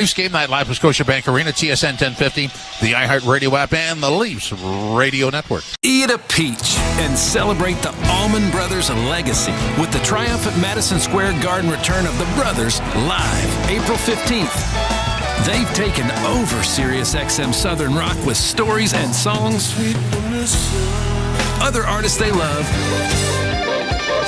Leafs Game Night live from Scotiabank Arena, TSN 1050, the iHeartRadio app, and the Leafs Radio Network. Eat a peach and celebrate the Allman Brothers' legacy with the triumphant Madison Square Garden return of the Brothers live April 15th. They've taken over SiriusXM Southern Rock with stories and songs, other artists they love,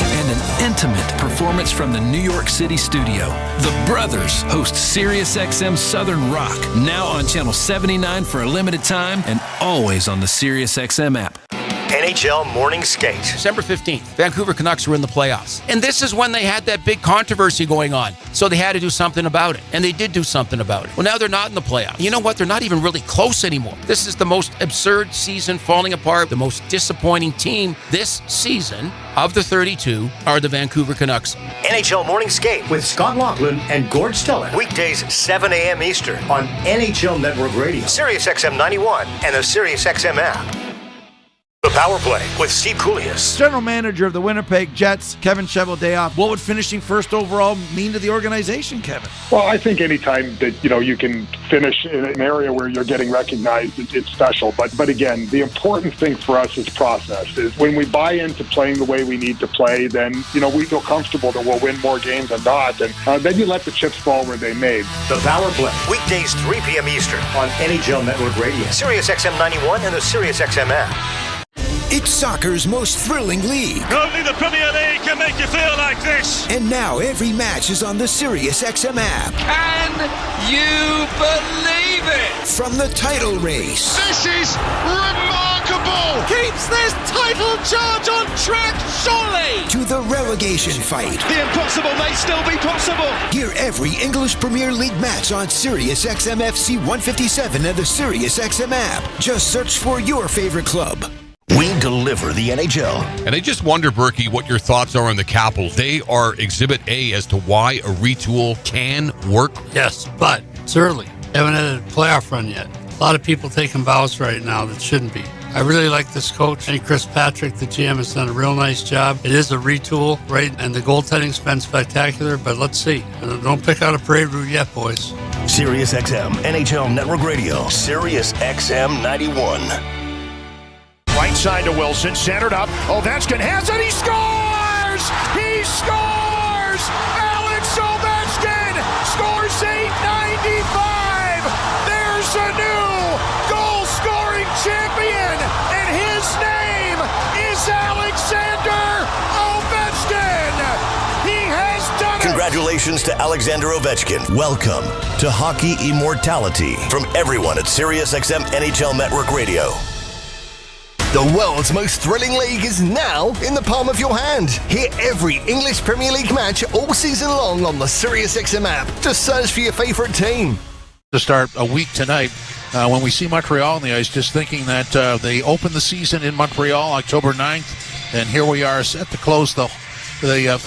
and an intimate performance from the New York City studio. The Brothers host SiriusXM Southern Rock, now on Channel 79 for a limited time and always on the SiriusXM app. NHL Morning Skate. December 15th, Vancouver Canucks were in the playoffs. And this is when they had that big controversy going on. So they had to do something about it. And they did do something about it. Well, now they're not in the playoffs. You know what? They're not even really close anymore. This is the most absurd season falling apart. The most disappointing team this season of the 32 are the Vancouver Canucks. NHL Morning Skate with Scott Laughlin and Gord Stella. Weekdays 7 a.m. Eastern on NHL Network Radio, SiriusXM 91, and the SiriusXM app. The Power Play with Steve Koulias. General manager of the Winnipeg Jets, Kevin Cheveldayoff. What would finishing first overall mean to the organization, Kevin? Well, I think anytime that, you can finish in an area where you're getting recognized, it's special. But again, the important thing for us is process. Is when we buy into playing the way we need to play, then, we feel comfortable that we'll win more games than not. And then you let the chips fall where they may. The Power Play. Weekdays 3 p.m. Eastern on NHL Network Radio, SiriusXM 91, and the SiriusXM app. It's soccer's most thrilling league. Only the Premier League can make you feel like this. And now every match is on the SiriusXM app. Can you believe it? From the title race. This is remarkable. Keeps this title charge on track, surely. To the relegation fight. The impossible may still be possible. Hear every English Premier League match on SiriusXM FC 157 and the SiriusXM app. Just search for your favorite club. We deliver the NHL. And I just wonder, Berkey, what your thoughts are on the Capitals. They are Exhibit A as to why a retool can work. Yes, but it's early. Haven't had a playoff run yet. A lot of people taking bows right now that shouldn't be. I really like this coach. I think Chris Patrick, the GM, has done a real nice job. It is a retool, right? And the goaltending's been spectacular, but let's see. Don't pick out a parade route yet, boys. SiriusXM, NHL Network Radio, SiriusXM 91. Right side to Wilson, centered up. Ovechkin has it, he scores! He scores! Alex Ovechkin scores 895! There's a new goal-scoring champion, and his name is Alexander Ovechkin! He has done it! Congratulations to Alexander Ovechkin. Welcome to Hockey Immortality from everyone at SiriusXM NHL Network Radio. The world's most thrilling league is now in the palm of your hand. Hear every English Premier League match all season long on the SiriusXM app. Just search for your favorite team. To start a week tonight, when we see Montreal on the ice, just thinking that they opened the season in Montreal October 9th, and here we are set to close the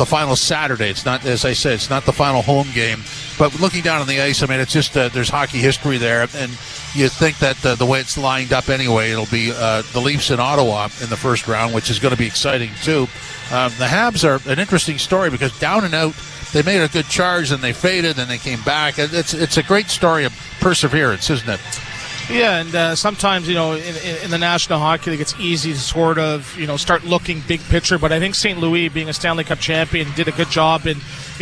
final Saturday. It's not, as I said, it's not the final home game. But looking down on the ice, I mean, it's just there's hockey history there, and you think that the way it's lined up anyway, it'll be the Leafs in Ottawa in the first round, which is going to be exciting too. The Habs are an interesting story because down and out, they made a good charge, and they faded, and they came back. It's a great story of perseverance, isn't it? Yeah, and sometimes, in the National Hockey League, it's easy to sort of, start looking big picture. But I think St. Louis, being a Stanley Cup champion, did a good job in,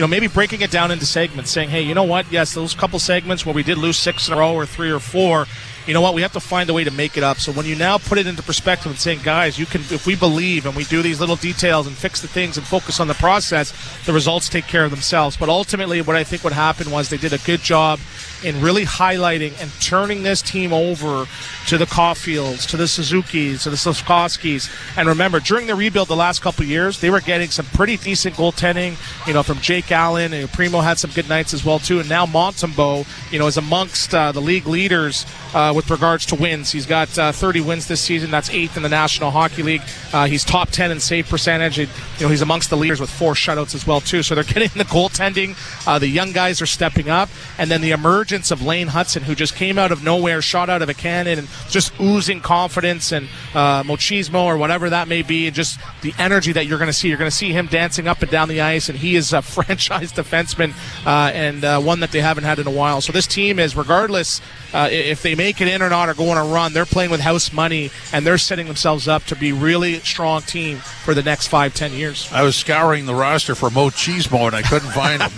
maybe breaking it down into segments, saying, hey, you know what? Yes, those couple segments where we did lose 6 in a row or 3 or 4, you know what? We have to find a way to make it up. So when you now put it into perspective and saying, guys, you can, if we believe and we do these little details and fix the things and focus on the process, the results take care of themselves. But ultimately, what I think what happened was they did a good job in really highlighting and turning this team over to the Caulfields, to the Suzukis, to the Slafkovskys. And remember, during the rebuild the last couple of years, they were getting some pretty decent goaltending, from Jake Allen. And Primo had some good nights as well, too. And now Montembeault, is amongst the league leaders with regards to wins. He's got 30 wins this season. That's 8th in the National Hockey League. He's top 10 in save percentage. He's amongst the leaders with 4 shutouts as well, too. So they're getting the goaltending. The young guys are stepping up. And then the emergence of Lane Hudson, who just came out of nowhere, shot out of a cannon, and just oozing confidence and machismo or whatever that may be, and just the energy that you're going to see. You're going to see him dancing up and down the ice, and he is a franchise defenseman and one that they haven't had in a while. So this this team is, regardless if they make it in or not or go on a run, they're playing with house money, and they're setting themselves up to be really strong team for the next 5-10 years. I was scouring the roster for Mo Cheesemo, and I couldn't find him.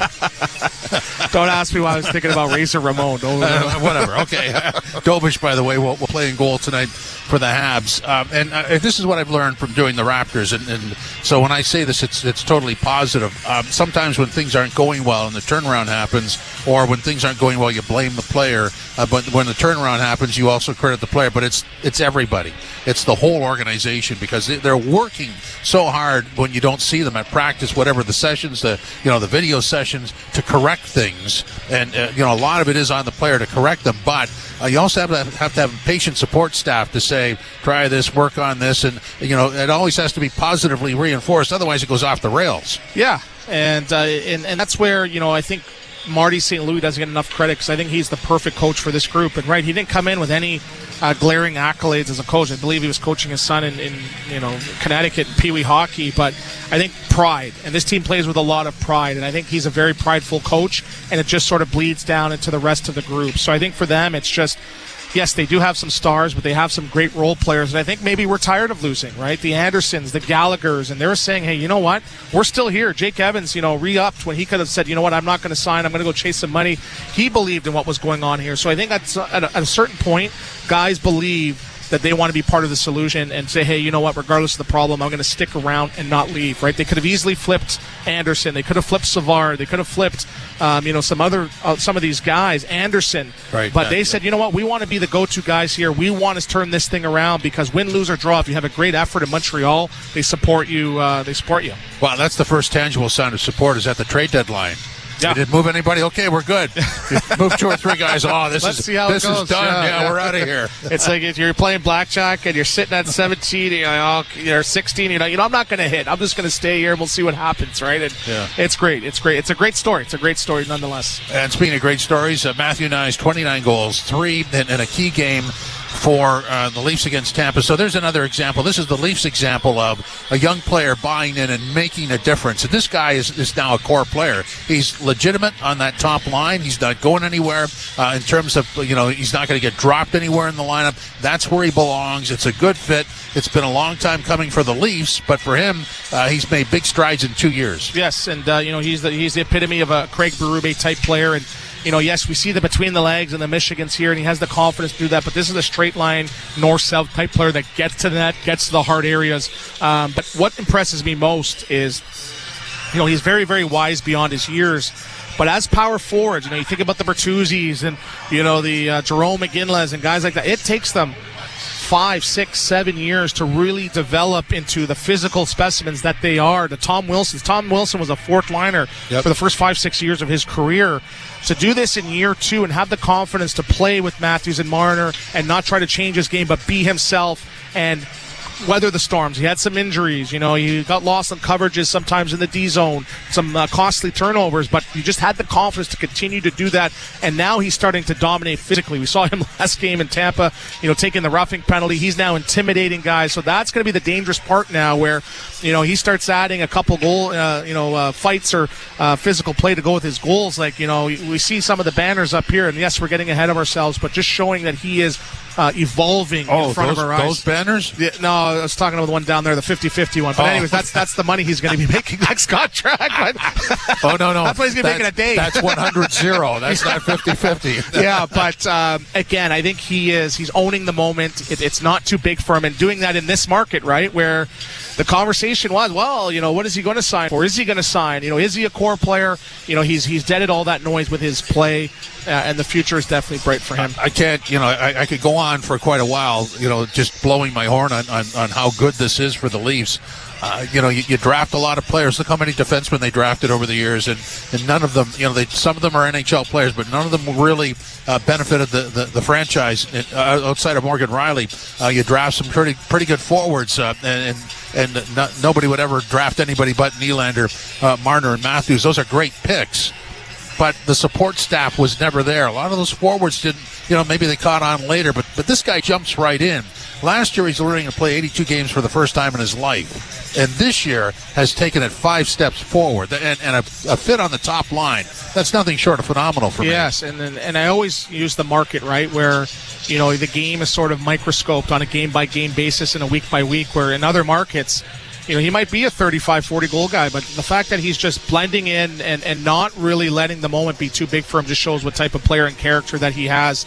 Don't ask me why I was thinking about Razor Ramon. Whatever. Okay. Dobish, by the way, will play in goal tonight for the Habs. And this is what I've learned from doing the Raptors. And so when I say this, it's totally positive. Sometimes when things aren't going well and the turnaround happens, or when things aren't going well, you blame the player. But when the turnaround happens, you also credit the player. But it's everybody. It's the whole organization, because they're working so hard when you don't see them at practice, whatever the sessions, the video sessions, to correct things. And a lot of it is on the player to correct them. But you also have to have a patient support staff to say, try this, work on this, and it always has to be positively reinforced. Otherwise, it goes off the rails. Yeah, and that's where I think Marty St. Louis doesn't get enough credit, because I think he's the perfect coach for this group. And he didn't come in with any glaring accolades as a coach. I believe he was coaching his son in Connecticut in Pee Wee hockey, but I think pride, and this team plays with a lot of pride, and I think he's a very prideful coach, and it just sort of bleeds down into the rest of the group. So I think for them, it's just, yes, they do have some stars, but they have some great role players. And I think maybe we're tired of losing, right? The Andersons, the Gallaghers, and they were saying, hey, you know what? We're still here. Jake Evans, re-upped when he could have said, you know what, I'm not going to sign. I'm going to go chase some money. He believed in what was going on here. So I think at a certain point, guys believe that they want to be part of the solution and say, hey, you know what, regardless of the problem, I'm going to stick around and not leave, right? They could have easily flipped Anderson. They could have flipped Savard. They could have flipped, some of these guys, Anderson. Right. But they said, you know what, we want to be the go-to guys here. We want to turn this thing around, because win, lose, or draw, if you have a great effort in Montreal, they support you. Well, that's the first tangible sign of support is at the trade deadline. Yeah. You didn't move anybody? Okay, we're good. You move 2 or 3 guys. Oh, this is done. Yeah, we're out of here. It's like if you're playing blackjack and you're sitting at 17, you're 16. I'm not going to hit. I'm just going to stay here and we'll see what happens, right? And It's great. It's great. It's a great story. It's a great story nonetheless. And speaking of great stories, Matthew Nyes, 29 goals, 3 in a key game for the Leafs against Tampa. So there's another example. This is the Leafs example of a young player buying in and making a difference. And this guy is now a core player. He's legitimate on that top line. He's not going anywhere in terms of, he's not going to get dropped anywhere in the lineup. That's where he belongs. It's a good fit. It's been a long time coming for the Leafs, but for him, he's made big strides in 2 years. Yes, and, he's the epitome of a Craig Berube type player. And yes, we see the between the legs and the Michigans here, and he has the confidence to do that, but this is a straight line, north-south type player that gets to the net, gets to the hard areas. But what impresses me most is, he's very, very wise beyond his years. But as power forwards, you think about the Bertuzzis and, the Jerome McGinley's and guys like that, it takes them 5, 6, 7 years to really develop into the physical specimens that they are. The Tom Wilson was a fourth liner for the first 5, 6 years of his career. To do this in year 2 and have the confidence to play with Matthews and Marner and not try to change his game, but be himself and weather the storms. He had some injuries. He got lost on coverages sometimes in the D zone, some costly turnovers, but you just had the confidence to continue to do that. And now he's starting to dominate physically. We saw him last game in Tampa, taking the roughing penalty. He's now intimidating guys. So that's going to be the dangerous part now, where, he starts adding a couple goal, fights or physical play to go with his goals. Like, we see some of the banners up here, and yes, we're getting ahead of ourselves, but just showing that he is evolving in front of our eyes. Those banners? Yeah, no, I was talking about the one down there, the 50-50 one. But anyways, that's the money he's going to be making next contract. Oh, no. That's what he's going to make in a day. That's 100-0. That's not 50-50. Yeah, but again, I think he's owning the moment. It's not too big for him. And doing that in this market, right, where the conversation was, well, what is he going to sign for? Is he going to sign? Is he a core player? He's deaded all that noise with his play, and the future is definitely bright for him. I can't, I could go on for quite a while, just blowing my horn on how good this is for the Leafs. You draft a lot of players. Look how many defensemen they drafted over the years, and none of them, some of them are NHL players, but none of them really benefited the franchise outside of Morgan Riley. You draft some pretty good forwards, and nobody would ever draft anybody but Nylander, Marner, and Matthews. Those are great picks. but the support staff was never there. A lot of those forwards didn't, maybe they caught on later, but this guy jumps right in. Last year, he's learning to play 82 games for the first time in his life. And this year has taken it 5 steps forward. And a fit on the top line, that's nothing short of phenomenal for me. Yes, and I always use the market, right, where, the game is sort of microscoped on a game-by-game basis and a week-by-week, where in other markets, he might be a 35, 40 goal guy, but the fact that he's just blending in and not really letting the moment be too big for him just shows what type of player and character that he has.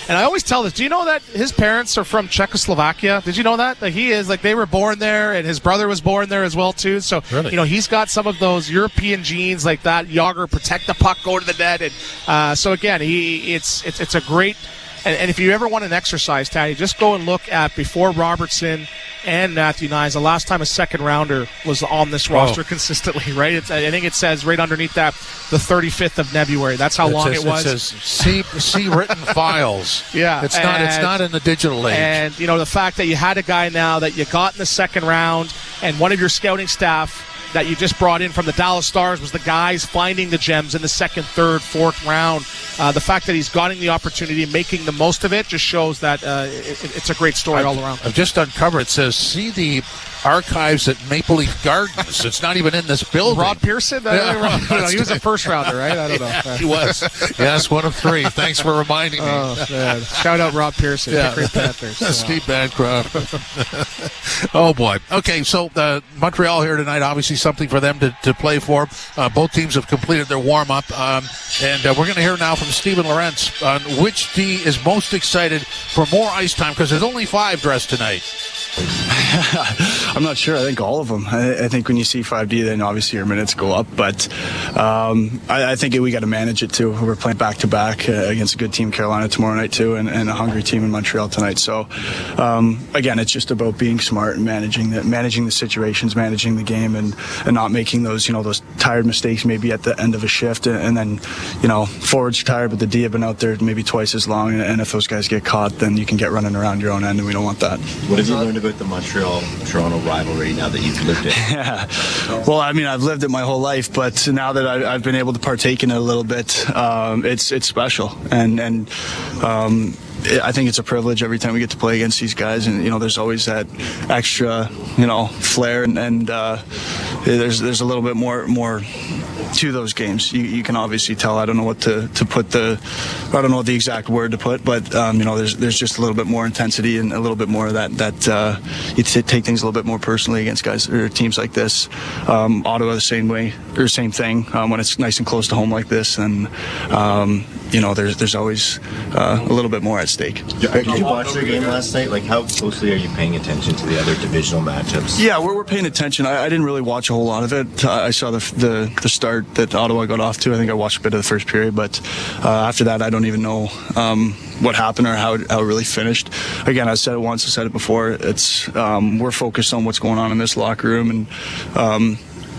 And I always tell this, do you know that his parents are from Czechoslovakia? Did you know that? Like he is, like they were born there, and his brother was born there as well, too. So, really? He's got some of those European genes like that. Yager, protect the puck, go to the net. And so, again, it's a great... And if you ever want an exercise, Taddy, just go and look at before Robertson and Matthew Nyes, the last time a second rounder was on this roster consistently, right? I think it says right underneath that the 35th of February. That's how long it was. It says see written files. Yeah. It's not in the digital age. And, the fact that you had a guy now that you got in the second round and one of your scouting staff that you just brought in from the Dallas Stars was the guys finding the gems in the second, third, fourth round. The fact that he's gotten the opportunity and making the most of it just shows that it's a great story all around. I've just uncovered. It says, see the archives at Maple Leaf Gardens. It's not even in this building. Rob Pearson? He was a first rounder, right? I don't know. Yeah, he was. Yes, one of 3. Thanks for reminding me. Oh, man. Shout out Rob Pearson. Yeah. Great Panthers. Steve Bancroft. Oh, boy. Okay, so Montreal here tonight, obviously something for them to play for. Both teams have completed their warm-up. And we're going to hear now from Steven Lorentz on which D is most excited for more ice time, because there's only 5 dressed tonight. I'm not sure. I think all of them. I think when you see 5D, then obviously your minutes go up. But I think we got to manage it too. We're playing back-to-back against a good team, Carolina, tomorrow night too, and a hungry team in Montreal tonight. So again, it's just about being smart and managing the situations, managing the game, and not making those those tired mistakes maybe at the end of a shift, and then forwards are tired, but the D have been out there maybe twice as long, and if those guys get caught, then you can get running around your own end, and we don't want that. What have you learned about the Montreal-Toronto rivalry now that you've lived it? Yeah. Well, I mean, I've lived it my whole life, but now that I've been able to partake in it a little bit, it's special. And I think it's a privilege every time we get to play against these guys, and there's always that extra flair, and there's a little bit more to those games. You can obviously tell. I don't know what to put I don't know the exact word to put, but there's just a little bit more intensity and a little bit more of that you take things a little bit more personally against guys or teams like this. Ottawa the same way, or same thing when it's nice and close to home like this, and there's always a little bit more at stake. Did you watch the game last night? Like, how closely are you paying attention to the other divisional matchups? Yeah, we're paying attention. I didn't really watch a whole lot of it. I saw the start that Ottawa got off to. I think I watched a bit of the first period, but after that, I don't even know what happened or how it really finished. Again, I said it once, I said it before. It's we're focused on what's going on in this locker room, and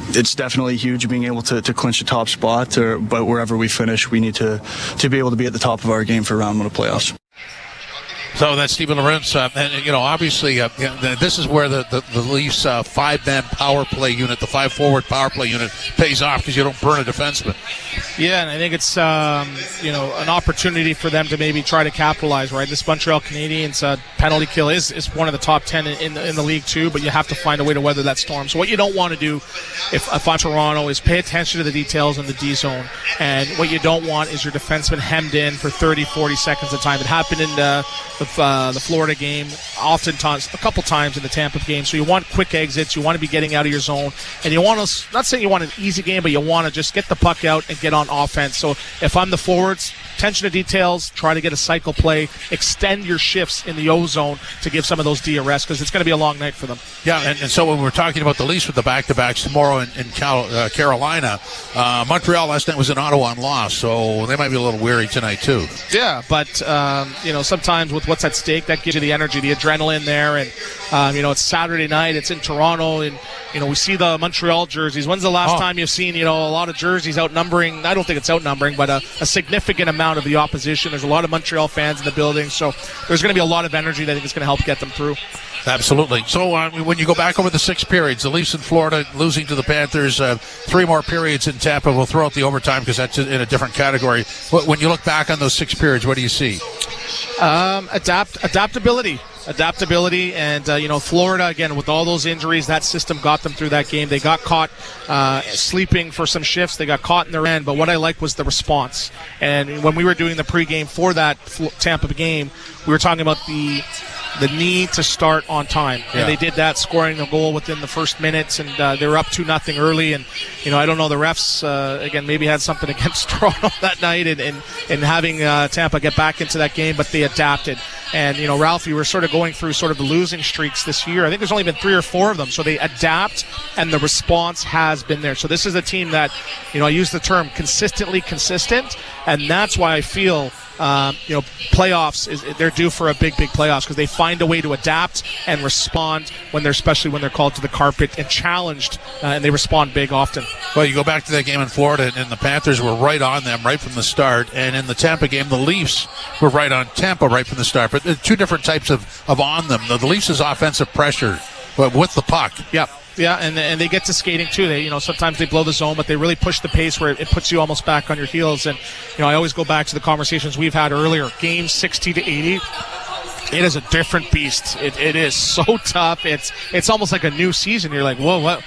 it's definitely huge being able to clinch the top spot, but wherever we finish, we need to be able to be at the top of our game for round 1 of playoffs. So that's Steven Lorentz, and obviously this is where the Leafs 5-man power play unit, the 5-forward power play unit, pays off because you don't burn a defenseman. Yeah, and I think it's an opportunity for them to maybe try to capitalize. Right, this Montreal Canadiens penalty kill is one of the top 10 in the league too, but you have to find a way to weather that storm. So what you don't want to do if I'm Toronto is pay attention to the details in the D zone, and what you don't want is your defenseman hemmed in for 30-40 seconds at a time. It happened in the Florida game, oftentimes, a couple times in the Tampa game. So you want quick exits. You want to be getting out of your zone. And you want to, not saying you want an easy game, but you want to just get the puck out and get on offense. So if I'm the forwards, attention to details, try to get a cycle play, extend your shifts in the O zone to give some of those D a rest, because it's going to be a long night for them. Yeah, and so when we're talking about the Leafs with the back-to-backs tomorrow in Carolina, Montreal last night was in Ottawa and lost, so they might be a little weary tonight too. Yeah, but sometimes with what's what's at stake. That gives you the energy, the adrenaline there. And, it's Saturday night. It's in Toronto. And, we see the Montreal jerseys. When's the last time you've seen, a lot of jerseys outnumbering? I don't think it's outnumbering, but a significant amount of the opposition. There's a lot of Montreal fans in the building. So there's going to be a lot of energy that I think is going to help get them through. Absolutely. So when you go back over the 6 periods, the Leafs in Florida losing to the Panthers, 3 more periods in Tampa. We'll throw out the overtime because that's in a different category. When you look back on those 6 periods, what do you see? Adaptability, and Florida, again, with all those injuries, that system got them through that game. They got caught sleeping for some shifts. They got caught in their end, but what I liked was the response. And when we were doing the pregame for that Tampa game, we were talking about the need to start on time. Yeah. And they did that, scoring a goal within the first minutes, and they were up 2-0 early. And, I don't know, the refs, again, maybe had something against Toronto that night and having Tampa get back into that game, but they adapted. And, Ralph, you were sort of going through sort of the losing streaks this year. I think there's only been 3 or 4 of them. So they adapt, and the response has been there. So this is a team that, I use the term consistently consistent, and that's why I feel playoffs they're due for a big playoffs, because they find a way to adapt and respond especially when they're called to the carpet and challenged, and they respond big often. Well, you go back to that game in Florida, and the Panthers were right on them right from the start, and in the Tampa game, the Leafs were right on Tampa right from the start. But 2 different types of on them. The Leafs is offensive pressure, but with the puck. Yep. Yeah, and they get to skating too. They, sometimes they blow the zone, but they really push the pace where it puts you almost back on your heels. And, I always go back to the conversations we've had earlier. Games 60-80. It is a different beast. It is so tough. It's almost like a new season. You're like, whoa, what?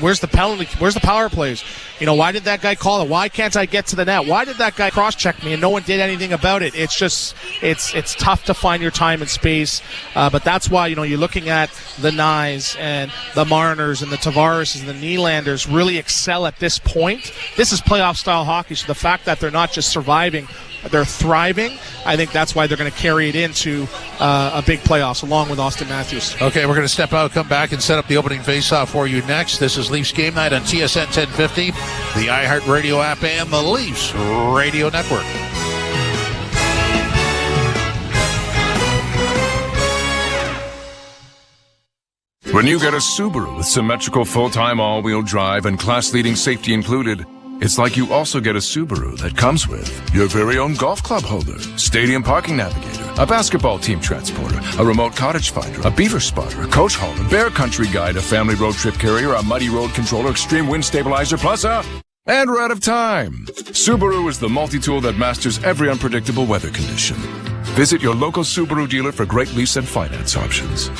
Where's the penalty? Where's the power plays? Why did that guy call it? Why can't I get to the net? Why did that guy cross-check me and no one did anything about it? It's just, it's tough to find your time and space. But that's why, you're looking at the Nyes and the Marners and the Tavares and the Nylanders really excel at this point. This is playoff-style hockey, so the fact that they're not just surviving, they're thriving, I think that's why they're going to carry it into a big playoffs along with Austin Matthews. Okay, we're going to step out, come back, and set up the opening faceoff for you next. This is Leafs Game Night on TSN 1050, the iHeartRadio app, and the Leafs Radio Network. When you get a Subaru with symmetrical full-time all-wheel drive and class-leading safety included, it's like you also get a Subaru that comes with your very own golf club holder, stadium parking navigator, a basketball team transporter, a remote cottage finder, a beaver spotter, a coach hauler, bear country guide, a family road trip carrier, a muddy road controller, extreme wind stabilizer, plus and we're out of time. Subaru is the multi-tool that masters every unpredictable weather condition. Visit your local Subaru dealer for great lease and finance options.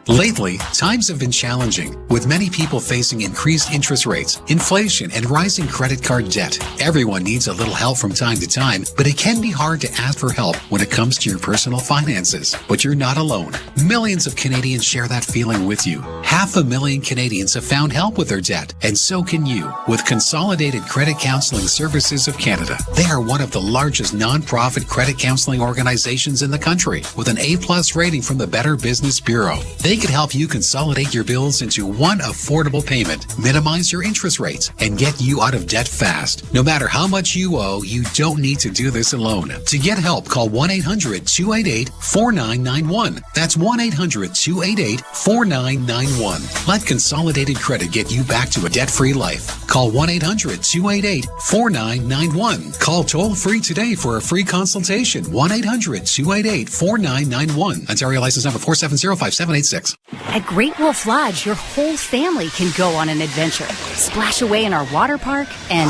Lately, times have been challenging, with many people facing increased interest rates, inflation, and rising credit card debt. Everyone needs a little help from time to time, but it can be hard to ask for help when it comes to your personal finances. But you're not alone. Millions of Canadians share that feeling with you. 500,000 Canadians have found help with their debt, and so can you, with Consolidated Credit Counseling Services of Canada. They are one of the largest non-profit credit counseling organizations in the country, with an A+ rating from the Better Business Bureau. They can help you consolidate your bills into one affordable payment, minimize your interest rates, and get you out of debt fast. No matter how much you owe, you don't need to do this alone. To get help, call 1-800-288-4991. That's 1-800-288-4991. Let Consolidated Credit get you back to a debt-free life. Call 1-800-288-4991. Call toll-free today for a free consultation. 1-800-288-4991. Ontario license number 4705786. At Great Wolf Lodge, your whole family can go on an adventure. Splash away in our water park and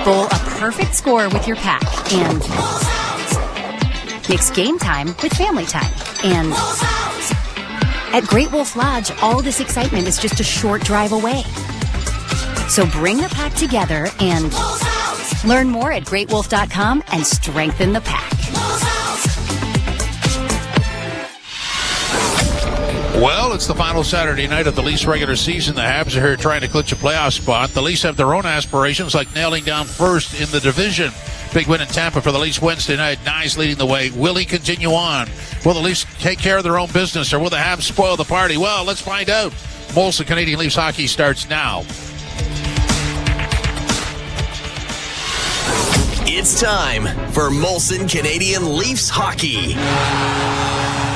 bowl a perfect score with your pack and mix game time with family time. And at Great Wolf Lodge, all this excitement is just a short drive away. So bring the pack together and learn more at greatwolf.com and strengthen the pack. Well, it's the final Saturday night of the Leafs regular season. The Habs are here trying to clinch a playoff spot. The Leafs have their own aspirations, like nailing down first in the division. Big win in Tampa for the Leafs Wednesday night. Nyes leading the way. Will he continue on? Will the Leafs take care of their own business, or will the Habs spoil the party? Well, let's find out. Molson Canadian Leafs hockey starts now. It's time for Molson Canadian Leafs hockey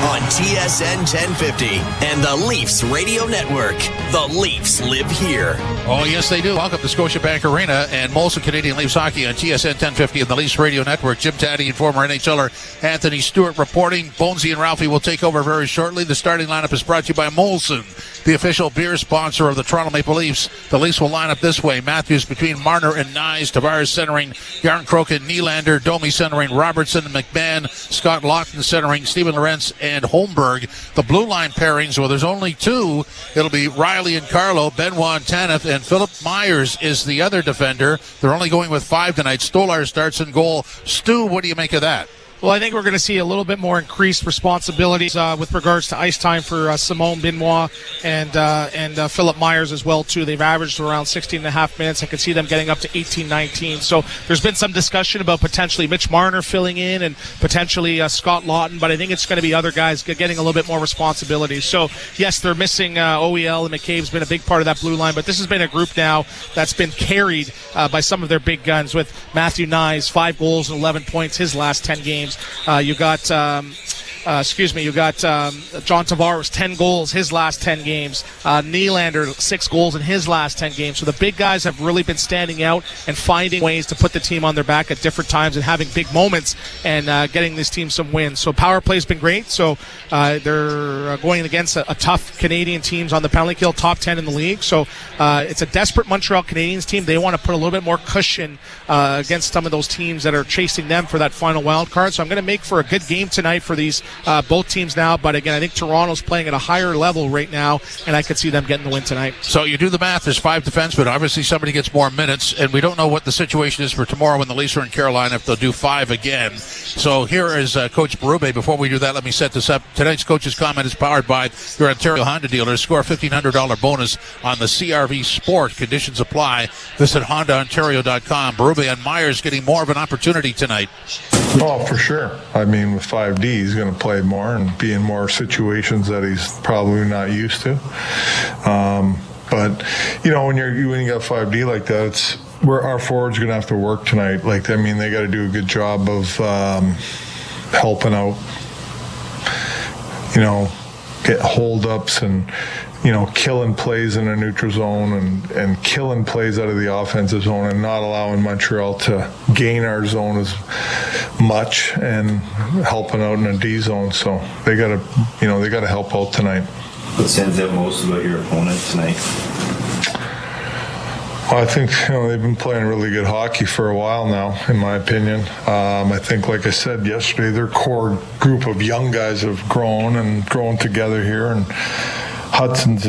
on TSN 1050 and the Leafs Radio Network. The Leafs live here. Oh, yes, they do. Welcome to Scotiabank Arena and Molson Canadian Leafs hockey on TSN 1050 and the Leafs Radio Network. Jim Taddy and former NHLer Anthony Stewart reporting. Bonesy and Ralphie will take over very shortly. The starting lineup is brought to you by Molson, the official beer sponsor of the Toronto Maple Leafs. The Leafs will line up this way. Matthews between Marner and Nyes. Tavares centering Yarncroke and Nylander. Domi centering Robertson and McMahon. Scott Lawton centering Steven Lorentz and Holmberg. The blue line pairings, well, there's only two. It'll be Riley and Carlo, Benoit and Tanev, and Philip Myers is the other defender. They're only going with 5 tonight. Stolar starts in goal. Stu, what do you make of that? Well, I think we're going to see a little bit more increased responsibilities with regards to ice time for Simone Benoit and Philip Myers as well, too. They've averaged around 16.5 minutes. I could see them getting up to 18, 19. So there's been some discussion about potentially Mitch Marner filling in and potentially Scott Lawton, but I think it's going to be other guys getting a little bit more responsibility. So, yes, they're missing OEL, and McCabe's been a big part of that blue line, but this has been a group now that's been carried by some of their big guns with Matthew Nyes, 5 goals and 11 points his last 10 games. You got John Tavares, 10 goals his last 10 games. Nylander, 6 goals in his last 10 games. So the big guys have really been standing out and finding ways to put the team on their back at different times and having big moments and getting this team some wins. So power play's been great. So they're going against a tough Canadian teams on the penalty kill, top 10 in the league. So it's a desperate Montreal Canadiens team. They want to put a little bit more cushion against some of those teams that are chasing them for that final wild card. So I'm going to make for a good game tonight for these both teams now, but again, I think Toronto's playing at a higher level right now, and I could see them getting the win tonight. So you do the math, there's 5 defensemen. Obviously somebody gets more minutes, and we don't know what the situation is for tomorrow when the Leafs are in Carolina, if they'll do 5 again. So here is Coach Berube. Before we do that, let me set this up. Tonight's coach's comment is powered by your Ontario Honda dealers. Score a $1,500 bonus on the CRV Sport. Conditions apply. Visit HondaOntario.com. Berube and Myers getting more of an opportunity tonight. Oh, for sure. I mean, with 5D, he's going to play more and be in more situations that he's probably not used to. But, you know, when you got 5D like that, it's where our forwards going to have to work tonight. Like, I mean, they got to do a good job of helping out, you know, get hold-ups and, you know, killing plays in a neutral zone and killing plays out of the offensive zone and not allowing Montreal to gain our zone as much and helping out in a D zone. So they got to help out tonight. What stands out most about your opponent tonight? Well, I think, you know, they've been playing really good hockey for a while now, in my opinion. I think, like I said yesterday, their core group of young guys have grown together here, and Hudson's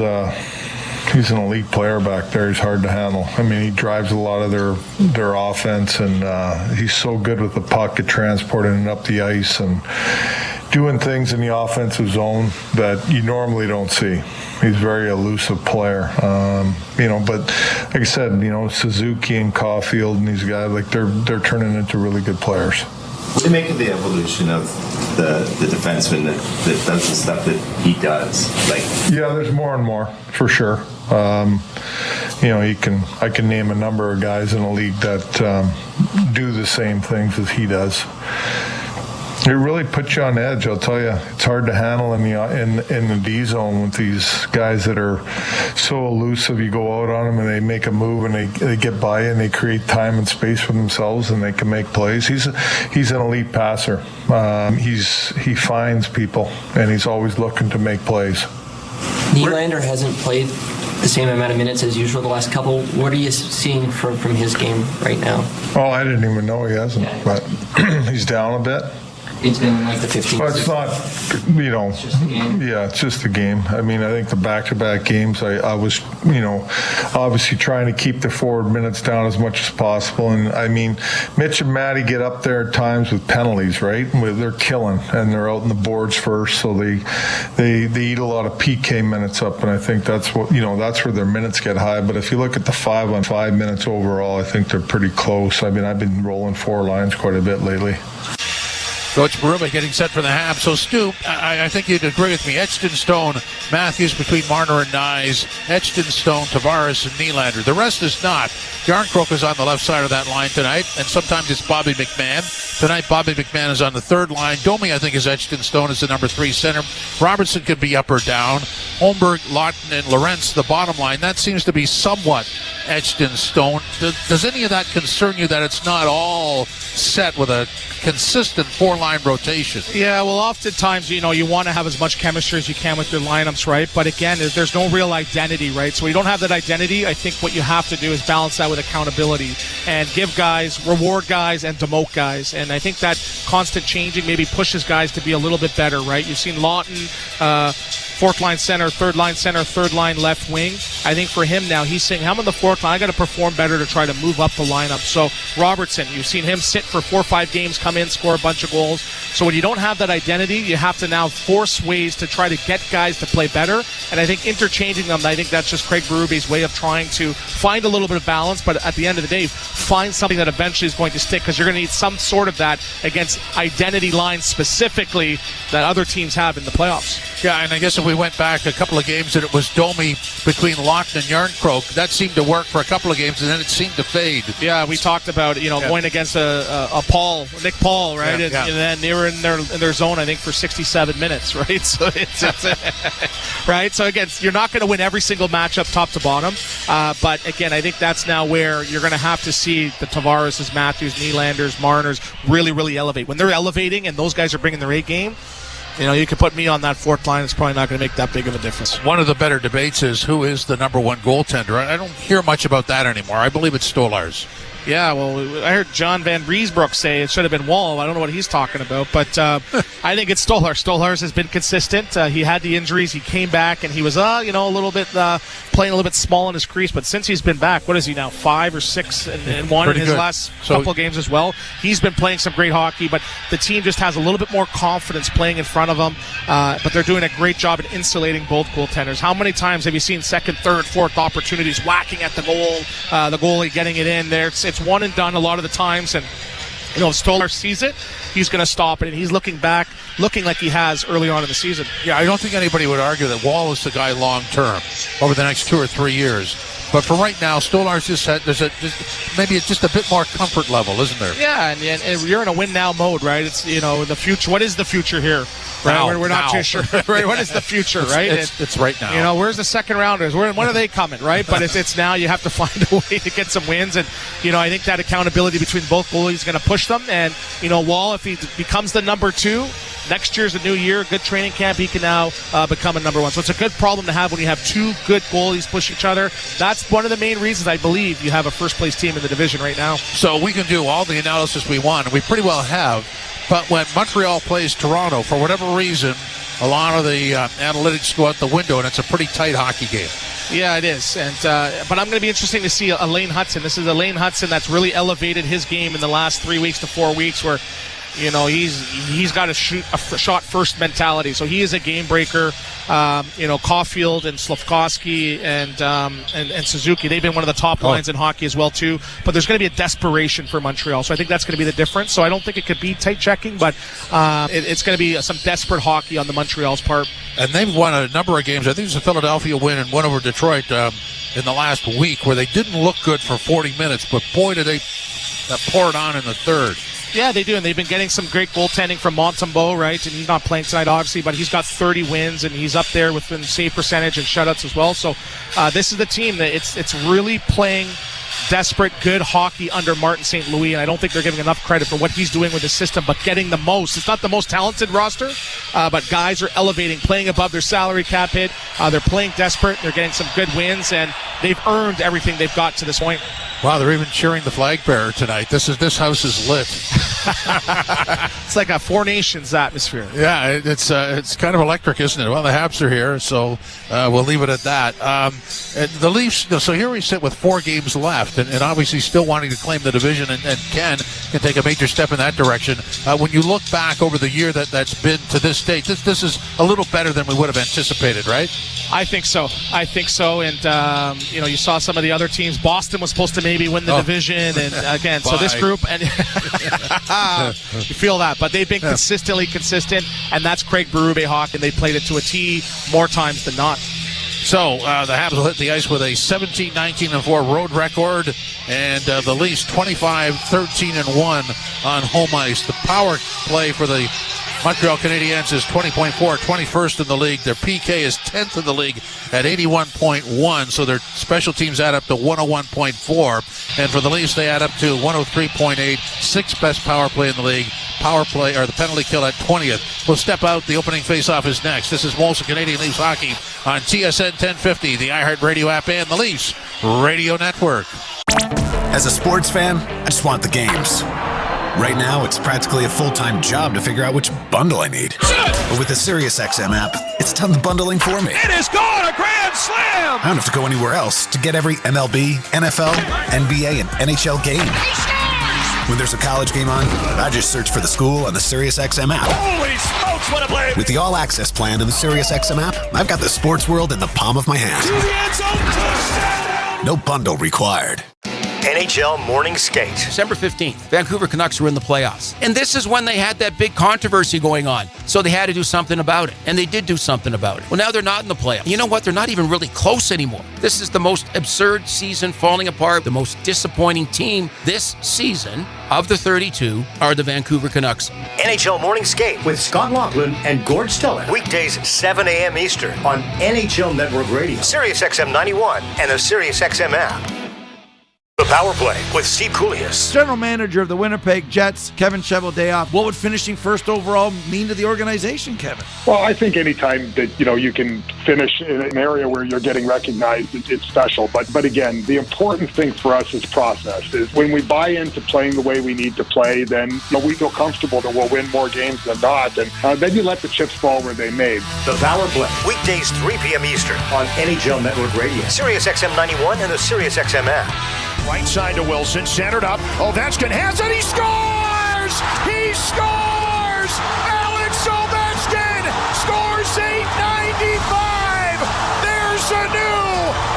he's an elite player back there. He's hard to handle. I mean, he drives a lot of their offense, and he's so good with the puck at transporting it up the ice and doing things in the offensive zone that you normally don't see. He's a very elusive player. You know, but like I said, you know, Suzuki and Caulfield and these guys, like they're turning into really good players. What do you make of the evolution of the defenseman that does the stuff that he does? Like, yeah, there's more and more for sure. You know, I can name a number of guys in the league that do the same things as he does. It really puts you on edge, I'll tell you. It's hard to handle in the D zone with these guys that are so elusive. You go out on them and they make a move and they get by and they create time and space for themselves and they can make plays. He's an elite passer. He finds people and he's always looking to make plays. Nylander hasn't played the same amount of minutes as usual the last couple. What are you seeing from his game right now? Oh, I didn't even know he hasn't, but he's down a bit. It's been like the 15th. But it's not, you know, it's just a game. Yeah, it's just a game. I mean, I think the back-to-back games, I was, you know, obviously trying to keep the forward minutes down as much as possible. And, I mean, Mitch and Matty get up there at times with penalties, right? They're killing, and they're out in the boards first, so they eat a lot of PK minutes up, and I think that's what, you know, that's where their minutes get high. But if you look at the 5-on-5 minutes overall, I think they're pretty close. I mean, I've been rolling 4 lines quite a bit lately. Coach Berube getting set for the half. So, Stu, I think you'd agree with me. Edgston, Stone, Matthews between Marner and Nyes. Edgston, Stone, Tavares, and Nylander. The rest is not. Yarncroke is on the left side of that line tonight, and sometimes it's Bobby McMahon. Tonight, Bobby McMahon is on the third line. Domi, I think, is Edgston, Stone is the number 3 center. Robertson could be up or down. Holmberg, Lawton, and Lorentz, the bottom line. That seems to be somewhat Edgston, Stone. Does any of that concern you that it's not all set with a consistent 4-line rotation? Yeah, well, oftentimes, you want to have as much chemistry as you can with your lineups, right? But again, there's no real identity, right? So when you don't have that identity, I think what you have to do is balance that with accountability and give guys, reward guys, and demote guys. And I think that constant changing maybe pushes guys to be a little bit better, right? You've seen Lawton, 4th line center, 3rd line center, 3rd line left wing. I think for him now, he's saying, I'm on the 4th line. I got to perform better to try to move up the lineup. So Robertson, you've seen him sit for 4 or 5 games, come in, score a bunch of goals. So when you don't have that identity, you have to now force ways to try to get guys to play better. And I think interchanging them, I think that's just Craig Berube's way of trying to find a little bit of balance, but at the end of the day, find something that eventually is going to stick, because you're going to need some sort of that against identity lines specifically that other teams have in the playoffs. Yeah, and I guess if we went back a couple of games and it was Domi between Lawton and Yarncroke, that seemed to work for a couple of games, and then it seemed to fade. Yeah, we talked about going against Nick Paul, right? And then they were in their zone, I think, for 67 minutes, right? So it's right. So again, you're not going to win every single matchup top to bottom, but again, I think that's now where you're going to have to see the Tavares, Matthews, Nylanders, Marners really, really elevate. When they're elevating and those guys are bringing their A game, you can put me on that 4th line. It's probably not going to make that big of a difference. One of the better debates is who is the number 1 goaltender. I don't hear much about that anymore. I believe it's Stolarz. Yeah, well, I heard John Van Riesbroek say it should have been Wall. I don't know what he's talking about, but I think it's Stolarz. Stolarz has been consistent. He had the injuries. He came back, and he was, a little bit playing a little bit small in his crease. But since he's been back, what is he now, 5 or 6 and 1 in his last couple of games as well? He's been playing some great hockey, but the team just has a little bit more confidence playing in front of them. But they're doing a great job at insulating both goaltenders. How many times have you seen 2nd, 3rd, 4th opportunities whacking at the goal, the goalie getting it in there? It's one and done a lot of the times, and if Stolarz sees it, he's going to stop it, and he's looking like he has early on in the season. Yeah, I don't think anybody would argue that Wall is the guy long term over the next 2 or 3 years. But for right now, Stolarz maybe it's just a bit more comfort level, isn't there? Yeah, and you're in a win now mode, right? It's the future. What is the future here? Right, we're not too sure. Right, what is the future? Right, it's right now. Where's the second rounders? When are they coming? Right, but it's now. You have to find a way to get some wins, and I think that accountability between both goalies is going to push them. And Wall, if he becomes the number 2. Next year's a new year, good training camp. He can now become a number 1. So it's a good problem to have when you have 2 good goalies push each other. That's one of the main reasons I believe you have a first-place team in the division right now. So we can do all the analysis we want, and we pretty well have. But when Montreal plays Toronto, for whatever reason, a lot of the analytics go out the window, and it's a pretty tight hockey game. Yeah, it is. And but I'm going to be interesting to see Lane Hudson. This is a Lane Hudson that's really elevated his game in the last 3 weeks to 4 weeks, where he's got a shot first mentality. So he is a game breaker. Caulfield and Slafkovsky and Suzuki, they've been one of the top lines in hockey as well too. But there's going to be a desperation for Montreal. So I think that's going to be the difference. So I don't think it could be tight checking, but it's going to be some desperate hockey on the Montreal's part. And they've won a number of games. I think it was a Philadelphia win and one over Detroit in the last week, where they didn't look good for 40 minutes, but boy did they pour it on in the third. Yeah, they do, and they've been getting some great goaltending from Montembeault, right? And he's not playing tonight, obviously, but he's got 30 wins, and he's up there within save percentage and shutouts as well. So this is the team that it's really playing desperate, good hockey under Martin St. Louis, and I don't think they're giving enough credit for what he's doing with the system, but getting the most. It's not the most talented roster, but guys are elevating, playing above their salary cap hit. They're playing desperate. They're getting some good wins, and they've earned everything they've got to this point. Wow, they're even cheering the flag bearer tonight. This house is lit. It's like a Four Nations atmosphere. Yeah, it's kind of electric, isn't it? Well, the Habs are here, so we'll leave it at that. The Leafs, so here we sit with 4 games left, and obviously still wanting to claim the division, and can take a major step in that direction. When you look back over the year that's been to this stage, this is a little better than we would have anticipated, right? I think so. And you saw some of the other teams. Boston was supposed to maybe win the division, and again, so this group, and You feel that, but they've been consistently consistent, and that's Craig Berube hockey, and they played it to a T more times than not. So the Habs will hit the ice with a 17-19-4 road record, and the Leafs 25-13-1 on home ice. The power play for the Montreal Canadiens is 20.4, 21st in the league. Their PK is 10th in the league at 81.1, so their special teams add up to 101.4. And for the Leafs, they add up to 103.8, sixth best power play in the league. Power play, or the penalty kill at 20th. We'll step out. The opening faceoff is next. This is Molson Canadian Leafs Hockey on TSN 1050, the iHeartRadio app, and the Leafs Radio Network. As a sports fan, I just want the games. Right now, it's practically a full-time job to figure out which bundle I need. But with the SiriusXM app, it's done the bundling for me. It is gone, a grand slam! I don't have to go anywhere else to get every MLB, NFL, NBA, and NHL game. When there's a college game on, I just search for the school on the SiriusXM app. Holy smokes, what a play! With the all-access plan in the SiriusXM app, I've got the sports world in the palm of my hand. To the end zone, touchdown! No bundle required. NHL Morning Skate. December 15th, Vancouver Canucks were in the playoffs. And this is when they had that big controversy going on. So they had to do something about it. And they did do something about it. Well, now they're not in the playoffs. You know what? They're not even really close anymore. This is the most absurd season falling apart. The most disappointing team this season of the 32 are the Vancouver Canucks. NHL Morning Skate with Scott Laughlin and Gord Stellick. Weekdays 7 a.m. Eastern on NHL Network Radio, SiriusXM 91, and the SiriusXM app. The Power Play with Steve Koulias. General manager of the Winnipeg Jets, Kevin Cheveldayoff. What would finishing first overall mean to the organization, Kevin? Well, I think anytime that you can finish in an area where you're getting recognized, it's special. But again, the important thing for us is process. Is when we buy into playing the way we need to play, then we feel comfortable that we'll win more games than not, and then you let the chips fall where they may. The Power Play weekdays 3 p.m. Eastern on NHL Network Radio, SiriusXM 91, and the SiriusXM app. Right side to Wilson, centered up. Ovechkin has it. He scores! He scores! Alex Ovechkin scores 895. There's a new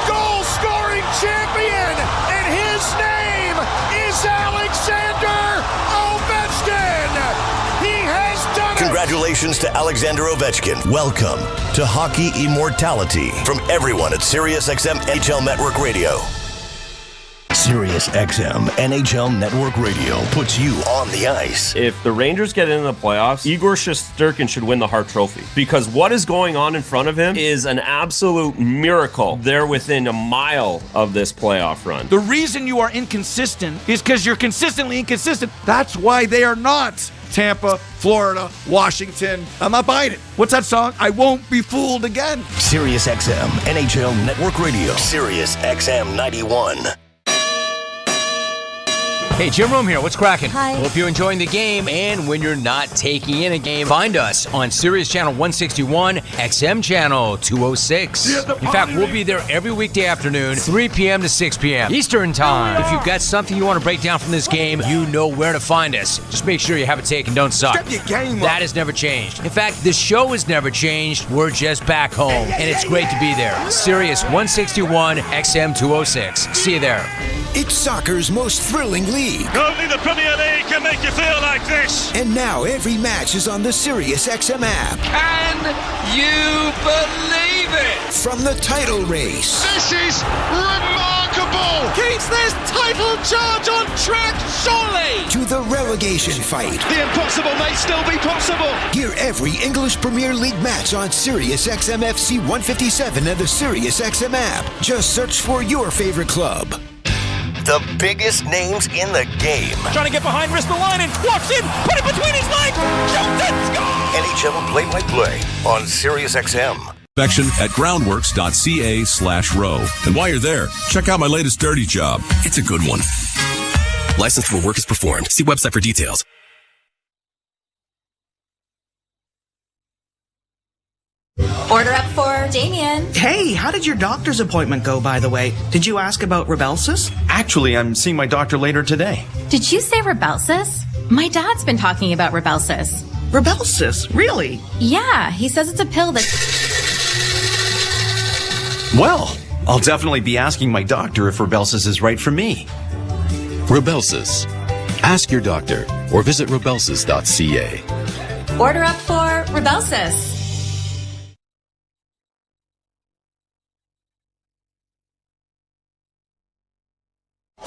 goal-scoring champion, and his name is Alexander Ovechkin. He has done it. Congratulations to Alexander Ovechkin. Welcome to Hockey Immortality from everyone at SiriusXM NHL Network Radio. SiriusXM NHL Network Radio puts you on the ice. If the Rangers get into the playoffs, Igor Shesterkin should win the Hart Trophy, because what is going on in front of him is an absolute miracle. They're within a mile of this playoff run. The reason you are inconsistent is because you're consistently inconsistent. That's why they are not Tampa, Florida, Washington. I'm not buying it. What's that song? I won't be fooled again. SiriusXM NHL Network Radio, SiriusXM 91. Hey, Jim Rome here. What's cracking? Hi. Hope you're enjoying the game, and when you're not taking in a game, find us on Sirius Channel 161, XM Channel 206. In fact, we'll be there every weekday afternoon, 3 p.m. to 6 p.m. Eastern Time. If you've got something you want to break down from this game, you know where to find us. Just make sure you have a take and don't suck. Step your game up. That has never changed. In fact, the show has never changed. We're just back home, and it's great to be there. Sirius 161, XM 206. See you there. It's soccer's most thrilling league. Only the Premier League can make you feel like this. And now every match is on the SiriusXM app. Can you believe it? From the title race. This is remarkable. Keeps this title charge on track, surely. To the relegation fight. The impossible may still be possible. Hear every English Premier League match on SiriusXM FC 157 and the SiriusXM app. Just search for your favorite club. The biggest names in the game. Trying to get behind Ristolainen, walks in, put it between his legs, shoots it, scores! NHL play-by-play on SiriusXM. Inspection at groundworks.ca/row. And while you're there, check out my latest dirty job. It's a good one. Licensed for work is performed. See website for details. Order up for Damien. Hey, how did your doctor's appointment go, by the way? Did you ask about Rybelsus? Actually, I'm seeing my doctor later today. Did you say Rybelsus? My dad's been talking about Rybelsus. Rybelsus? Really? Yeah, he says it's a pill that... Well, I'll definitely be asking my doctor if Rybelsus is right for me. Rybelsus. Ask your doctor. or visit rebelsis.ca. Order up for Rebelsis.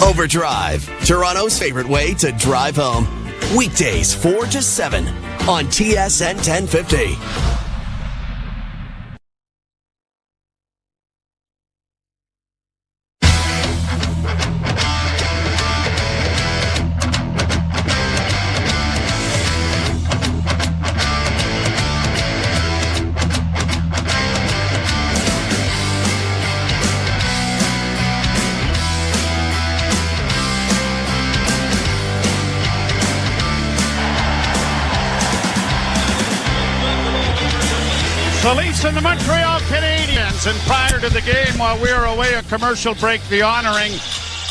Overdrive, Toronto's favorite way to drive home. Weekdays 4 to 7 on TSN 1050. The Leafs and the Montreal Canadiens. And prior to the game, while we were away at commercial break, the honoring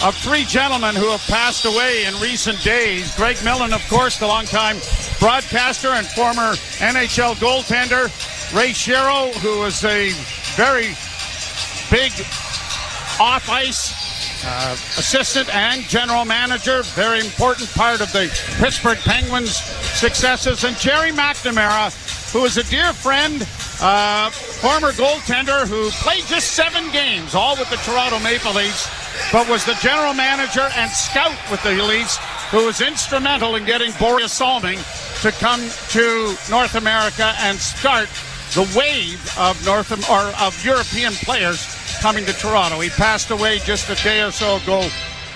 of three gentlemen who have passed away in recent days. Greg Millen, of course, the longtime broadcaster and former NHL goaltender. Ray Shero, who was a very big off-ice assistant and general manager, very important part of the Pittsburgh Penguins' successes. And Jerry McNamara, who is a dear friend, former goaltender who played just 7 games, all with the Toronto Maple Leafs, but was the general manager and scout with the Leafs, who was instrumental in getting Boris Salming to come to North America and start the wave of European players coming to Toronto. He passed away just a day or so ago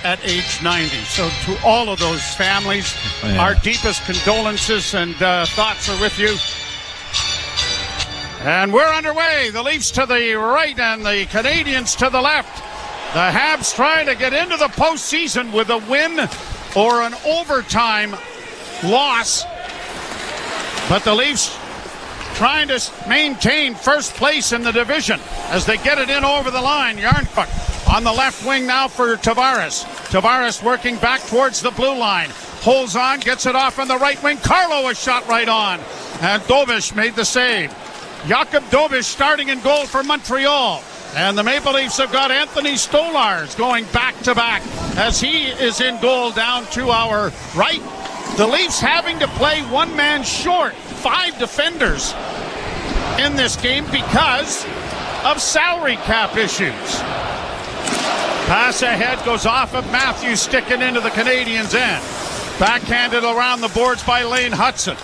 at age 90. So to all of those families, our deepest condolences and thoughts are with you. And we're underway. The Leafs to the right and the Canadiens to the left. The Habs trying to get into the postseason with a win or an overtime loss. But the Leafs trying to maintain first place in the division as they get it in over the line. Yarncrook on the left wing now for Tavares. Tavares working back towards the blue line. Holds on, gets it off on the right wing. Carlo a shot right on. And Dobish made the save. Jakub Dobish starting in goal for Montreal. And the Maple Leafs have got Anthony Stolarz going back-to-back as he is in goal down to our right. The Leafs having to play one man short, 5 defenders in this game because of salary cap issues. Pass ahead goes off of Matthews, sticking into the Canadiens' end. Backhanded around the boards by Lane Hudson.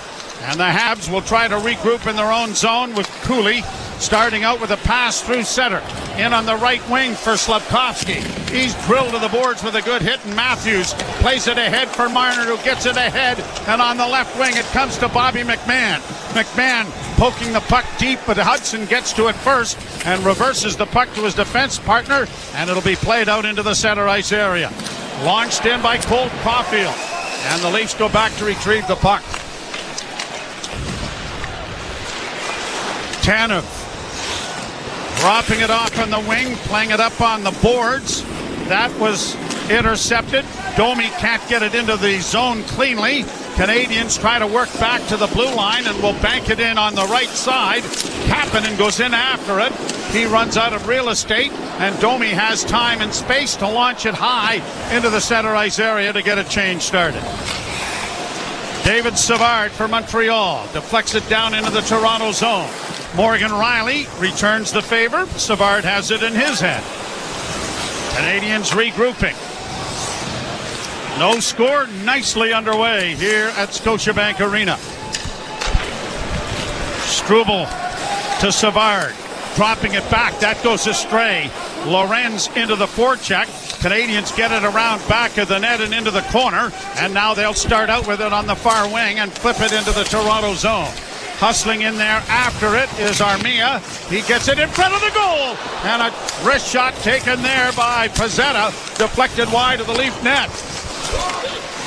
And the Habs will try to regroup in their own zone with Cooley starting out with a pass through center. In on the right wing for Slafkovsky. He's drilled to the boards with a good hit, and Matthews plays it ahead for Marner, who gets it ahead. And on the left wing, it comes to Bobby McMahon. McMahon poking the puck deep, but Hudson gets to it first and reverses the puck to his defense partner, and it'll be played out into the center ice area. Launched in by Cole Caulfield. And the Leafs go back to retrieve the puck. Tanev dropping it off on the wing, playing it up on the boards. That was intercepted. Domi can't get it into the zone cleanly. Canadiens try to work back to the blue line and will bank it in on the right side. Kapanen goes in after it. He runs out of real estate, and Domi has time and space to launch it high into the center ice area to get a change started. David Savard for Montreal deflects it down into the Toronto zone. Morgan Riley returns the favor. Savard has it in his head. Canadiens regrouping. No score, nicely underway here at Scotiabank Arena. Struble to Savard, dropping it back. That goes astray. Lorenz into the forecheck. Canadiens get it around back of the net and into the corner. And now they'll start out with it on the far wing and flip it into the Toronto zone. Hustling in there after it is Armia. He gets it in front of the goal. And a wrist shot taken there by Pezzetta. Deflected wide of the Leaf net.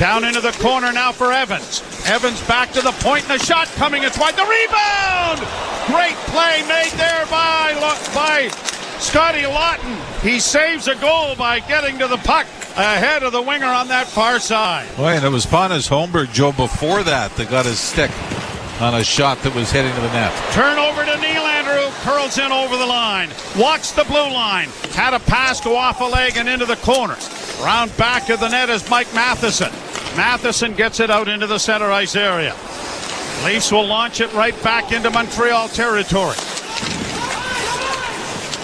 Down into the corner now for Evans. Evans back to the point and a shot coming. It's wide. The rebound! Great play made there by Scotty Lawton. He saves a goal by getting to the puck ahead of the winger on that far side. Boy, and it was Pontus Holmberg, Joe, before that got his stick on a shot that was heading to the net. Turnover to Nylander, who curls in over the line. Walks the blue line. Had a pass go off a leg and into the corner. Round back of the net is Mike Matheson. Matheson gets it out into the center ice area. Leafs will launch it right back into Montreal territory.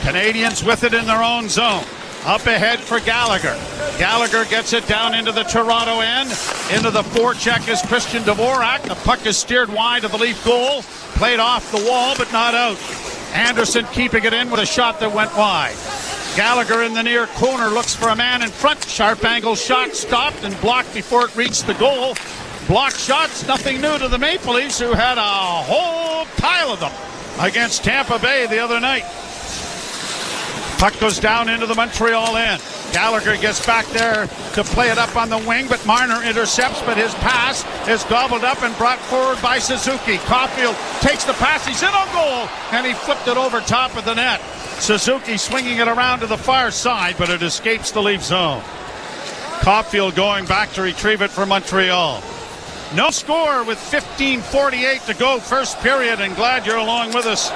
Canadiens with it in their own zone. Up ahead for Gallagher. Gallagher gets it down into the Toronto end. Into the forecheck is Christian Dvorak. The puck is steered wide of the Leaf goal. Played off the wall, but not out. Anderson keeping it in with a shot that went wide. Gallagher in the near corner looks for a man in front. Sharp angle shot stopped and blocked before it reached the goal. Block shots, nothing new to the Maple Leafs, who had a whole pile of them against Tampa Bay the other night. Puck goes down into the Montreal end. Gallagher gets back there to play it up on the wing, but Marner intercepts, but his pass is gobbled up and brought forward by Suzuki. Caulfield takes the pass, he's in on goal, and he flipped it over top of the net. Suzuki swinging it around to the far side, but it escapes the Leaf zone. Caulfield going back to retrieve it for Montreal. No score with 15:48 to go, first period, and glad you're along with us.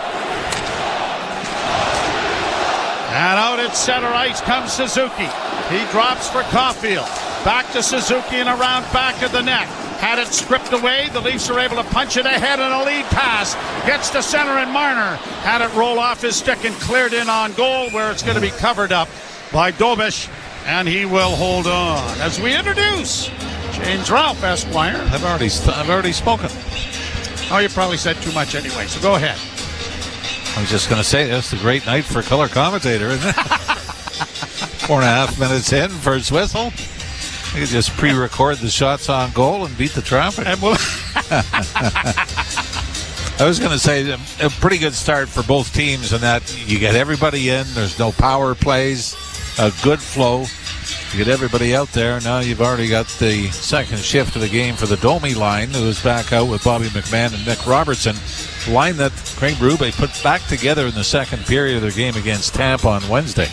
And out at center ice comes Suzuki. He drops for Caulfield. Back to Suzuki and around back of the net. Had it stripped away. The Leafs are able to punch it ahead and a lead pass. Gets to center and Marner had it roll off his stick and cleared in on goal, where it's going to be covered up by Dobish, and he will hold on. As we introduce James Ralph, Esquire. I've already spoken. Oh, you probably said too much anyway, so go ahead. I was just going to say, that's a great night for a color commentator, isn't it? 4.5 minutes in, first whistle. You could just pre-record the shots on goal and beat the traffic. And we'll I was going to say, a pretty good start for both teams in that you get everybody in, there's no power plays, a good flow. You get everybody out there. Now you've already got the second shift of the game for the Domi line, who is back out with Bobby McMahon and Nick Robertson. The line that Craig Berube put back together in the second period of their game against Tampa on Wednesday.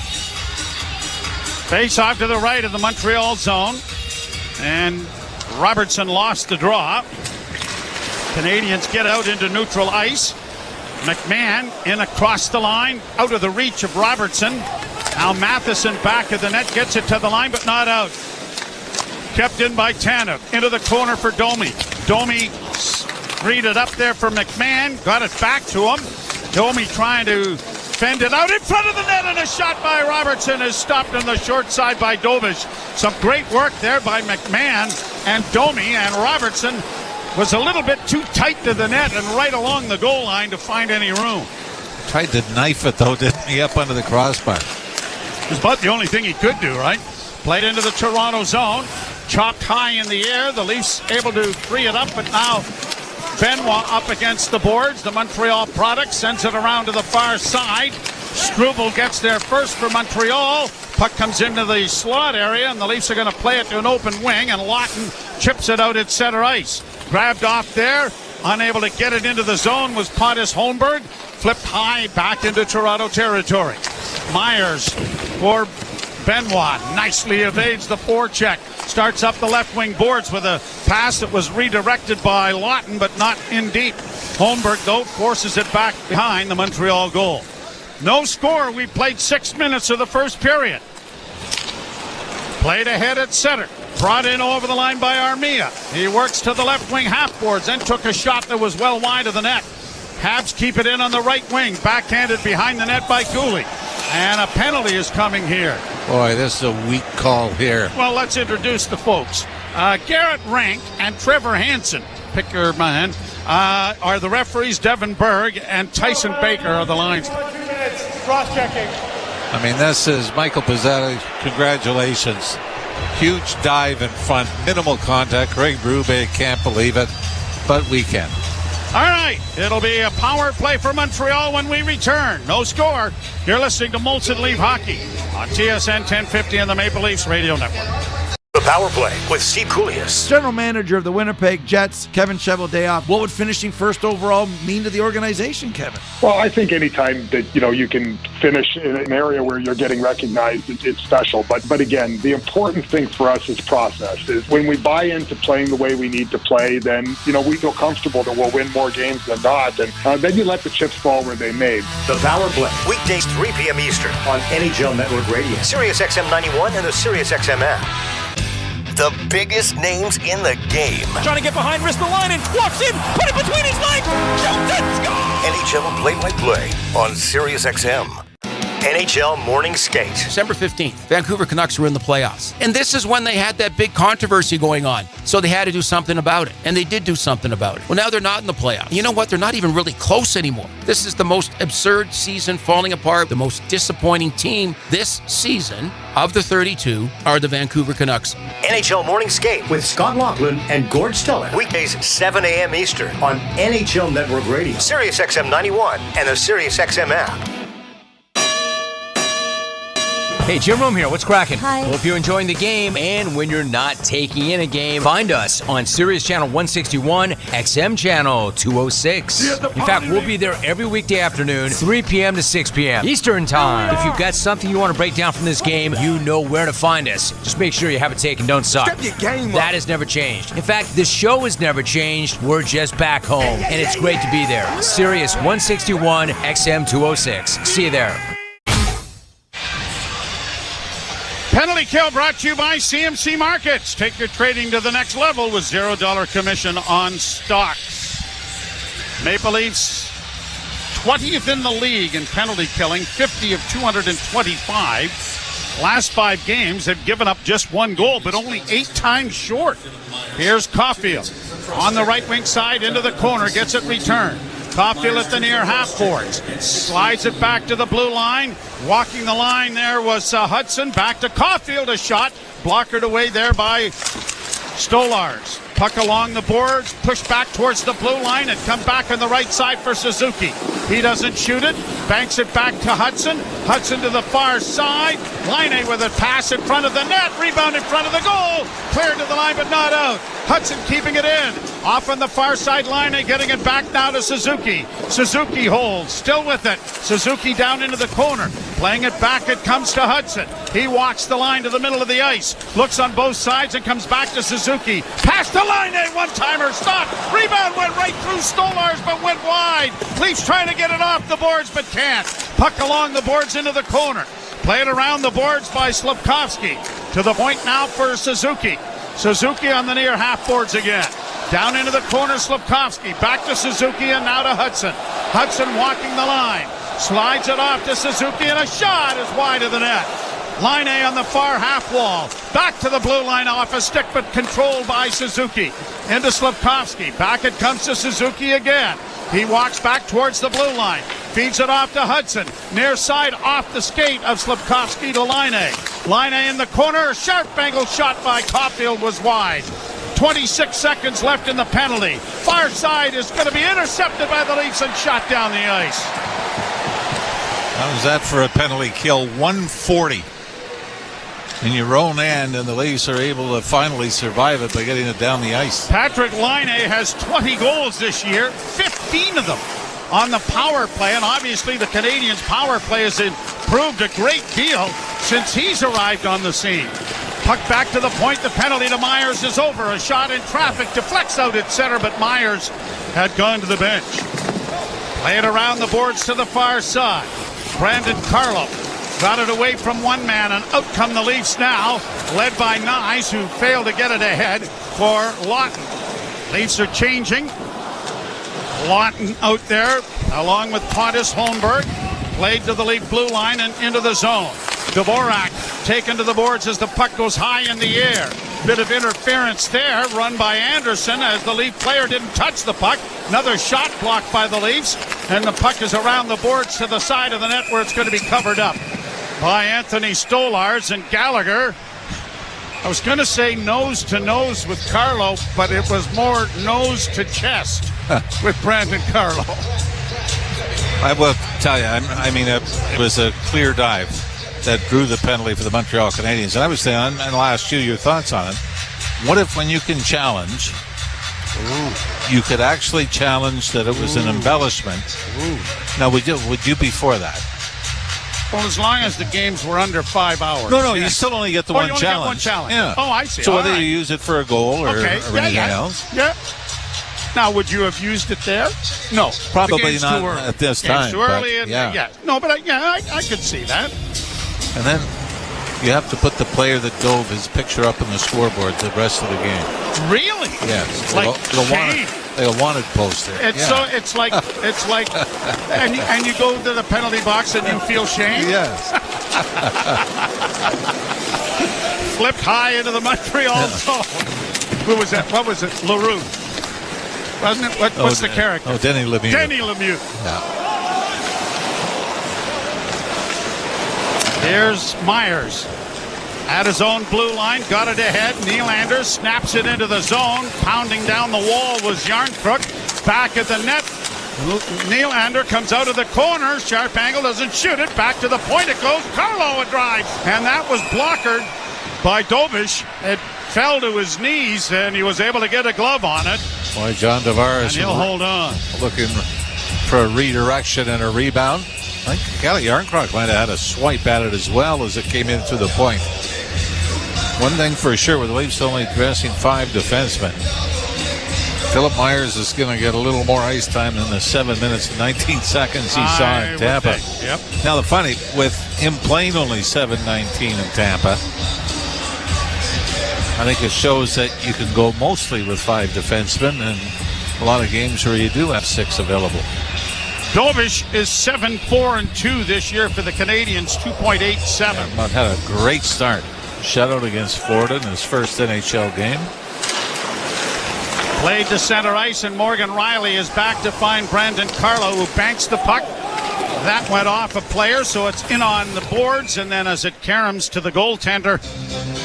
Face off to the right of the Montreal zone. And Robertson lost the draw. Canadians get out into neutral ice. McMahon in across the line, out of the reach of Robertson. Now Matheson back of the net, gets it to the line, but not out. Kept in by Tanev. Into the corner for Domi. Domi read it up there for McMahon. Got it back to him. Domi trying to fend it out in front of the net, and a shot by Robertson is stopped on the short side by Dobish. Some great work there by McMahon and Domi, and Robertson was a little bit too tight to the net and right along the goal line to find any room. Tried to knife it, though, didn't he, up under the crossbar? It was about the only thing he could do, right? Played into the Toronto zone. Chopped high in the air. The Leafs able to free it up, but now Benoit up against the boards. The Montreal product sends it around to the far side. Struble gets there first for Montreal. Puck comes into the slot area, and the Leafs are going to play it to an open wing, and Lawton chips it out at center ice. Grabbed off there. Unable to get it into the zone was Pontus Holmberg. Flipped high back into Toronto territory. Myers for Benoit. Nicely evades the forecheck. Starts up the left wing boards with a pass that was redirected by Lawton, but not in deep. Holmberg, though, forces it back behind the Montreal goal. No score. We played 6 minutes of the first period. Played ahead at center. Brought in over the line by Armia. He works to the left wing half boards and took a shot that was well wide of the net. Habs keep it in on the right wing. Backhanded behind the net by Cooley. And a penalty is coming here. Boy, this is a weak call here. Well, let's introduce the folks. Garrett Rank and Trevor Hansen, pick your man, are the referees. Devin Berg and Tyson Baker are the linesmen. Cross-checking. I mean, this is Michael Pizzetti. Congratulations. Huge dive in front. Minimal contact. Craig Berube can't believe it, but we can. All right, it'll be a power play for Montreal when we return. No score. You're listening to Molson Leaf Hockey on TSN 1050 and the Maple Leafs Radio Network. The Power Play with Steve Koulias. General manager of the Winnipeg Jets, Kevin Cheveldayoff. What would finishing first overall mean to the organization, Kevin? Well, I think anytime that you can finish in an area where you're getting recognized, it's special. But again, the important thing for us is process. Is when we buy into playing the way we need to play, then we feel comfortable that we'll win more games than not, and then you let the chips fall where they may. The Power Play, weekdays 3 p.m. Eastern on NHL Network Radio, Sirius XM 91, and the Sirius XM app. the biggest names in the game. Trying to get behind Ristolainen, walks in, put it between his legs, shoots it, scores! NHL play-by-play on SiriusXM. NHL Morning Skate. December 15th, Vancouver Canucks were in the playoffs. And this is when they had that big controversy going on. So they had to do something about it. And they did do something about it. Well, now they're not in the playoffs. You know what? They're not even really close anymore. This is the most absurd season falling apart. The most disappointing team this season of the 32 are the Vancouver Canucks. NHL Morning Skate with Scott Laughlin and Gord Stellick. Weekdays 7 a.m. Eastern on NHL Network Radio, SiriusXM 91, and the SiriusXM app. Hey, Jim Rome here. What's cracking? Hi. Hope you're enjoying the game, and when you're not taking in a game, find us on Sirius Channel 161, XM Channel 206. In fact, we'll be there every weekday afternoon, 3 p.m. to 6 p.m. Eastern Time. If you've got something you want to break down from this game, you know where to find us. Just make sure you have it taken, don't suck. Step your game up. That has never changed. In fact, the show has never changed. We're just back home, and it's great to be there. Sirius 161, XM 206. See you there. Penalty kill brought to you by CMC Markets. Take your trading to the next level with $0 commission on stocks. Maple Leafs 20th in the league in penalty killing, 50 of 225. Last 5 games have given up just 1 goal, but only 8 times short. Here's Caulfield on the right wing side into the corner, gets it returned. Caulfield at the near half boards, slides it back to the blue line. Walking the line there was Hudson. Back to Caulfield, a shot blockered away there by Stolars. Puck along the boards, pushed back towards the blue line, and come back on the right side for Suzuki. He doesn't shoot it, banks it back to Hudson. Hudson to the far side. Laine with a pass in front of the net, rebound in front of the goal. Cleared to the line, but not out. Hudson keeping it in. Off on the far side, Laine getting it back now to Suzuki. Suzuki holds, still with it. Suzuki down into the corner. Playing it back, it comes to Hudson. He walks the line to the middle of the ice. Looks on both sides and comes back to Suzuki. Pass to Laine, one-timer, stop. Rebound went right through Stolars, but went wide. Leafs trying to get it off the boards, but can't. Puck along the boards into the corner. Played around the boards by Slafkovsky. To the point now for Suzuki. Suzuki on the near half boards again. Down into the corner, Slafkovsky. Back to Suzuki and now to Hudson. Hudson walking the line. Slides it off to Suzuki and a shot is wide of the net. Laine on the far half wall. Back to the blue line off a stick, but controlled by Suzuki. Into Slafkovsky. Back it comes to Suzuki again. He walks back towards the blue line. Feeds it off to Hudson. Near side off the skate of Slafkovsky to Laine. Laine in the corner. Sharp angle shot by Caulfield was wide. 26 seconds left in the penalty. Far side is going to be intercepted by the Leafs and shot down the ice. How was that for a penalty kill? 140 in your own end, and the Leafs are able to finally survive it by getting it down the ice. Patrick Laine has 20 goals this year, 15 of them on the power play, and obviously the Canadiens' power play has improved a great deal since he's arrived on the scene. Puck back to the point, the penalty to Myers is over. A shot in traffic, deflects out at center, but Myers had gone to the bench. Play it around the boards to the far side. Brandon Carlo got it away from one man, and out come the Leafs now, led by Nyes, who failed to get it ahead for Lawton. Leafs are changing. Lawton out there, along with Pontus Holmberg, played to the Leaf blue line and into the zone. Dvorak taken to the boards as the puck goes high in the air. Bit of interference there, run by Anderson as the Leaf player didn't touch the puck. Another shot blocked by the Leafs, and the puck is around the boards to the side of the net where it's going to be covered up by Anthony Stolars. And Gallagher, I was going to say nose to nose with Carlo, but it was more nose to chest with Brandon Carlo. I will tell you, I mean, it was a clear dive that drew the penalty for the Montreal Canadiens. And I was saying, and I'll ask you your thoughts on it. What if when you can challenge, you could actually challenge that it was an embellishment? Now, would you be for that? Well, as long as the games were under 5 hours. No, you still only get the one challenge. Get one challenge. Yeah. Oh, I see. So whether you use it for a goal or anything else? Yeah. Now, would you have used it there? No. Probably not at this time. Too early. No, but I could see that. And then You have to put the player that dove his picture up on the scoreboard the rest of the game. Really? Yes. Like They wanted poster. It's like, and you go to the penalty box and you feel shame. Yes. Flipped high into the Montreal zone. Who was that? What was it? LaRue. Wasn't it? What's the character? Oh, Denny Lemieux. Denny Lemieux. Yeah. Here's Myers. At his own blue line, got it ahead. Nylander snaps it into the zone. Pounding down the wall was Järnkrok. Back at the net. Nylander comes out of the corner. Sharp angle, doesn't shoot it. Back to the point it goes. Carlo a drive. And that was blockered by Dobish. It fell to his knees, and he was able to get a glove on it. Boy, John Tavares. And he'll hold on. Looking for a redirection and a rebound. I think Calle Järnkrok might have had a swipe at it as well as it came in to the point. One thing for sure, with the Leafs only dressing 5 defensemen, Philip Myers is going to get a little more ice time than the 7 minutes and 19 seconds he saw in Tampa. Yep. Now, the funny, with him playing only 7:19 in Tampa, I think it shows that you can go mostly with 5 defensemen, and a lot of games where you do have 6 available. Dobish is 7-4-2 this year for the Canadiens, 2.87. But had a great start. Shutout against Florida in his first NHL game. Played to center ice, and Morgan Riley is back to find Brandon Carlo, who banks the puck. That went off a player, so it's in on the boards, and then as it caroms to the goaltender,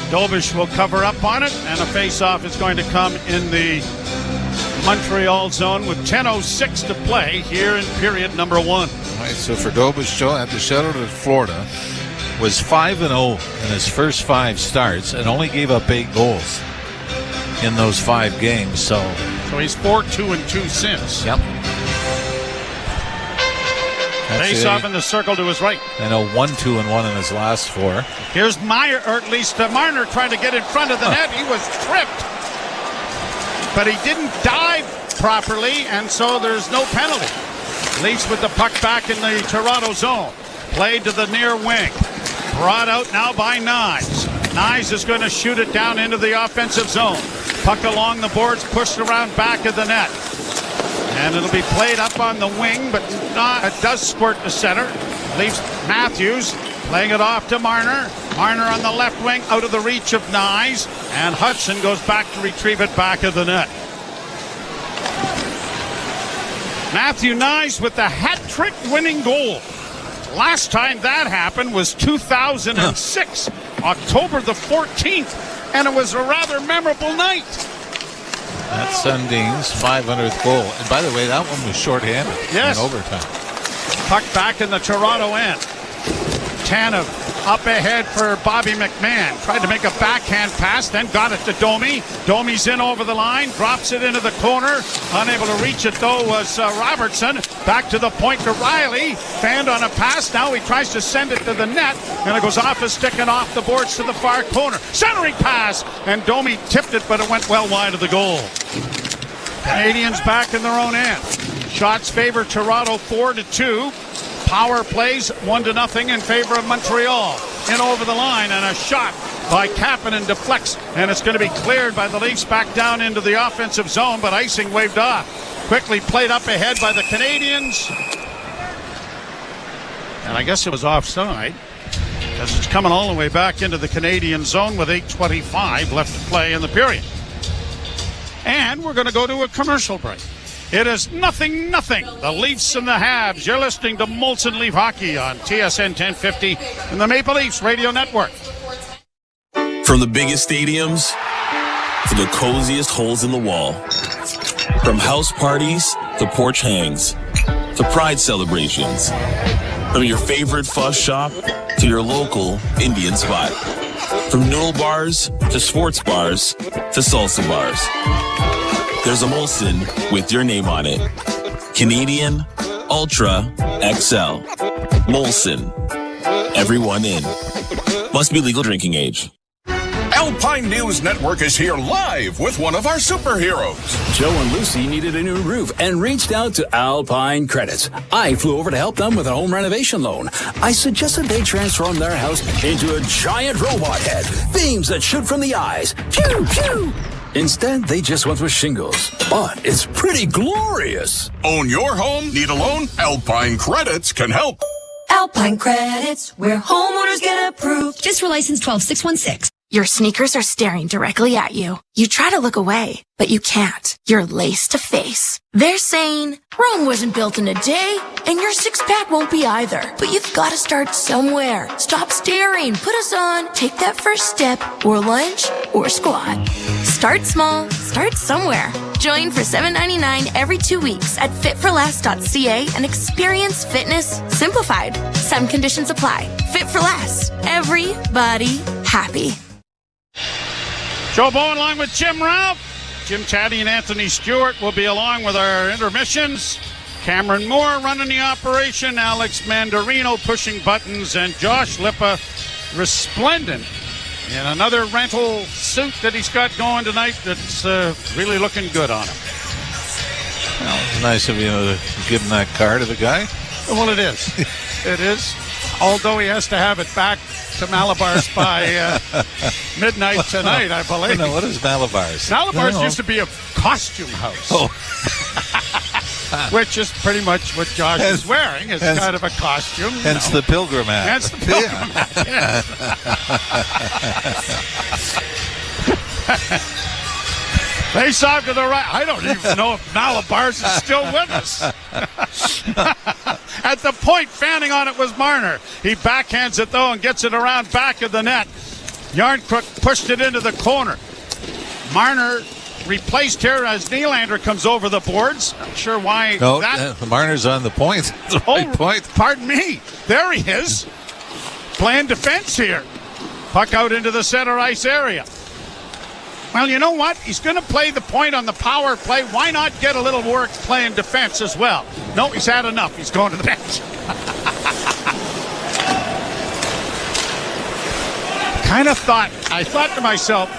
Dobish will cover up on it, and a face-off is going to come in the Montreal zone with 10:06 to play here in period number 1. All right, so for Dobish, at the shutout at Florida, was 5-0 in his first 5 starts and only gave up 8 goals in those 5 games. So he's 4-2-2 since. Yep. Face off in the circle to his right. And a 1-2-1 in his last 4. Here's Meyer, or at least Marner, trying to get in front of the net. He was tripped, but he didn't dive properly, and so there's no penalty. Leafs with the puck back in the Toronto zone. Played to the near wing. Brought out now by Nyes. Nyes is going to shoot it down into the offensive zone. Puck along the boards, pushed around back of the net. And it'll be played up on the wing, but it does squirt to center. Leafs Matthews playing it off to Marner. Marner on the left wing, out of the reach of Nyes. And Hudson goes back to retrieve it back of the net. Matthew Nyes with the hat-trick winning goal. Last time that happened was 2006, October the 14th, and it was a rather memorable night. That's Sundin's 500th goal. And by the way, that one was shorthanded in overtime. Puck back in the Toronto end. Tanev up ahead for Bobby McMahon. Tried to make a backhand pass, then got it to Domi. Domi's in over the line, drops it into the corner. Unable to reach it, though, was Robertson. Back to the point to Riley. Fanned on a pass. Now he tries to send it to the net, and it goes off his stick and off the boards to the far corner. Centering pass, and Domi tipped it, but it went well wide of the goal. Canadians back in their own end. Shots favor Toronto 4-2. Power plays 1-0 in favor of Montreal. In over the line, and a shot by Kapanen deflects, and it's going to be cleared by the Leafs back down into the offensive zone, but icing waved off. Quickly played up ahead by the Canadians. And I guess it was offside, as it's coming all the way back into the Canadian zone with 8:25 left to play in the period. And we're going to go to a commercial break. It is 0-0. The Leafs and the Habs. You're listening to Molson Leaf Hockey on TSN 1050 and the Maple Leafs Radio Network. From the biggest stadiums to the coziest holes in the wall. From house parties to porch hangs to pride celebrations. From your favorite fuzz shop to your local Indian spot. From noodle bars to sports bars to salsa bars. There's a Molson with your name on it. Canadian Ultra XL. Molson. Everyone in. Must be legal drinking age. Alpine News Network is here live with one of our superheroes. Joe and Lucy needed a new roof and reached out to Alpine Credits. I flew over to help them with a home renovation loan. I suggested they transform their house into a giant robot head, beams that shoot from the eyes. Pew, pew! Instead, they just went with shingles. But it's pretty glorious. Own your home? Need a loan? Alpine Credits can help. Alpine Credits, where homeowners get approved. Just for license 12616. Your sneakers are staring directly at you. You try to look away, but you can't. You're lace to face. They're saying, Rome wasn't built in a day, and your six-pack won't be either. But you've got to start somewhere. Stop staring. Put us on. Take that first step, or lunge, or squat. Start small. Start somewhere. Join for $7.99 every 2 weeks at fitforless.ca and experience fitness simplified. Some conditions apply. Fit for Less. Everybody happy. Joe Bowen along with Jim Ralph. Jim Chatty and Anthony Stewart will be along with our intermissions. Cameron Moore running the operation. Alex Mandarino pushing buttons. And Josh Lippa resplendent in another rental suit that he's got going tonight that's really looking good on him. Well, it's nice of you to give him that car to the guy. Well, it is. It is. Although he has to have it back to Malabar's by midnight tonight, I believe. No, what is Malabar's? Malabar's used to be a costume house. Oh. Which is pretty much what Josh is wearing. It's kind of a costume. Hence the pilgrim hat. Hence the pilgrim hat, yes. Face off to the right. I don't even know if Malabar's is still with us. At the point, fanning on it was Marner. He backhands it, though, and gets it around back of the net. Yarncrook pushed it into the corner. Marner replaced here as Nylander comes over the boards. Not sure why Marner's on the point. Point. Pardon me. There he is. Playing defense here. Puck out into the center ice area. Well, you know what? He's going to play the point on the power play. Why not get a little work playing defense as well? No, he's had enough. He's going to the bench. I thought to myself,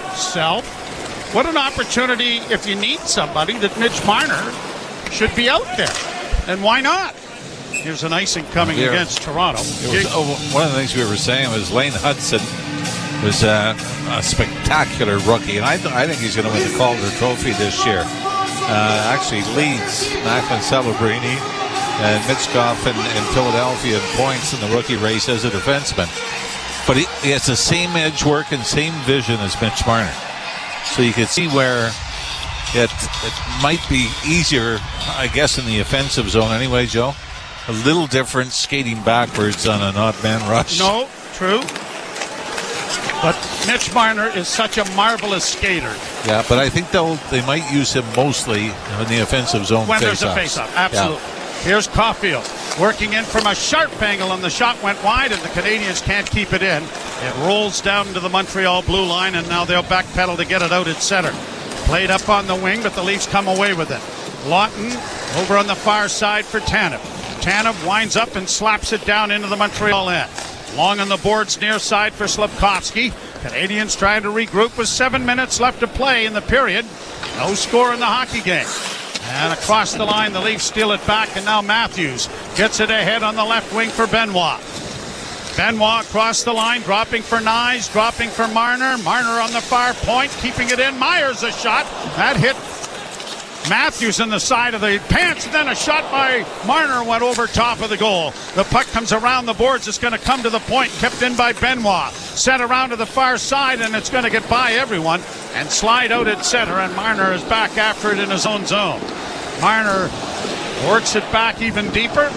what an opportunity if you need somebody that Mitch Marner should be out there. And why not? Here's an icing coming against Toronto. One of the things we were saying was Lane Hudson was a spectacular rookie, and I think he's going to win the Calder Trophy this year. Actually leads Macklin Celebrini and Mitchkoff in Philadelphia in points in the rookie race as a defenseman. But he has the same edge work and same vision as Mitch Marner. So you could see where it might be easier, I guess, in the offensive zone anyway, Joe. A little different skating backwards on an odd man rush. No, true. But Mitch Marner is such a marvelous skater. Yeah, but I think they might use him mostly in the offensive zone. When there's a face-off, absolutely. Yeah. Here's Caulfield working in from a sharp angle, and the shot went wide, and the Canadiens can't keep it in. It rolls down to the Montreal blue line, and now they'll backpedal to get it out at center. Played up on the wing, but the Leafs come away with it. Lawton over on the far side for Tanev. Tanev winds up and slaps it down into the Montreal end. Long on the boards near side for Slafkovsky. Canadians trying to regroup with 7 minutes left to play in the period. No score in the hockey game. And across the line, the Leafs steal it back, and now Matthews gets it ahead on the left wing for Benoit. Benoit across the line, dropping for Nyes, dropping for Marner. Marner on the far point, keeping it in. Myers a shot. That hit Matthews in the side of the pants, and then a shot by Marner went over top of the goal. The puck comes around the boards. It's going to come to the point, kept in by Benoit. Set around to the far side, and it's going to get by everyone and slide out at center, and Marner is back after it in his own zone. Marner works it back even deeper.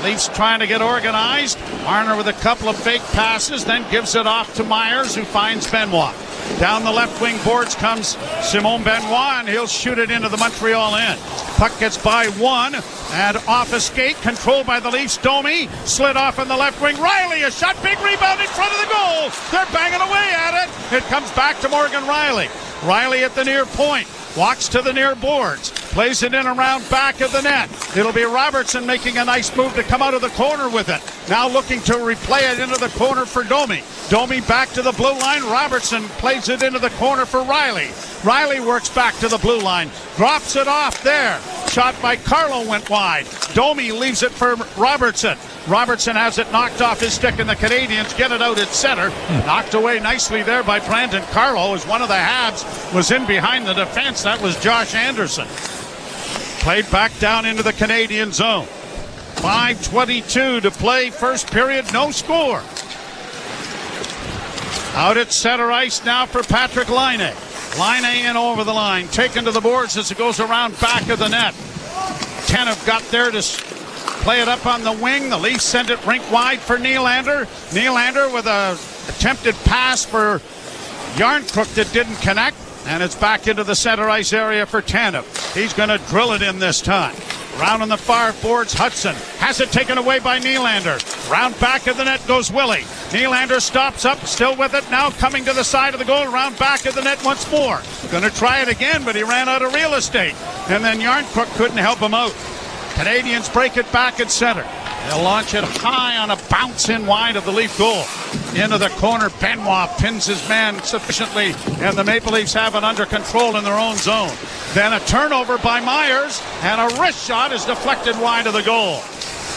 Leafs trying to get organized. Marner with a couple of fake passes, then gives it off to Myers, who finds Benoit. Down the left wing boards comes Simon Benoit, and he'll shoot it into the Montreal end. Puck gets by one, and off a skate, controlled by the Leafs. Domi slid off on the left wing. Riley, a shot, big rebound in front of the goal. They're banging away at it. It comes back to Morgan Riley. Riley at the near point. walks to the near boards, plays it in around back of the net. It'll be Robertson making a nice move to come out of the corner with it. Now looking to replay it into the corner for Domi. Domi back to the blue line. Robertson plays it into the corner for Riley. Riley works back to the blue line, drops it off there. Shot by Carlo went wide. Domi leaves it for Robertson. Robertson has it knocked off his stick, and the Canadiens get it out at center. Knocked away nicely there by Brandon Carlo as one of the Habs was in behind the defense. That was Josh Anderson. Played back down into the Canadian zone. 5:22 to play, first period, no score. Out at center ice now for Patrick Laine. Laine in over the line, taken to the boards as it goes around back of the net. Tanev got there to play it up on the wing. The Leafs send it rink wide for Nylander. Nylander with a attempted pass for Yarncrook that didn't connect. And it's back into the center ice area for Tanev. He's going to drill it in this time. Round on the far boards, Hudson has it taken away by Nylander. Round back of the net goes Willie. Nylander stops up, still with it, now coming to the side of the goal. Round back of the net once more. Going to try it again, but he ran out of real estate. And then Yarncrook couldn't help him out. Canadians break it back at center. They'll launch it high on a bounce in wide of the Leaf goal. Into the corner, Benoit pins his man sufficiently, and the Maple Leafs have it under control in their own zone. Then a turnover by Myers, and a wrist shot is deflected wide of the goal.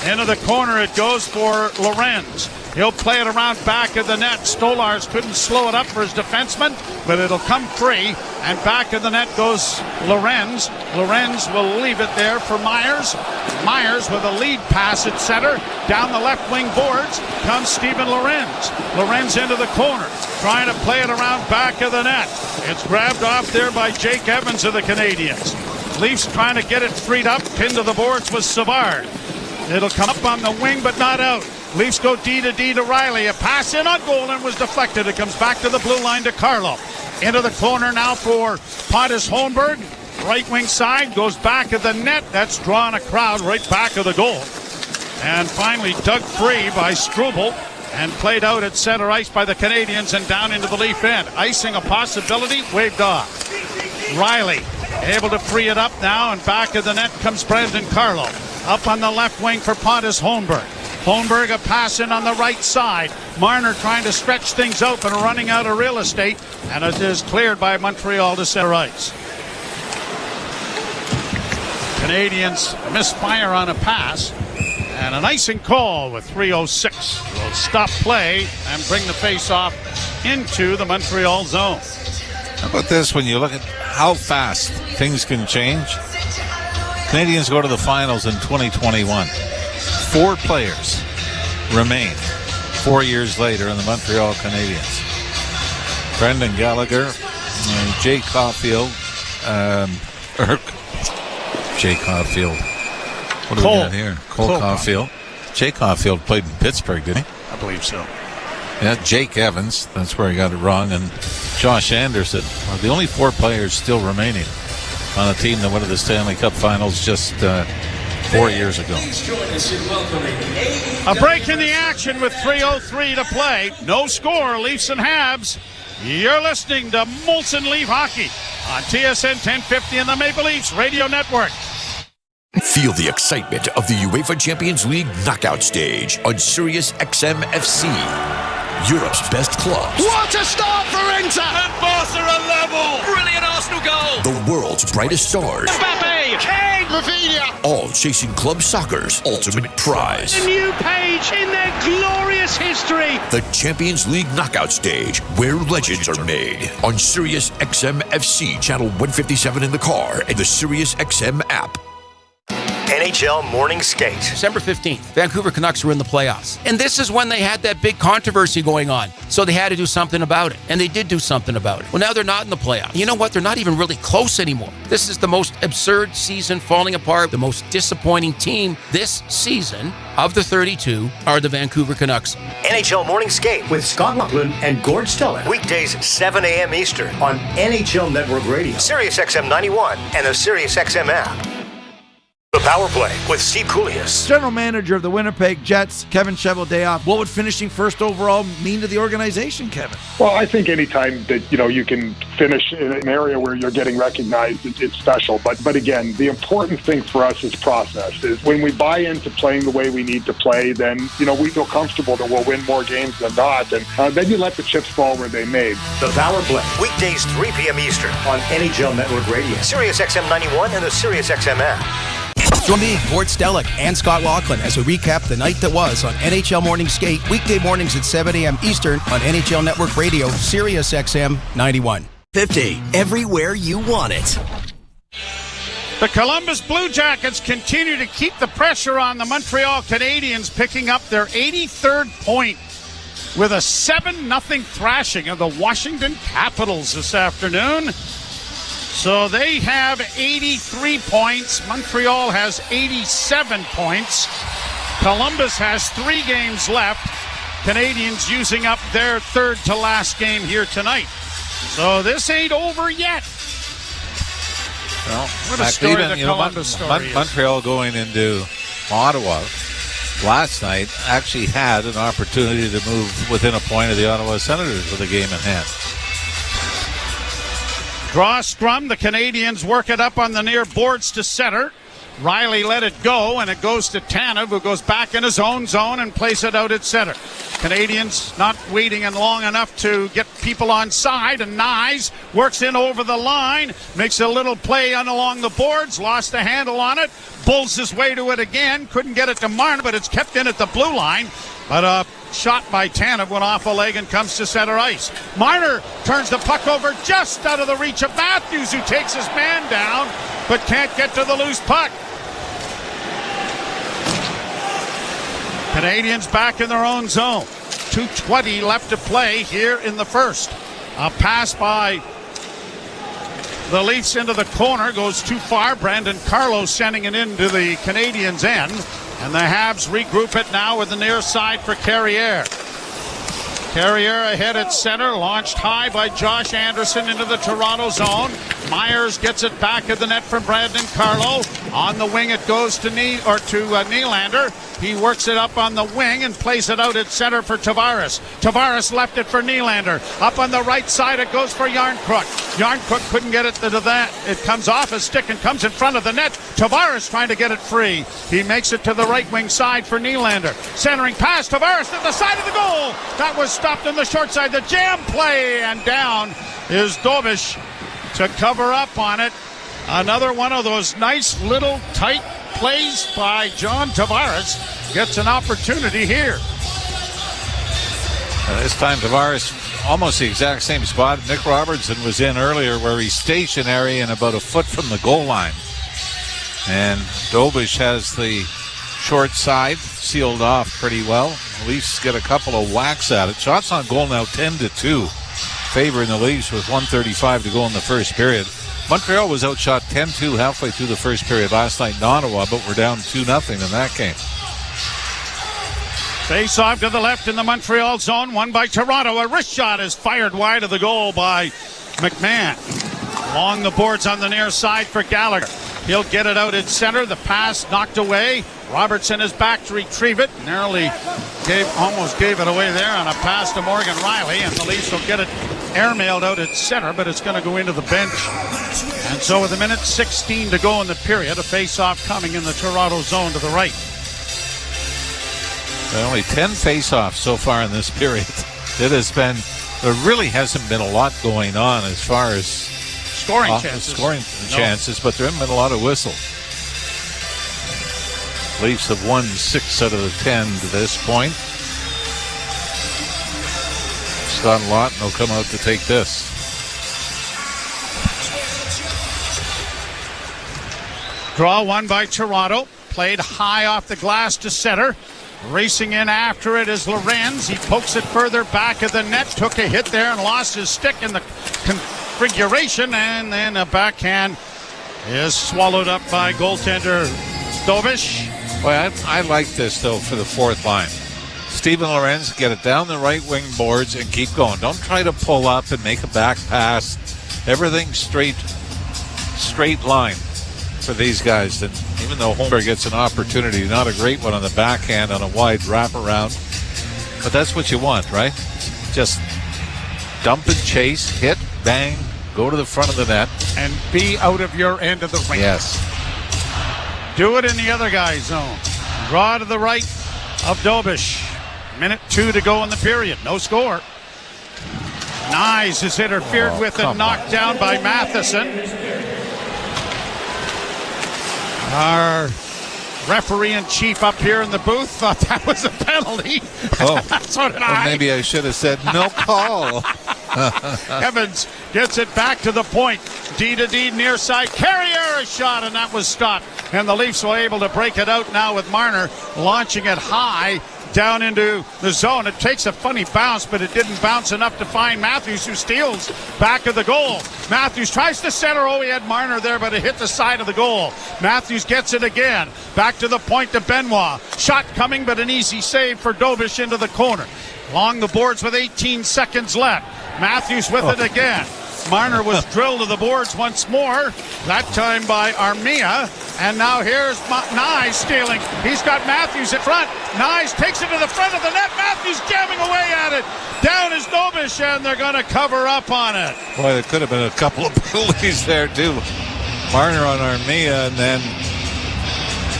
Into the corner it goes for Lorenz. He'll play it around back of the net. Stolars couldn't slow it up for his defenseman, but it'll come free. And back of the net goes Lorenz. Lorenz will leave it there for Myers. Myers with a lead pass at center. Down the left wing boards comes Steven Lorenz. Lorenz into the corner, trying to play it around back of the net. It's grabbed off there by Jake Evans of the Canadiens. Leafs trying to get it freed up. Pinned to the boards was Savard. It'll come up on the wing, but not out. Leafs go D to Riley. A pass in on goal and was deflected. It comes back to the blue line to Carlo. Into the corner now for Pontus Holmberg. Right wing side goes back of the net. That's drawn a crowd right back of the goal. And finally dug free by Struble and played out at center ice by the Canadiens and down into the Leaf end. Icing a possibility, waved off. Riley able to free it up now, and back of the net comes Brandon Carlo. Up on the left wing for Pontus Holmberg. Holmberg a pass in on the right side. Marner trying to stretch things out but running out of real estate, and it is cleared by Montreal to center ice. Canadians misfire on a pass, and an icing call with 3:06 will stop play and bring the face-off into the Montreal zone. How about this, when you look at how fast things can change? Canadians go to the finals in 2021. 4 players remain 4 years later in the Montreal Canadiens. Brendan Gallagher, Jake Caulfield, Jake Caulfield. What do we got here? Cole Caulfield. Jake Caulfield played in Pittsburgh, didn't he? I believe so. Yeah, Jake Evans, that's where he got it wrong, and Josh Anderson are the only 4 players still remaining on a team that went to the Stanley Cup Finals just 4 years ago. A break in the action with 3:03 to play. No score, Leafs and Habs. You're listening to Molson Leaf Hockey on TSN 1050 and the Maple Leafs Radio Network. Feel the excitement of the UEFA Champions League knockout stage on Sirius XM FC. Europe's best clubs. What a start for Inter! And Barca are level! Brilliant Arsenal goal! The world's brightest stars. Mbappe! Kane! Rafinha! All chasing club soccer's ultimate prize. A new page in their glorious history. The Champions League knockout stage, where legends are made. On Sirius XM FC, channel 157 in the car, and the Sirius XM app. NHL Morning Skate. December 15th, Vancouver Canucks were in the playoffs. And this is when they had that big controversy going on. So they had to do something about it. And they did do something about it. Well, now they're not in the playoffs. You know what? They're not even really close anymore. This is the most absurd season falling apart. The most disappointing team this season of the 32 are the Vancouver Canucks. NHL Morning Skate with Scott Laughlin and Gord Stellick. Weekdays 7 a.m. Eastern on NHL Network Radio, Sirius XM 91 and the Sirius XM app. The Power Play with Steve Koulias. General manager of the Winnipeg Jets, Kevin Cheveldayoff. What would finishing first overall mean to the organization, Kevin? Well, I think anytime that, you can finish in an area where you're getting recognized, it's special. But again, the important thing for us is process. Is when we buy into playing the way we need to play, then, we feel comfortable that we'll win more games than not. And then you let the chips fall where they may. The Power Play. Weekdays 3 p.m. Eastern on NHL Network Radio. Sirius XM 91 and the Sirius XM app. Join me, Gord Stellick, and Scott Laughlin as we recap the night that was on NHL Morning Skate, weekday mornings at 7 a.m. Eastern on NHL Network Radio, Sirius XM 91. 50, everywhere you want it. The Columbus Blue Jackets continue to keep the pressure on the Montreal Canadiens, picking up their 83rd point with a 7-0 thrashing of the Washington Capitals this afternoon. So they have 83 points. Montreal has 87 points. Columbus has 3 games left. Canadians using up their third to last game here tonight. So this ain't over yet. Well, what a story the Columbus story is. Montreal going into Ottawa last night actually had an opportunity to move within a point of the Ottawa Senators with a game in hand. Draw scrum. The Canadians work it up on the near boards to center. Riley let it go, and it goes to Tanev, who goes back in his own zone and plays it out at center. Canadians not waiting in long enough to get people on side, and Nyes works in over the line, makes a little play along the boards, lost the handle on it, bulls his way to it again, couldn't get it to Marner, but it's kept in at the blue line. But a shot by Tanev went off a leg and comes to center ice. Marner turns the puck over just out of the reach of Matthews, who takes his man down, but can't get to the loose puck. Canadians back in their own zone. 2:20 left to play here in the first. A pass by the Leafs into the corner goes too far. Brandon Carlos sending it into the Canadians' end. And the Habs regroup it now with the near side for Carrier. Carrier ahead at center, launched high by Josh Anderson into the Toronto zone. Myers gets it back at the net from Brandon Carlo. On the wing it goes to Nylander. He works it up on the wing and plays it out at center for Tavares. Tavares left it for Nylander. Up on the right side it goes for Yarncrook. Yarncrook couldn't get it to that. It comes off his stick and comes in front of the net. Tavares trying to get it free. He makes it to the right wing side for Nylander. Centering pass, Tavares to the side of the goal. That was stopped on the short side. The jam play, and down is Dobish to cover up on it. Another one of those nice little tight plays by John Tavares. Gets an opportunity here. This time Tavares almost the exact same spot Nick Robertson was in earlier, where he's stationary and about a foot from the goal line. And Dobish has the short side sealed off pretty well. The Leafs get a couple of whacks at it. Shots on goal now 10-2. Favoring the Leafs with 1:35 to go in the first period. Montreal was outshot 10-2 halfway through the first period last night in Ottawa, but we're down 2-0 in that game. Face off to the left in the Montreal zone, won by Toronto. A wrist shot is fired wide of the goal by McMahon. Along the boards on the near side for Gallagher. He'll get it out at center. The pass knocked away. Robertson is back to retrieve it. Narrowly almost gave it away there on a pass to Morgan Riley, and the Leafs will get it airmailed out at center, but it's going to go into the bench. And so with 1:16 to go in the period, a face-off coming in the Toronto zone to the right. Only 10 face-offs so far in this period. There really hasn't been a lot going on as far as scoring chances, but there haven't been a lot of whistles. Leafs have won 6 out of the 10 to this point. Scott Lawton will come out to take this. Draw one by Toronto. Played high off the glass to center. Racing in after it is Lorenz. He pokes it further back at the net. Took a hit there and lost his stick in the configuration. And then a backhand is swallowed up by goaltender Dobish. Boy, I like this, though, for the fourth line. Steven Lorenz, get it down the right wing boards and keep going. Don't try to pull up and make a back pass. Everything straight line for these guys. And even though Homer gets an opportunity, not a great one on the backhand on a wide wraparound. But that's what you want, right? Just dump and chase, hit, bang, go to the front of the net. And be out of your end of the ring. Yes. Do it in the other guy's zone. Draw to the right of Dobish. Minute 2 to go in the period. No score. Nyes is interfered with and knocked down by Matheson. Our referee-in-chief up here in the booth thought that was a penalty. Oh, so did I. Well, maybe I should have said no call. Evans gets it back to the point. D to D near side. Carrier a shot, and that was stopped. And the Leafs were able to break it out now with Marner launching it high down into the zone. It takes a funny bounce, but it didn't bounce enough to find Matthews, who steals back of the goal. Matthews tries to center. Oh, he had Marner there, but it hit the side of the goal. Matthews gets it again. Back to the point to Benoit. Shot coming, but an easy save for Dobish into the corner. Along the boards with 18 seconds left. Matthews with it again. Marner was drilled to the boards once more, that time by Armia. And now here's Nyes stealing. He's got Matthews in front. Nyes takes it to the front of the net. Matthews jamming away at it. Down is Dobish, and they're going to cover up on it. Boy, there could have been a couple of penalties there, too. Marner on Armia, and then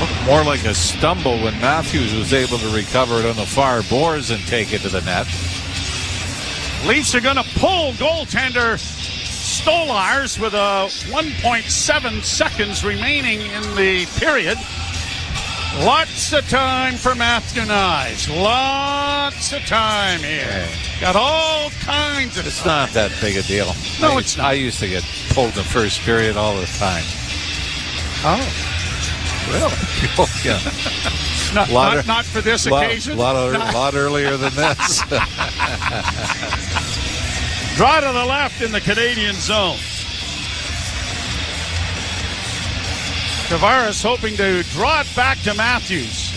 looked more like a stumble when Matthews was able to recover it on the far boards and take it to the net. Leafs are going to pull goaltender Stolars with 1.7 seconds remaining in the period. Lots of time for Matthew Nyes. Lots of time here. Got all kinds of It's time. not that big a deal. No, it's not. I used to get pulled in the first period all the time. Oh, really? Oh, yeah. Not for this occasion? A lot earlier than this. Draw to the left in the Canadian zone. Tavares hoping to draw it back to Matthews.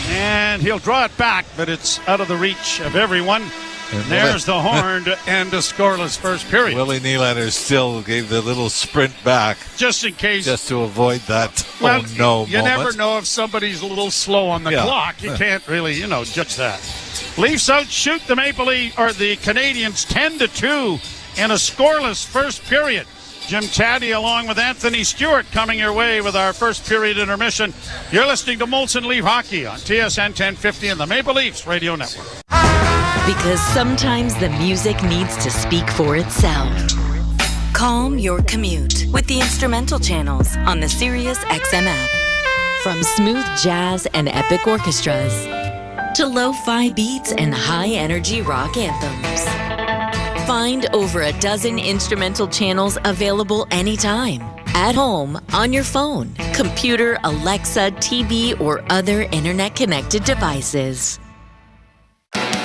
And he'll draw it back, but it's out of the reach of everyone. And there's the horn to end a scoreless first period. Willie Nylander still gave the little sprint back. Just in case. Just to avoid that Well, you moment. never know if somebody's a little slow on the clock. You can't really, judge that. Leafs outshoot the the Canadiens 10-2 in a scoreless first period. Jim Taddy along with Anthony Stewart coming your way with our first period intermission. You're listening to Molson Leaf Hockey on TSN 1050 and the Maple Leafs Radio Network. Because sometimes the music needs to speak for itself. Calm your commute with the instrumental channels on the Sirius XM app. From smooth jazz and epic orchestras to lo-fi beats and high-energy rock anthems. Find over a dozen instrumental channels available anytime, at home, on your phone, computer, Alexa, TV, or other internet-connected devices.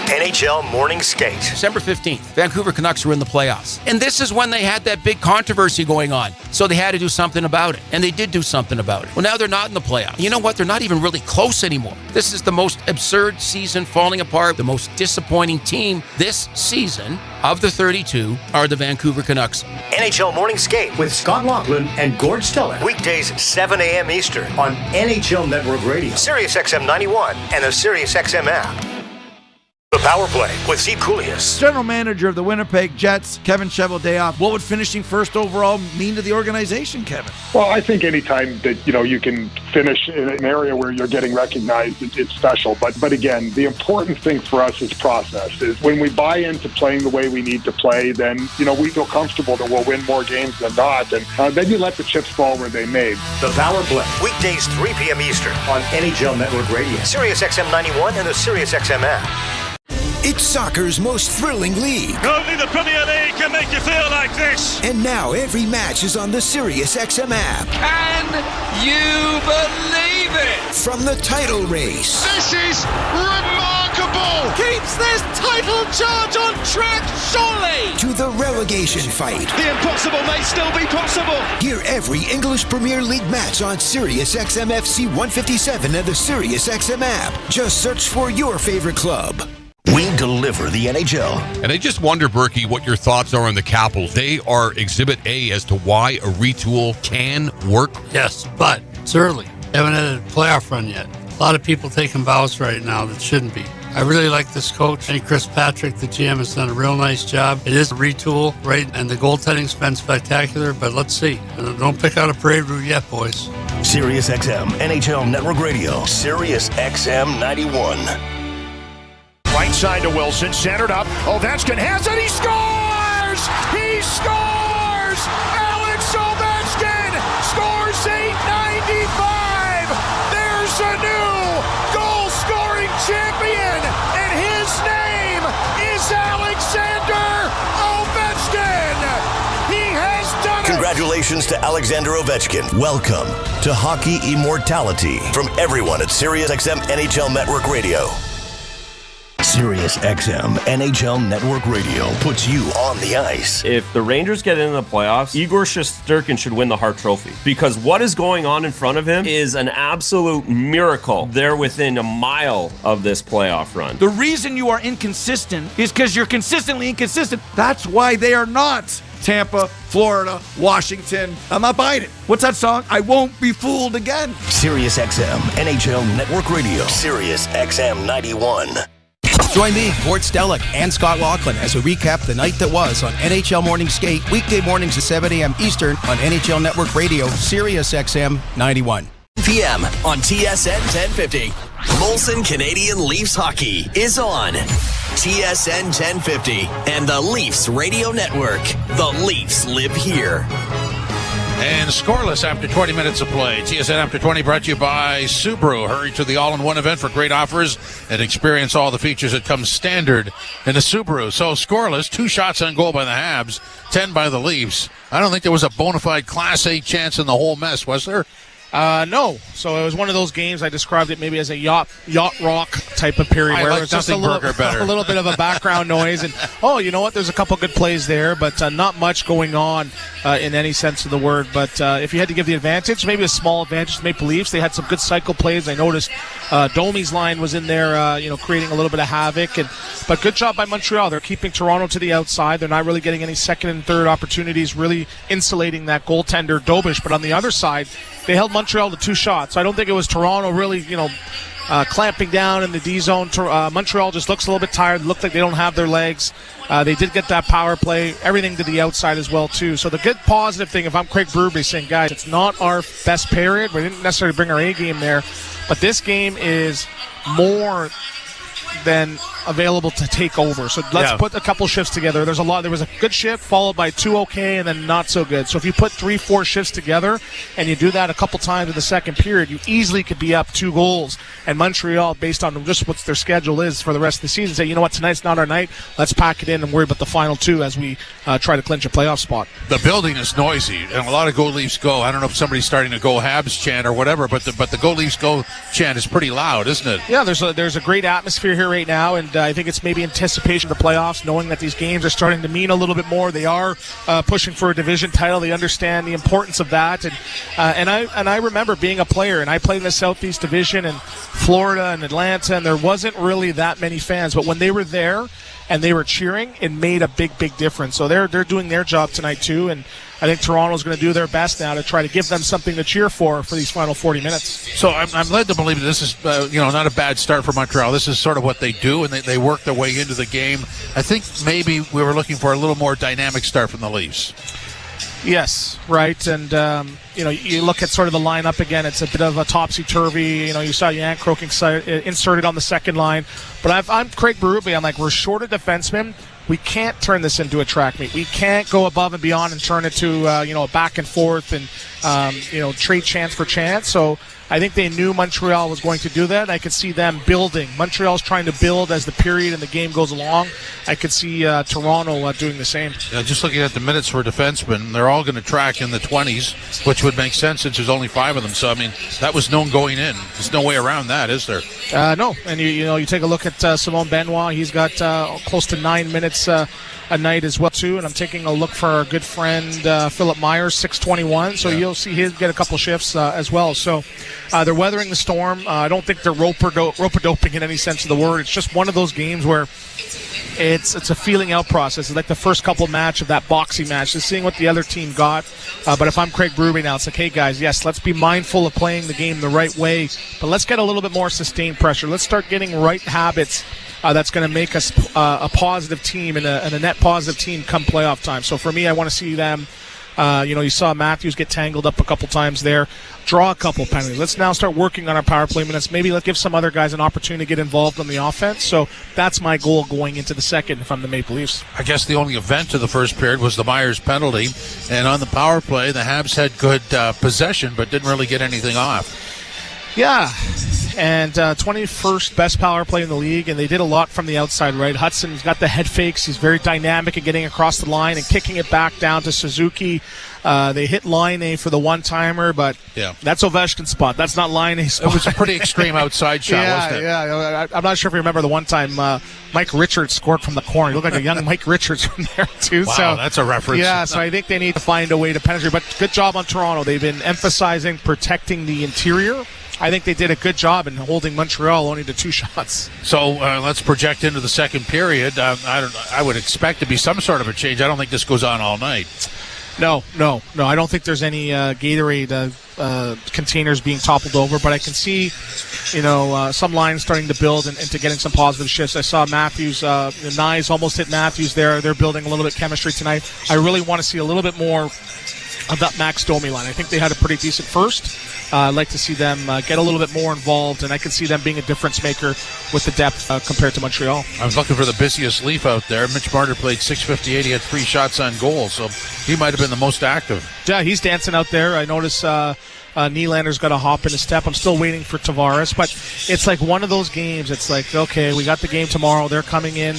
NHL Morning Skate. December 15th, Vancouver Canucks were in the playoffs. And this is when they had that big controversy going on. So they had to do something about it. And they did do something about it. Well, now they're not in the playoffs. You know what? They're not even really close anymore. This is the most absurd season falling apart. The most disappointing team this season of the 32 are the Vancouver Canucks. NHL Morning Skate with Scott Laughlin and Gord Stellick. Weekdays 7 a.m. Eastern on NHL Network Radio, Sirius XM 91 and the Sirius XM app. The Power Play with Steve Koulias. General manager of the Winnipeg Jets, Kevin Cheveldayoff. What would finishing first overall mean to the organization, Kevin? Well, I think anytime that you can finish in an area where you're getting recognized, it's special. But again, the important thing for us is process. Is when we buy into playing the way we need to play, then we feel comfortable that we'll win more games than not, and then you let the chips fall where they may. The Power Play weekdays 3 p.m. Eastern on NHL Network Radio, Sirius XM 91 and the Sirius XM app. It's soccer's most thrilling league. Only the Premier League can make you feel like this. And now every match is on the Sirius XM app. Can you believe it? From the title race. This is remarkable. Keeps this title charge on track, surely. To the relegation fight. The impossible may still be possible. Hear every English Premier League match on Sirius XM FC 157 and the Sirius XM app. Just search for your favorite club. We deliver the NHL. And I just wonder, Berkey, what your thoughts are on the Capitals. They are Exhibit A as to why a retool can work. Yes, but It's early. Haven't had a playoff run yet. A lot of people taking bows right now that shouldn't be. I really like this coach. I think Chris Patrick, the GM, has done a real nice job. It is a retool, right? And the goaltending's been spectacular, but let's see. Don't pick out a parade route yet, boys. Sirius XM NHL Network Radio. Sirius XM 91. Right side to Wilson, centered up. Ovechkin has it. He scores! He scores! Alex Ovechkin scores 895. There's a new goal-scoring champion, and his name is Alexander Ovechkin. He has done it. Congratulations to Alexander Ovechkin. Welcome to Hockey Immortality from everyone at Sirius XM NHL Network Radio. Sirius XM NHL Network Radio puts you on the ice. If the Rangers get into the playoffs, Igor Shesterkin should win the Hart Trophy, because what is going on in front of him is an absolute miracle. They're within a mile of this playoff run. The reason you are inconsistent is because you're consistently inconsistent. That's why they are not Tampa, Florida, Washington. I'm not buying it. What's that song? I won't be fooled again. Sirius XM NHL Network Radio. Sirius XM 91. Join me, Gord Stellick, and Scott Laughlin as we recap the night that was on NHL Morning Skate, weekday mornings at 7 a.m. Eastern on NHL Network Radio, Sirius XM 91. PM on TSN 1050. Molson Canadian Leafs Hockey is on TSN 1050 and the Leafs Radio Network. The Leafs live here. And scoreless after 20 minutes of play. TSN After 20 brought to you by Subaru. Hurry to the all-in-one event for great offers and experience all the features that come standard in a Subaru. So scoreless, 2 shots on goal by the Habs, 10 by the Leafs. I don't think there was a bona fide Class A chance in the whole mess, was there? No. So it was one of those games. I described it maybe as a yacht rock type of period where it was just a little bit of a background noise. And, you know what? There's a couple good plays there, but not much going on in any sense of the word. But if you had to give the advantage, maybe a small advantage to Maple Leafs. They had some good cycle plays. I noticed Domi's line was in there, creating a little bit of havoc. But good job by Montreal. They're keeping Toronto to the outside. They're not really getting any second and third opportunities, really insulating that goaltender Dobish. But on the other side, they held Montreal to 2 shots. So I don't think it was Toronto really, clamping down in the D zone. Montreal just looks a little bit tired. Looked like they don't have their legs. They did get that power play, everything to the outside as well too. So the good positive thing, if I'm Craig Berube, saying, guys, it's not our best period. We didn't necessarily bring our A game there, but this game is more than available to take over. So let's put a couple shifts together. There was a good shift followed by 2 okay and then not so good. So if you put 3-4 shifts together and you do that a couple times in the second period, you easily could be up 2 goals. And Montreal, based on just what their schedule is for the rest of the season, say, you know what, tonight's not our night. Let's pack it in and worry about the final 2 as we try to clinch a playoff spot. The building is noisy and a lot of Go Leafs Go. I don't know if somebody's starting to Go Habs chant or whatever, but the Go Leafs Go chant is pretty loud, isn't it? Yeah, there's a great atmosphere here right now, and I think it's maybe anticipation of the playoffs, knowing that these games are starting to mean a little bit more. They are pushing for a division title. They understand the importance of that, and I remember being a player, and I played in the Southeast Division in Florida and Atlanta, and there wasn't really that many fans, but when they were there and they were cheering, it made a big difference. So they're doing their job tonight too, and I think Toronto's going to do their best now to try to give them something to cheer for these final 40 minutes. So I'm led to believe that this is not a bad start for Montreal. This is sort of what they do, and they work their way into the game. I think maybe we were looking for a little more dynamic start from the Leafs. Yes, right, and you look at sort of the lineup again. It's a bit of a topsy-turvy. You saw Jan Kroking inserted on the second line, but I'm Craig Berube. I'm like, we're short of defensemen. We can't turn this into a track meet. We can't go above and beyond and turn it to a back and forth and trade chance for chance. So I think they knew Montreal was going to do that. I could see them building. Montreal's trying to build as the period and the game goes along. I could see Toronto doing the same. Yeah, just looking at the minutes for defensemen, they're all going to track in the 20s, which would make sense since there's only 5 of them. So, I mean, that was known going in. There's no way around that, is there? No. And, you take a look at Simone Benoit. He's got close to 9 minutes a night as well too, and I'm taking a look for our good friend Philip Myers, 621. So you'll see him get a couple shifts as well. So they're weathering the storm. I don't think they're rope-a-doping in any sense of the word. It's just one of those games where it's a feeling out process. It's like the first couple match of that boxing match, just seeing what the other team got. But if I'm Craig Berube now, it's like, hey guys, yes, let's be mindful of playing the game the right way, but let's get a little bit more sustained pressure. Let's start getting right habits that's going to make us a positive team and a net positive team come playoff time. So for me, I want to see them. You saw Matthews get tangled up a couple times there, draw a couple penalties. Let's now start working on our power play minutes. Maybe let's give some other guys an opportunity to get involved on the offense. So that's my goal going into the second if I'm the Maple Leafs. I guess the only event of the first period was the Myers penalty. And on the power play, the Habs had good possession but didn't really get anything off. Yeah, and 21st best power play in the league, and they did a lot from the outside, right? Hudson's got the head fakes. He's very dynamic at getting across the line and kicking it back down to Suzuki. They hit Laine for the one-timer, but that's Ovechkin's spot. That's not Laine's spot. It was a pretty extreme outside shot, wasn't it? Yeah. I'm not sure if you remember the one time Mike Richards scored from the corner. He looked like a young Mike Richards from there, too. Wow, so, that's a reference. Yeah, so I think they need to find a way to penetrate. But good job on Toronto. They've been emphasizing protecting the interior. I think they did a good job in holding Montreal only to 2 shots. So let's project into the second period. I would expect to be some sort of a change. I don't think this goes on all night. No. I don't think there's any Gatorade containers being toppled over, but I can see, some lines starting to build into getting some positive shifts. I saw Matthews, Nyes almost hit Matthews there. They're building a little bit chemistry tonight. I really want to see a little bit more of that Max Domi line. I think they had a pretty decent first. I'd like to see them get a little bit more involved, and I can see them being a difference maker with the depth compared to Montreal. I was looking for the busiest Leaf out there. Mitch Marner played .658. He had 3 shots on goal, so he might have been the most active. Yeah, he's dancing out there. I noticed Nylander's got a hop in his step. I'm still waiting for Tavares, but it's like one of those games. It's like, okay, we got the game tomorrow. They're coming in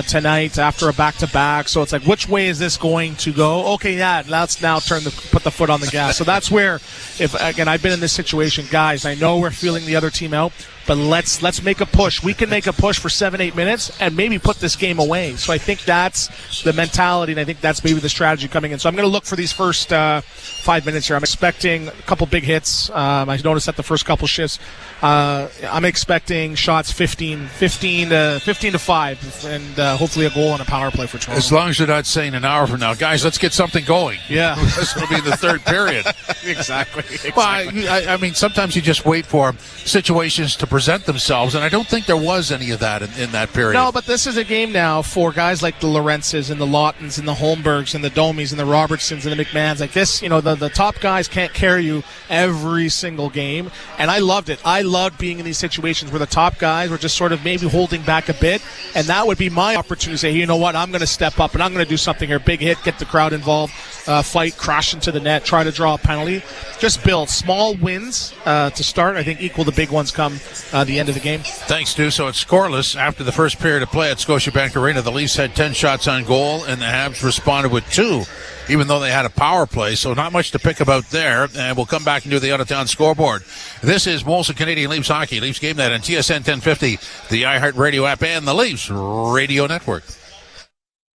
tonight after a back-to-back. So it's like, which way is this going to go? Okay, let's now put the foot on the gas. So that's where, I've been in this situation, guys. I know we're feeling the other team out, but let's make a push. We can make a push for 7-8 minutes and maybe put this game away. So I think that's the mentality, and I think that's maybe the strategy coming in. So I'm going to look for these first 5 minutes here. I'm expecting a couple big hits. I noticed that the first couple shifts. I'm expecting shots 15 to 5, and hopefully a goal and a power play for Toronto. As long as you're not saying an hour from now, guys, let's get something going. Yeah. This will be the third period. Exactly. Well, I mean, sometimes you just wait for situations to present themselves, and I don't think there was any of that in that period. No, but this is a game now for guys like the Lorentzes and the Lautens and the Holmbergs and the Domies and the Robertsons and the McMahons. Like this, the top guys can't carry you every single game, and I loved it. I loved being in these situations where the top guys were just sort of maybe holding back a bit, and that would be my opportunity to say, hey, you know what, I'm going to step up and I'm going to do something here. Big hit, get the crowd involved, fight, crash into the net, try to draw a penalty. Just build small wins to start. I think equal the big ones come the end of the game. Thanks, Stu. So it's scoreless after the first period of play at Scotiabank Arena. The Leafs had 10 shots on goal, and the Habs responded with 2, even though they had a power play. So not much to pick about there. And we'll come back and do the out-of-town scoreboard. This is Molson Canadian Leafs Hockey. Leafs Game Night on TSN 1050, the iHeartRadio app, and the Leafs Radio Network.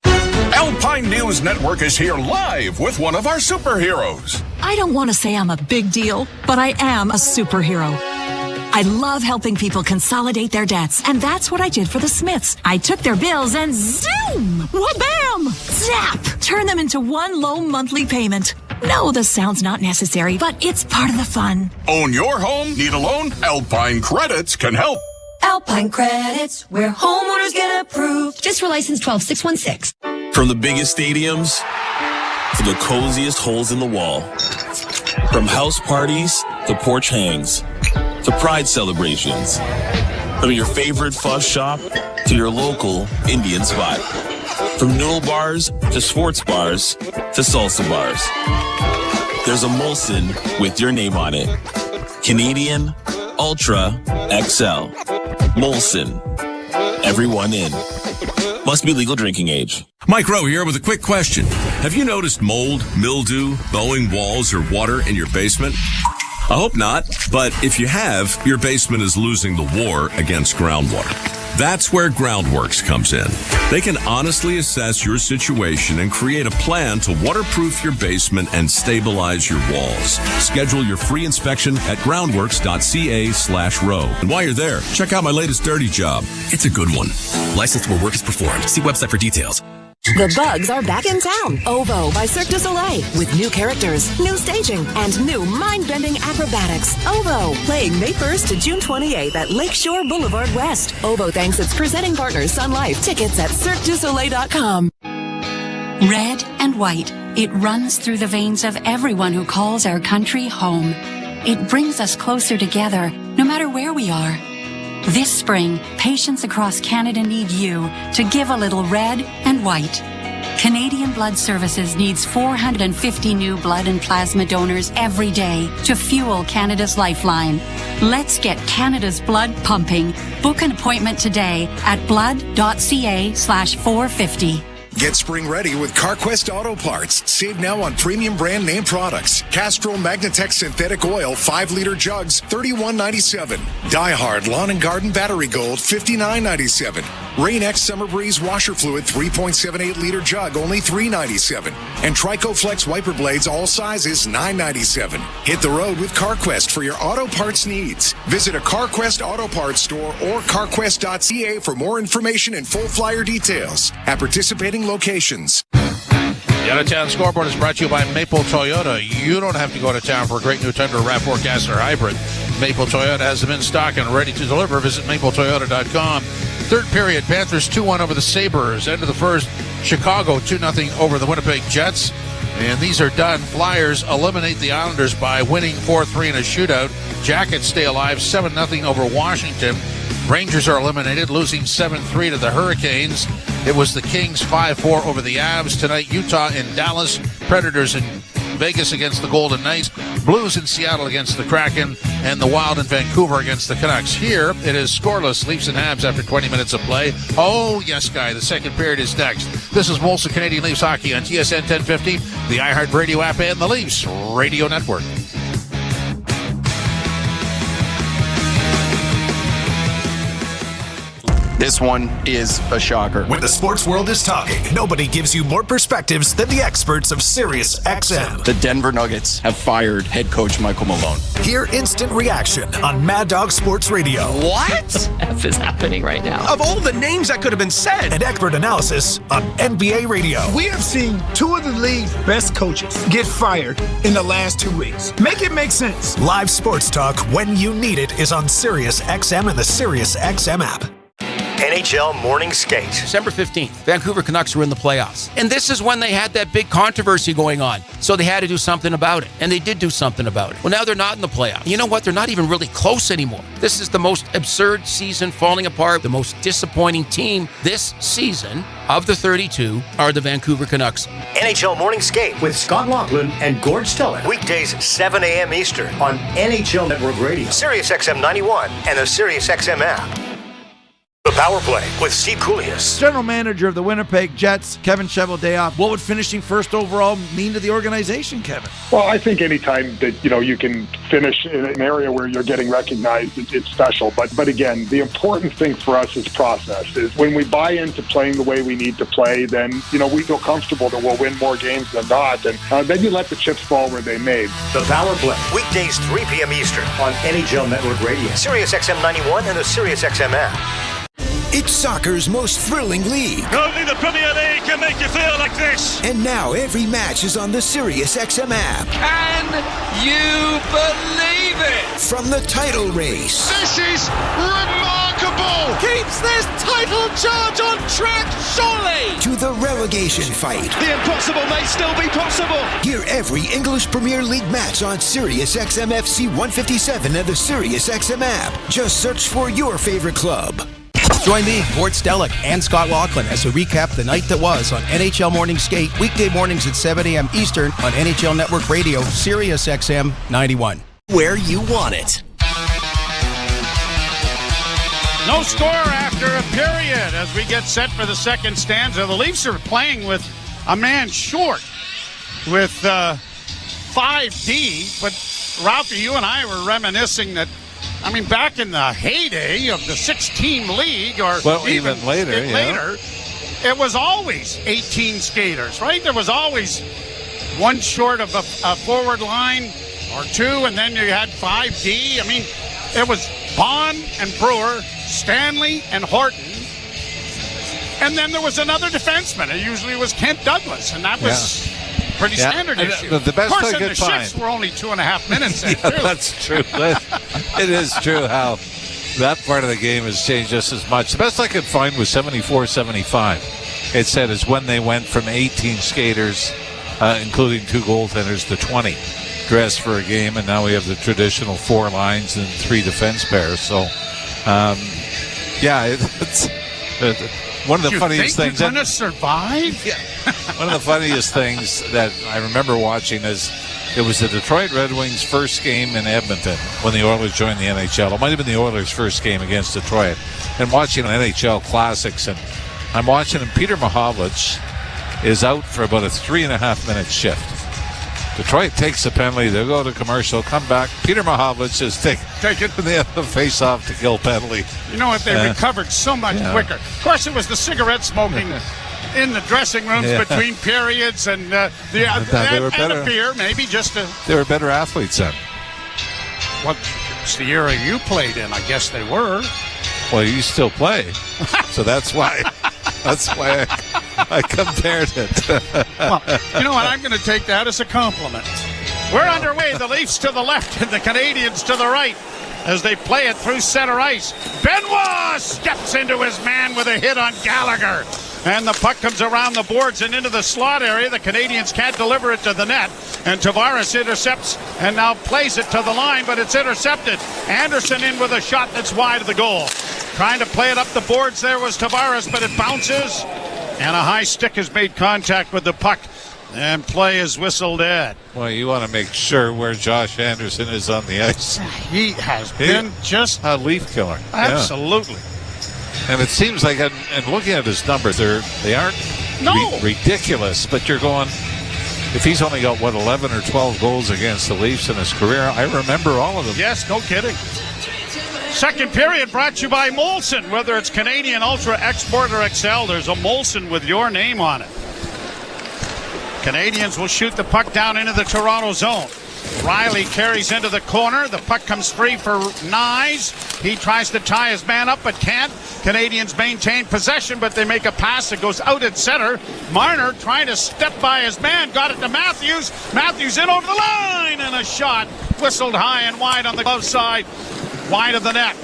Alpine News Network is here live with one of our superheroes. I don't want to say I'm a big deal, but I am a superhero. I love helping people consolidate their debts, and that's what I did for the Smiths. I took their bills and zoom, wha-bam, zap, turn them into one low monthly payment. No, the sound's not necessary, but it's part of the fun. Own your home? Need a loan? Alpine Credits can help. Alpine Credits, where homeowners get approved. Just for license 12616. From the biggest stadiums to the coziest holes in the wall. From house parties to porch hangs to pride celebrations. From your favorite fuss shop to your local Indian spot. From noodle bars to sports bars to salsa bars. There's a Molson with your name on it. Canadian Ultra XL. Molson. Everyone in. Must be legal drinking age. Mike Rowe here with a quick question. Have you noticed mold, mildew, bowing walls, or water in your basement? I hope not, but if you have, your basement is losing the war against groundwater. That's where Groundworks comes in. They can honestly assess your situation and create a plan to waterproof your basement and stabilize your walls. Schedule your free inspection at groundworks.ca/row. And while you're there, check out my latest dirty job. It's a good one. Licensed where work is performed. See website for details. The Bugs are back in town. OVO by Cirque du Soleil. With new characters, new staging, and new mind-bending acrobatics. OVO, playing May 1st to June 28th at Lakeshore Boulevard West. OVO thanks its presenting partner, Sun Life. Tickets at CirqueDuSoleil.com. Red and white. It runs through the veins of everyone who calls our country home. It brings us closer together, no matter where we are. This spring, patients across Canada need you to give a little red and white. Canadian Blood Services needs 450 new blood and plasma donors every day to fuel Canada's lifeline. Let's get Canada's blood pumping. Book an appointment today at blood.ca/450. Get spring ready with CarQuest Auto Parts. Save now on premium brand name products. Castrol Magnatech Synthetic Oil 5-liter jugs, $31.97. Die Hard Lawn and Garden Battery Gold, $59.97. Rain-X Summer Breeze Washer Fluid 3.78-liter jug, only $3.97. And Tricoflex Wiper Blades, all sizes, $9.97. Hit the road with CarQuest for your auto parts needs. Visit a CarQuest Auto Parts store or carquest.ca for more information and full flyer details at participating locations. The out-of-town scoreboard is brought to you by Maple Toyota. You don't have to go to town for a great new Tundra RAV4 gas or hybrid. Maple Toyota has them in stock and ready to deliver. Visit mapletoyota.com. Third period, Panthers 2-1 over the Sabres. End of the first, Chicago 2-0 over the Winnipeg Jets. And these are done. Flyers eliminate the Islanders by winning 4-3 in a shootout. Jackets stay alive 7-0 over Washington. Rangers are eliminated, losing 7-3 to the Hurricanes. It was the Kings 5-4 over the Avs. Tonight, Utah in Dallas. Predators in Vegas against the Golden Knights. Blues in Seattle against the Kraken. And the Wild in Vancouver against the Canucks. Here, it is scoreless. Leafs and Habs after 20 minutes of play. Oh, yes, Guy. The second period is next. This is Molson Canadian Leafs Hockey on TSN 1050, the iHeartRadio app, and the Leafs Radio Network. This one is a shocker. When the sports world is talking, nobody gives you more perspectives than the experts of Sirius XM. The Denver Nuggets have fired head coach Michael Malone. Hear instant reaction on Mad Dog Sports Radio. What F is happening right now? Of all the names that could have been said. And expert analysis on NBA Radio. We have seen two of the league's best coaches get fired in the last 2 weeks. Make it make sense. Live sports talk when you need it is on Sirius XM and the Sirius XM app. NHL Morning Skate. December 15th, Vancouver Canucks were in the playoffs. And this is when they had that big controversy going on. So they had to do something about it. And they did do something about it. Well, now they're not in the playoffs. You know what? They're not even really close anymore. This is the most absurd season falling apart. The most disappointing team this season of the 32 are the Vancouver Canucks. NHL Morning Skate with Scott Laughlin and Gord Stellick. Weekdays 7 a.m. Eastern on NHL Network Radio, Sirius XM 91 and the Sirius XM app. The Power Play with Steve Koulias. General manager of the Winnipeg Jets, Kevin Cheveldayoff. What would finishing first overall mean to the organization, Kevin? Well, I think anytime that, you can finish in an area where you're getting recognized, it's special. But again, the important thing for us is process. Is when we buy into playing the way we need to play, then, we feel comfortable that we'll win more games than not. And then you let the chips fall where they may. The Power Play. Weekdays 3 p.m. Eastern on NHL Network Radio, Sirius XM 91 and the Sirius XM app. It's soccer's most thrilling league. Only the Premier League can make you feel like this. And now every match is on the Sirius XM app. Can you believe it? From the title race. This is remarkable. Keeps this title charge on track, surely. To the relegation fight. The impossible may still be possible. Hear every English Premier League match on Sirius XM FC 157 and the Sirius XM app. Just search for your favorite club. Join me, Gord Stellick, and Scott Laughlin as we recap the night that was on NHL Morning Skate, weekday mornings at 7 a.m. Eastern on NHL Network Radio, Sirius XM 91. Where you want it. No score after a period as we get set for the second stanza. The Leafs are playing with a man short with 5D, but Ralphie, you and I were reminiscing that I mean, back in the heyday of the 6-team league, or even later, it was always 18 skaters, right? There was always one short of a forward line or two, and then you had 5D. I mean, it was Bond and Brewer, Stanley and Horton, and then there was another defenseman. It usually was Kent Douglas, and that was pretty standard issue. The best of course, I could the find. shifts were only 2.5 minutes. Then, too. That's true. It is true how that part of the game has changed just as much. The best I could find was 74-75. It said is when they went from 18 skaters, including 2 goaltenders, to 20 dressed for a game, and now we have the traditional 4 lines and 3 defense pairs. So, it's one of the funniest things. You're going to survive? Yeah. One of the funniest things that I remember watching is it was the Detroit Red Wings' first game in Edmonton when the Oilers joined the NHL. It might have been the Oilers' first game against Detroit. And watching NHL Classics, and I'm watching him. Peter Mahovlich is out for about a 3.5-minute shift. Detroit takes the penalty. They'll go to commercial, come back. Peter Mahovlich is taking the face-off to kill penalty. You know what? They recovered so much quicker. Of course, it was the cigarette smoking in the dressing rooms between periods, and and a beer, maybe just a... They were better athletes then. It's the era you played in. I guess they were. Well, you still play, so that's why. That's why I compared it. Well, you know what? I'm going to take that as a compliment. We're underway. The Leafs to the left and the Canadiens to the right as they play it through center ice. Benoit steps into his man with a hit on Gallagher. And the puck comes around the boards and into the slot area. The Canadiens can't deliver it to the net. And Tavares intercepts and now plays it to the line, but it's intercepted. Anderson in with a shot that's wide of the goal. Trying to play it up the boards there was Tavares, but it bounces. And a high stick has made contact with the puck. And play is whistled dead. Well, you want to make sure where Josh Anderson is on the ice. He has been just a Leaf killer. Absolutely. Yeah. And it seems like, and looking at his numbers, they aren't ridiculous, but you're going, if he's only got, 11 or 12 goals against the Leafs in his career, I remember all of them. Yes, no kidding. Second period brought to you by Molson. Whether it's Canadian Ultra, Export, or XL, there's a Molson with your name on it. Canadians will shoot the puck down into the Toronto zone. Riley carries into the corner. The puck comes free for Nyes. He tries to tie his man up but can't. Canadians maintain possession, but they make a pass that goes out at center. Marner trying to step by his man. Got it to Matthews. Matthews in over the line, and a shot whistled high and wide on the glove side. Wide of the net.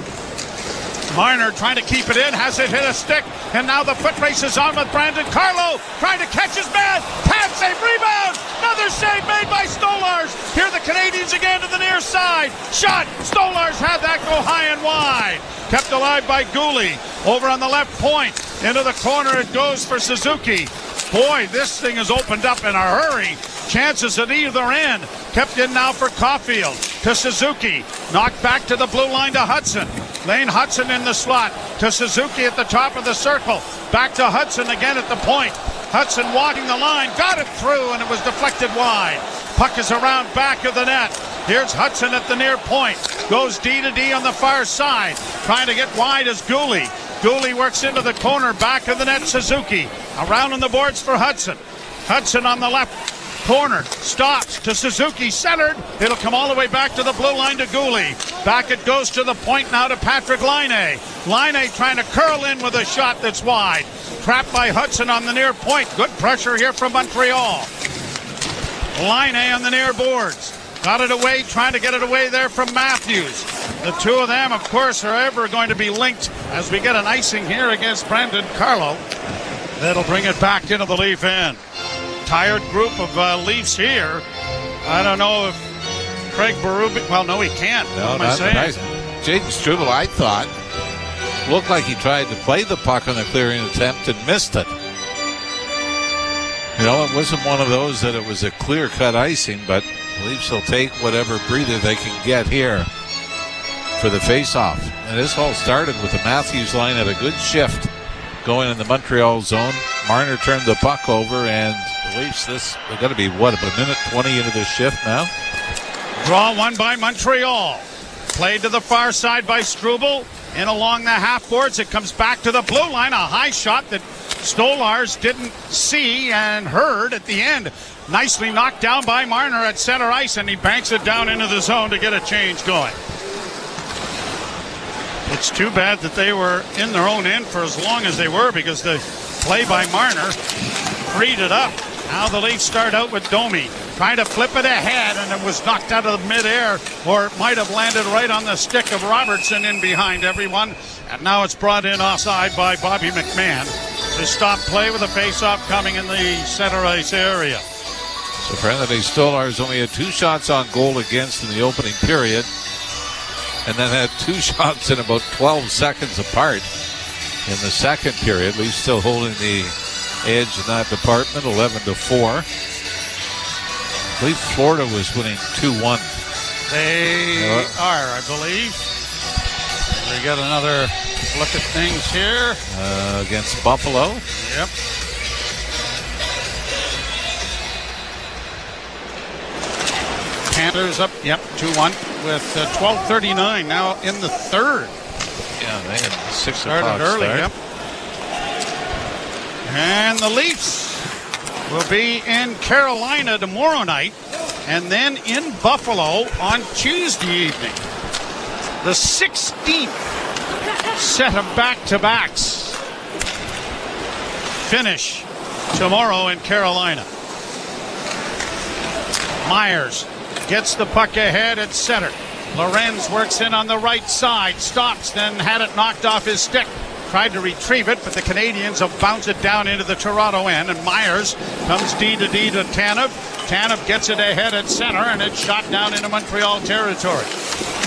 Marner trying to keep it in, has it hit a stick, and now the foot race is on with Brandon Carlo, trying to catch his man, tap save, rebound, another save made by Stolars. Here the Canadians again to the near side, shot, Stolars had that go high and wide, kept alive by Gooley, over on the left point, into the corner it goes for Suzuki. Boy, this thing has opened up in a hurry. Chances at either end. Kept in now for Caulfield. To Suzuki. Knocked back to the blue line to Hudson. Lane Hudson in the slot. To Suzuki at the top of the circle. Back to Hudson again at the point. Hudson walking the line. Got it through and it was deflected wide. Puck is around back of the net. Here's Hudson at the near point. Goes D to D on the far side. Trying to get wide as Gooley. Gooley works into the corner, back of the net, Suzuki. Around on the boards for Hudson. Hudson on the left corner, stops to Suzuki, centered. It'll come all the way back to the blue line to Gooley. Back it goes to the point now to Patrick Laine. Laine trying to curl in with a shot that's wide. Trapped by Hudson on the near point. Good pressure here from Montreal. Laine on the near boards. Got it away, trying to get it away there from Matthews. The two of them, of course, are ever going to be linked as we get an icing here against Brandon Carlo. That'll bring it back into the Leaf end. Tired group of Leafs here. I don't know if Craig Berube... Well, no, he can't. No, what am I saying? Nice. Jaden Struble, I thought, looked like he tried to play the puck on the clearing attempt and missed it. You know, it wasn't one of those that it was a clear-cut icing, but Leafs will take whatever breather they can get here for the face-off. And this all started with the Matthews line at a good shift going in the Montreal zone. Marner turned the puck over, and the Leafs, they've got to be, about a minute 20 into this shift now? Draw one by Montreal. Played to the far side by Struble. In along the half boards. It comes back to the blue line. A high shot that Stolars didn't see and heard at the end. Nicely knocked down by Marner at center ice, and he banks it down into the zone to get a change going. It's too bad that they were in their own end for as long as they were, because the play by Marner freed it up. Now the Leafs start out with Domi. Trying to flip it ahead, and it was knocked out of midair, or it might have landed right on the stick of Robertson in behind everyone. And now it's brought in offside by Bobby McMahon to stop play with a face-off coming in the center ice area. So for Anthony Stolars, only had 2 shots on goal against in the opening period, and then had 2 shots in about 12 seconds apart in the second period. Leafs still holding the edge in that department, 11-4. I believe Florida was winning 2-1. They are, I believe. We got another look at things here. Against Buffalo. Yep. Panthers up, 2-1 with 12:39 now in the third. Yeah, they had 6 started early, start. yep. And the Leafs will be in Carolina tomorrow night, and then in Buffalo on Tuesday evening. The 16th set of back-to-backs finish tomorrow in Carolina. Myers gets the puck ahead at center. Lorenz works in on the right side, stops, then had it knocked off his stick. Tried to retrieve it, but the Canadians have bounced it down into the Toronto end, and Myers comes D to Tanev. Tanev gets it ahead at center, and it's shot down into Montreal territory.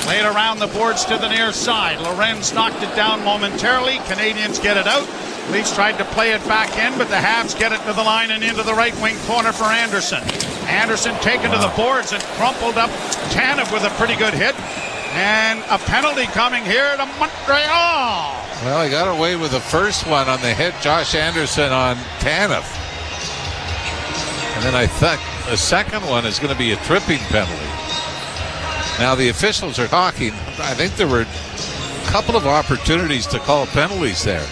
Played around the boards to the near side. Lorenz knocked it down momentarily. Canadians get it out. Leafs tried to play it back in, but the Habs get it to the line and into the right wing corner for Anderson. Anderson taken to the boards and crumpled up Tanev with a pretty good hit. And a penalty coming here to Montreal. Well, he got away with the first one on the hit, Josh Anderson on Tanev. And then I think the second one is going to be a tripping penalty. Now the officials are talking. I think there were a couple of opportunities to call penalties there.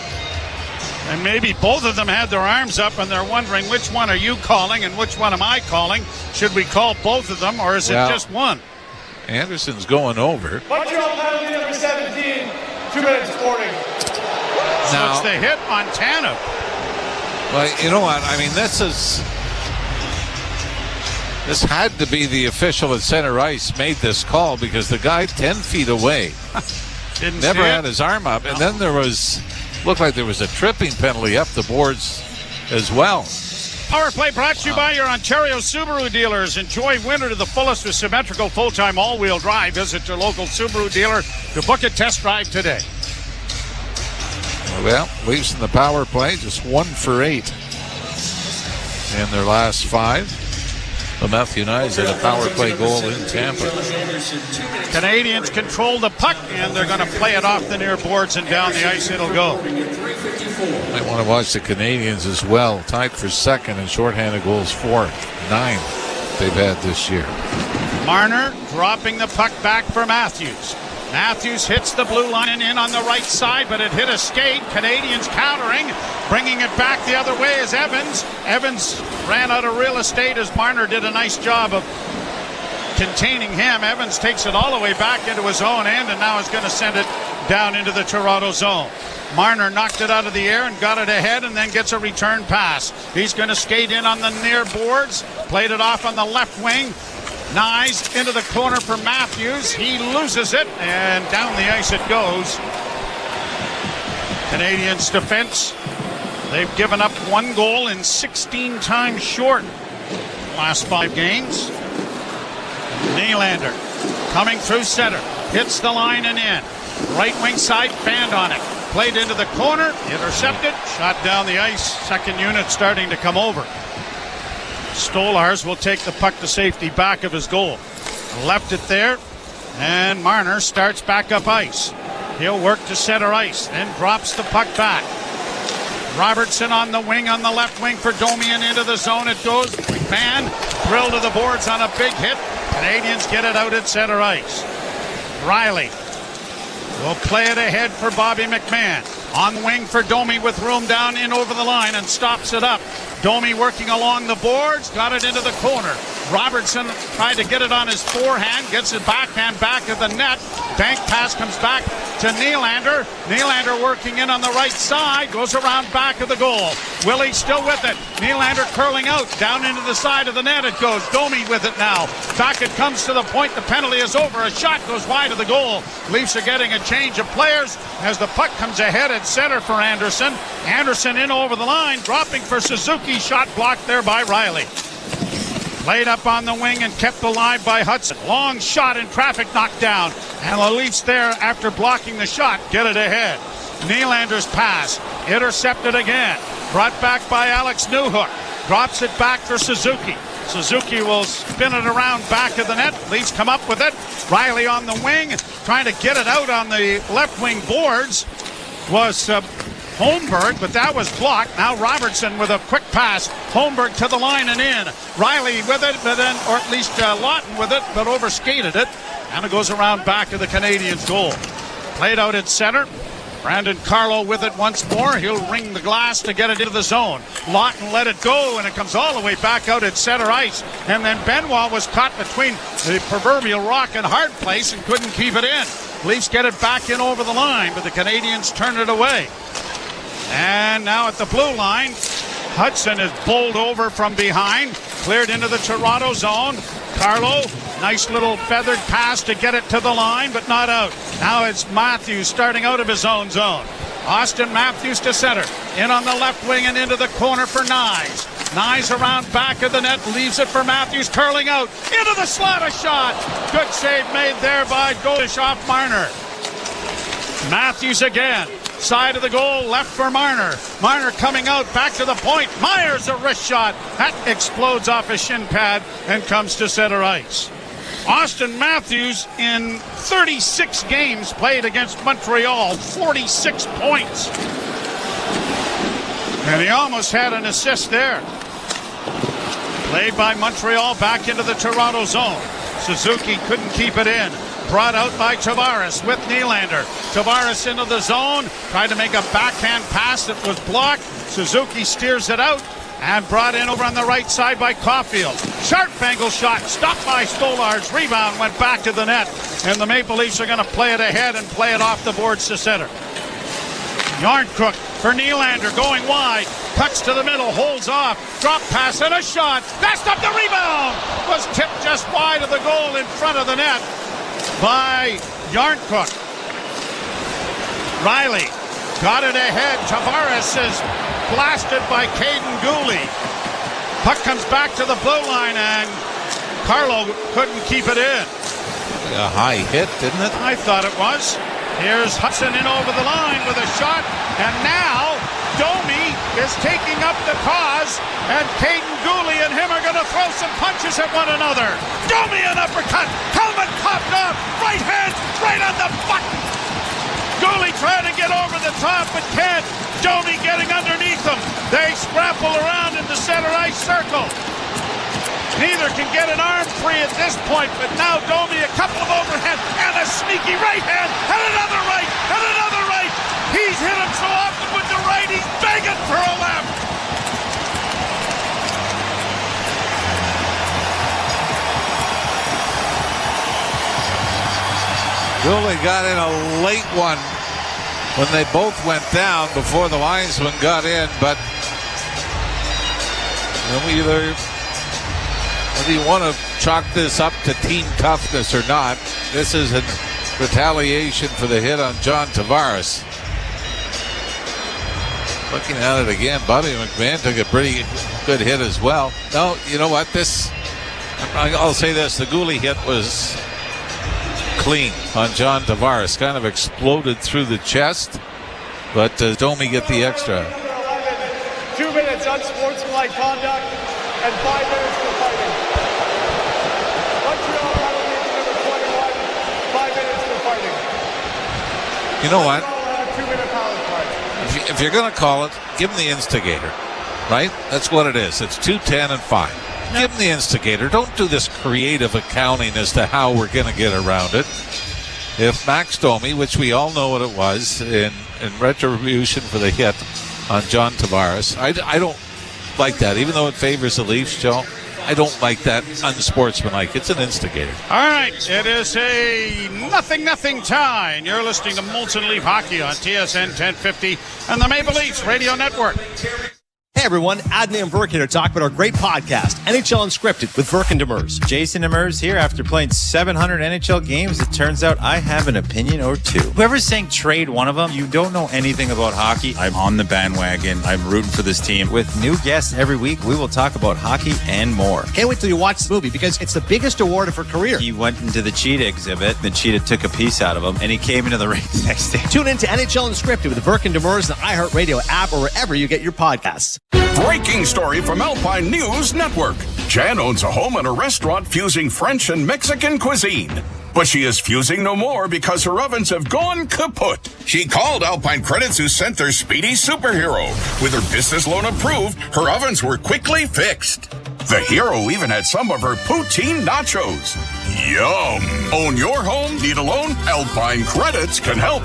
And maybe both of them had their arms up and they're wondering, which one are you calling and which one am I calling? Should we call both of them, or is it just one? Anderson's going over. Montreal penalty number 17, 2 minutes 40. So it's the hit on Tanev. Well, you know what? I mean, this had to be the official at center ice made this call, because the guy 10 feet away never had his arm up. No. And then looked like there was a tripping penalty up the boards as well. Power play brought to you by your Ontario Subaru dealers. Enjoy winter to the fullest with symmetrical full-time all-wheel drive. Visit your local Subaru dealer to book a test drive today. Well, Leafs in the power play, just 1 for 8 in their last 5. Well, Matthew Nyes had a power play goal in Tampa. Canadians control the puck, and they're going to play it off the near boards, and down the ice it'll go. Might want to watch the Canadians as well. Tied for second in shorthanded goals for 9 they've had this year. Marner dropping the puck back for Matthews. Matthews hits the blue line and in on the right side, but it hit a skate. Canadians countering, bringing it back the other way is Evans. Evans ran out of real estate as Marner did a nice job of containing him. Evans takes it all the way back into his own end and now is going to send it down into the Toronto zone. Marner knocked it out of the air and got it ahead, and then gets a return pass. He's going to skate in on the near boards, played it off on the left wing. Nyes into the corner for Matthews. He loses it, and down the ice it goes. Canadians defense. They've given up 1 goal in 16 times short last 5 games. Nylander coming through center. Hits the line and in. Right wing side, band on it. Played into the corner. Intercepted. Shot down the ice. Second unit starting to come over. Stolars will take the puck to safety back of his goal. Left it there, and Marner starts back up ice. He'll work to center ice, then drops the puck back. Robertson on the wing, on the left wing for Domi, and into the zone it goes. McMahon drilled to the boards on a big hit. Canadians get it out at center ice. Riley will play it ahead for Bobby McMahon. On the wing for Domi with room down in over the line and stops it up. Domi working along the boards, got it into the corner. Robertson tried to get it on his forehand, gets it backhand back of the net. Bank pass comes back to Nylander. Nylander working in on the right side, goes around back of the goal. Willie still with it. Nylander curling out, down into the side of the net it goes. Domi with it now. Back it comes to the point, the penalty is over. A shot goes wide of the goal. Leafs are getting a change of players as the puck comes ahead at center for Anderson. Anderson in over the line, dropping for Suzuki. Shot blocked there by Riley. Laid up on the wing and kept alive by Hudson. Long shot in traffic, knocked down. And the Leafs there, after blocking the shot, get it ahead. Nylander's pass, intercepted again. Brought back by Alex Newhook. Drops it back for Suzuki. Suzuki will spin it around back of the net. Leafs come up with it. Riley on the wing, trying to get it out on the left wing boards. Was Holmberg, but that was blocked. Now Robertson with a quick pass. Holmberg to the line and in. Riley with it, but then, or at least Lawton with it, but overskated it. And it goes around back to the Canadiens' goal. Played out at center. Brandon Carlo with it once more. He'll ring the glass to get it into the zone. Lawton let it go, and it comes all the way back out at center ice. And then Benoit was caught between the proverbial rock and hard place and couldn't keep it in. Leafs get it back in over the line, but the Canadiens turn it away. And now at the blue line, Hudson is bowled over from behind, cleared into the Toronto zone. Carlo, nice little feathered pass to get it to the line, but not out. Now it's Matthews starting out of his own zone. Austin Matthews to center, in on the left wing and into the corner for Nyes. Nyes around back of the net, leaves it for Matthews, curling out, into the slot, a shot. Good save made there by Golish off Marner. Matthews again. Side of the goal, left for Marner. Marner coming out, back to the point. Myers a wrist shot. That explodes off a shin pad and comes to center ice. Austin Matthews in 36 games played against Montreal, 46 points. And he almost had an assist there. Played by Montreal back into the Toronto zone. Suzuki couldn't keep it in. Brought out by Tavares with Nylander. Tavares into the zone. Tried to make a backhand pass that was blocked. Suzuki steers it out and brought in over on the right side by Caulfield. Sharp angle shot. Stopped by Stollards. Rebound went back to the net. And the Maple Leafs are going to play it ahead and play it off the boards to center. Yarncrook for Nylander going wide. Cuts to the middle. Holds off. Drop pass and a shot. Passed up the rebound. Was tipped just wide of the goal in front of the net by Yarncrook. Riley got it ahead. Tavares is blasted by Caden Gooley. Puck comes back to the blue line and Carlo couldn't keep it in. A high hit, didn't it? I thought it was. Here's Hudson in over the line with a shot, and now Domi is taking up the cause, and Caden Gooley and him are going to throw some punches at one another. Domi an uppercut, helmet popped off, right hand, right on the button. Gooley trying to get over the top, but can't. Domi getting underneath him. They scramble around in the center ice circle. Neither can get an arm free at this point, but now Domi a couple of overhead and a sneaky right hand and another right and another right. He's hit him so often with the right, he's begging for a left. Gooley got in a late one when they both went down before the linesman got in, but whether you want to chalk this up to team toughness or not, this is a retaliation for the hit on John Tavares. Looking at it again, Bobby McMahon took a pretty good hit as well. No, you know what? I'll say this, the Gooley hit was clean on John Tavares. Kind of exploded through the chest, but Domi get the extra. 2 minutes unsportsmanlike conduct and 5 minutes for fighting. Montreal penalty number 21, 5 minutes for fighting. You know what? 2-minute penalty. If you're going to call it, give him the instigator, right? That's what it is. It's 2-10 and 5. Give him the instigator. Don't do this creative accounting as to how we're going to get around it. if Max Domi, which we all know what it was, in retribution for the hit on John Tavares, I don't like that. Even though it favors the Leafs, Joe, I don't like that unsportsmanlike. It's an instigator. All right, it is a 0-0 tie, and you're listening to Molson Leaf Hockey on TSN 1050 and the Maple Leafs Radio Network. Hey everyone, Adney and Verk here to talk about our great podcast, NHL Unscripted with Verk and Demers. Jason Demers here. After playing 700 NHL games, it turns out I have an opinion or two. Whoever's saying trade one of them, you don't know anything about hockey. I'm on the bandwagon. I'm rooting for this team. With new guests every week, we will talk about hockey and more. Can't wait till you watch the movie because it's the biggest award of her career. He went into the cheetah exhibit. The cheetah took a piece out of him, and he came into the ring the next day. Tune in to NHL Unscripted with Verk and Demers, the iHeartRadio app, or wherever you get your podcasts. Breaking story from Alpine News Network. Jan owns a home and a restaurant fusing French and Mexican cuisine. But she is fusing no more because her ovens have gone kaput. She called Alpine Credits, who sent their speedy superhero. With her business loan approved, her ovens were quickly fixed. The hero even had some of her poutine nachos. Yum! Own your home? Need a loan? Alpine Credits can help.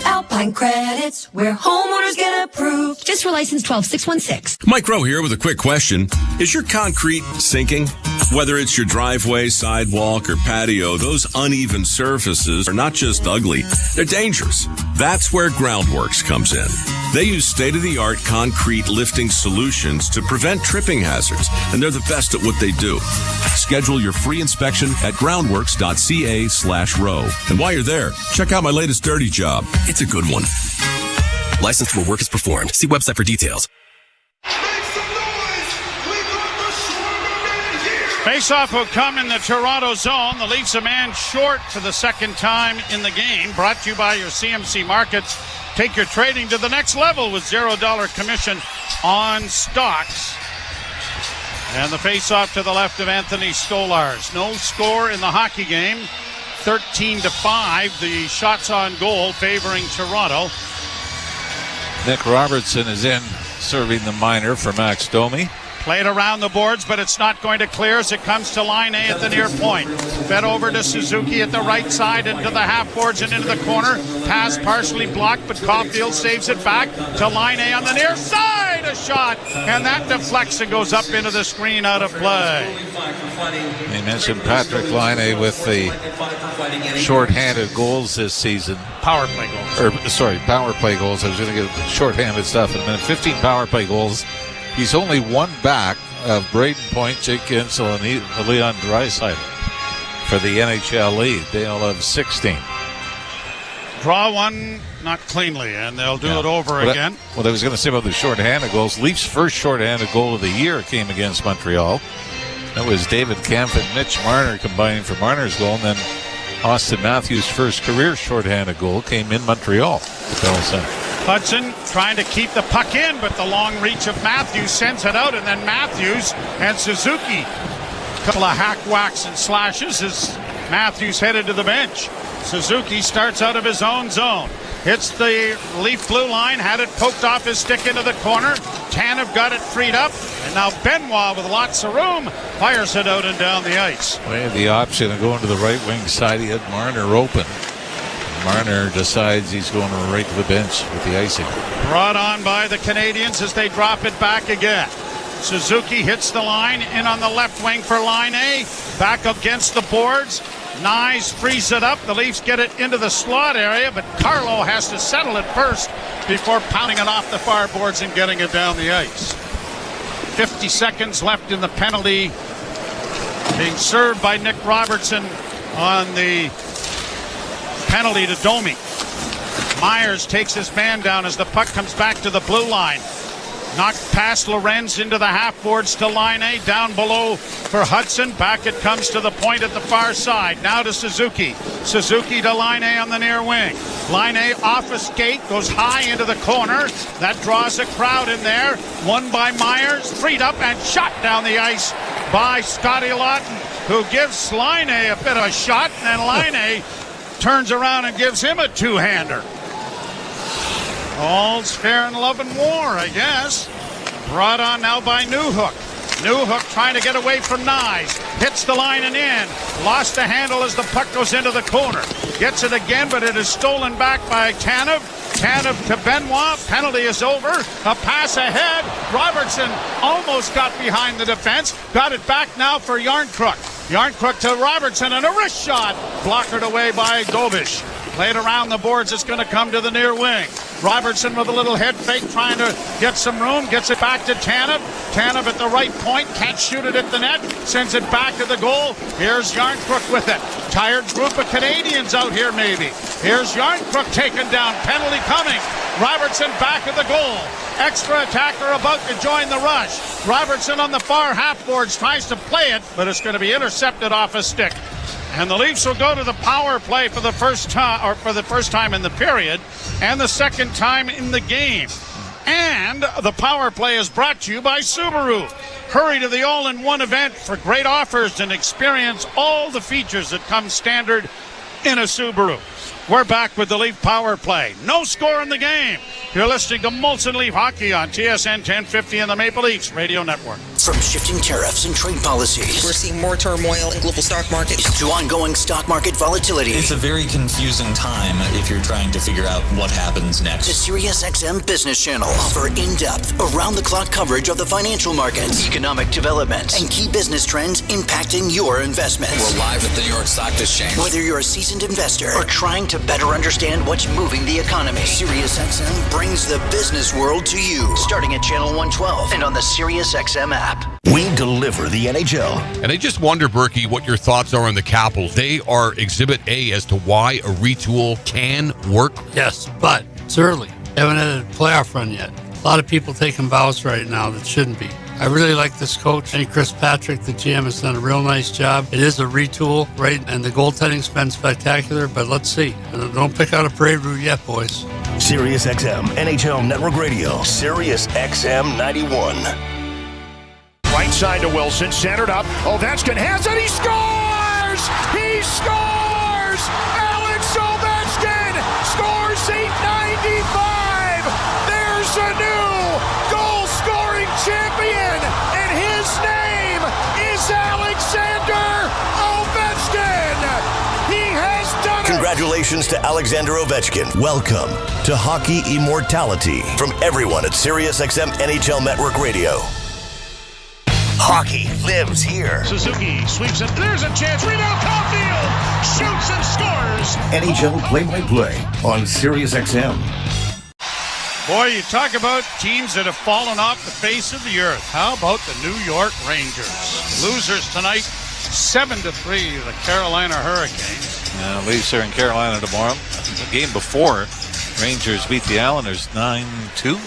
Alpine Credits, where homeowners get approved. Just for license 12616. Mike Rowe here with a quick question. Is your concrete sinking? Whether it's your driveway, sidewalk, or patio, those uneven surfaces are not just ugly, they're dangerous. That's where Groundworks comes in. They use state-of-the-art concrete lifting solutions to prevent tripping hazards, and they're the best at what they do. Schedule your free inspection at groundworks.ca/row. And while you're there, check out my latest dirty job. It's a good one. Licensed where work is performed. See website for details. Face-off will come in the Toronto zone. The Leafs a man short for the second time in the game. Brought to you by your CMC Markets. Take your trading to the next level with $0 commission on stocks. And the face-off to the left of Anthony Stolarz. No score in the hockey game. 13-5. The shots on goal favoring Toronto. Nick Robertson is in, serving the minor for Max Domi. Played around the boards, but it's not going to clear as it comes to line A at the near point. Fed over to Suzuki at the right side into the half boards and into the corner. Pass partially blocked, but Caulfield saves it back to line A on the near side. A shot, and that deflects and goes up into the screen out of play. They mentioned Patrick Laine with the shorthanded goals this season. Power play goals. Power play goals. I was going to get shorthanded stuff in a minute. 15 power play goals. He's only one back of Braden Point, Jake Guentzel, and Leon Draisaitl for the NHL lead. They'll have 16. Draw one, not cleanly, and they'll do it over again. What I was going to say about the shorthanded goals, Leafs' first shorthanded goal of the year came against Montreal. That was David Kampf and Mitch Marner combining for Marner's goal, and then Austin Matthews' first career shorthanded goal came in Montreal. Hudson trying to keep the puck in, but the long reach of Matthews sends it out, and then Matthews and Suzuki. A couple of hack whacks and slashes as Matthews headed to the bench. Suzuki starts out of his own zone. Hits the Leaf blue line, had it poked off his stick into the corner. Tanev got it freed up, and now Benoit with lots of room fires it out and down the ice. Well, he had the option of going to the right wing side. He had Marner open. Marner decides he's going right to the bench with the icing. Brought on by the Canadiens as they drop it back again. Suzuki hits the line in on the left wing for line A. Back against the boards. Nyes frees it up. The Leafs get it into the slot area, but Carlo has to settle it first before pounding it off the far boards and getting it down the ice. 50 seconds left in the penalty. Being served by Nick Robertson on the penalty to Domi. Myers takes his man down as the puck comes back to the blue line. Knocked past Lorenz into the half boards to line A. Down below for Hudson. Back it comes to the point at the far side. Now to Suzuki. Suzuki to line A on the near wing. Line A off a skate. Goes high into the corner. That draws a crowd in there. Won by Myers. Freed up and shot down the ice by Scotty Lawton, who gives Line A a bit of a shot. And then Line A turns around and gives him a two-hander. All's fair in love and war, I guess. Brought on now by Newhook. Newhook trying to get away from Nyes. Hits the line and in. Lost the handle as the puck goes into the corner. Gets it again, but it is stolen back by Tanev. Tanev to Benoit. Penalty is over. A pass ahead. Robertson almost got behind the defense. Got it back now for Yarncrook. Yarncrook to Robertson and a wrist shot. Blockered away by Dobish. Played around the boards. It's going to come to the near wing. Robertson with a little head fake trying to get some room. Gets it back to Tanev. Tanev at the right point. Can't shoot it at the net. Sends it back to the goal. Here's Yarncrook with it. Tired group of Canadians out here maybe. Here's Yarncrook taken down. Penalty coming. Robertson back at the goal. Extra attacker about to join the rush. Robertson on the far half boards tries to play it, but it's going to be intercepted off a stick. And the Leafs will go to the power play for the first time in the period and the second time in the game. And the power play is brought to you by Subaru. Hurry to the all-in-one event for great offers and experience all the features that come standard in a Subaru. We're back with the Leaf power play. No score in the game. You're listening to Molson Leaf Hockey on TSN 1050 and the Maple Leafs Radio Network. From shifting tariffs and trade policies, we're seeing more turmoil in global stock markets, to ongoing stock market volatility. It's a very confusing time if you're trying to figure out what happens next. The SiriusXM Business Channel offer in-depth, around-the-clock coverage of the financial markets, economic developments, and key business trends impacting your investments. We're live at the New York Stock Exchange. Whether you're a seasoned investor or trying to better understand what's moving the economy, SiriusXM brings the business world to you. Starting at Channel 112 and on the SiriusXM app. We deliver the NHL. And I just wonder, Berkey, what your thoughts are on the Capitals. They are Exhibit A as to why a retool can work. Yes, but it's early. Haven't had a playoff run yet. A lot of people taking vows right now that shouldn't be. I really like this coach. I think Chris Patrick, the GM, has done a real nice job. It is a retool, right? And the goaltending's been spectacular, but let's see. Don't pick out a parade route yet, boys. SiriusXM, NHL Network Radio, SiriusXM 91. Right side to Wilson, centered up. Ovechkin has it, he scores! He scores! Alex Ovechkin scores 895! There's a new goal-scoring champion, and his name is Alexander Ovechkin! He has done it! Congratulations to Alexander Ovechkin. Welcome to Hockey Immortality from everyone at SiriusXM NHL Network Radio. Hockey lives here. Suzuki sweeps it. There's a chance. Rebound, Caulfield shoots and scores. NHL play-by-play on SiriusXM. Boy, you talk about teams that have fallen off the face of the earth. How about the New York Rangers? Losers tonight, 7-3, the Carolina Hurricanes. Leafs are in Carolina tomorrow. The game before, Rangers beat the Islanders 9-2.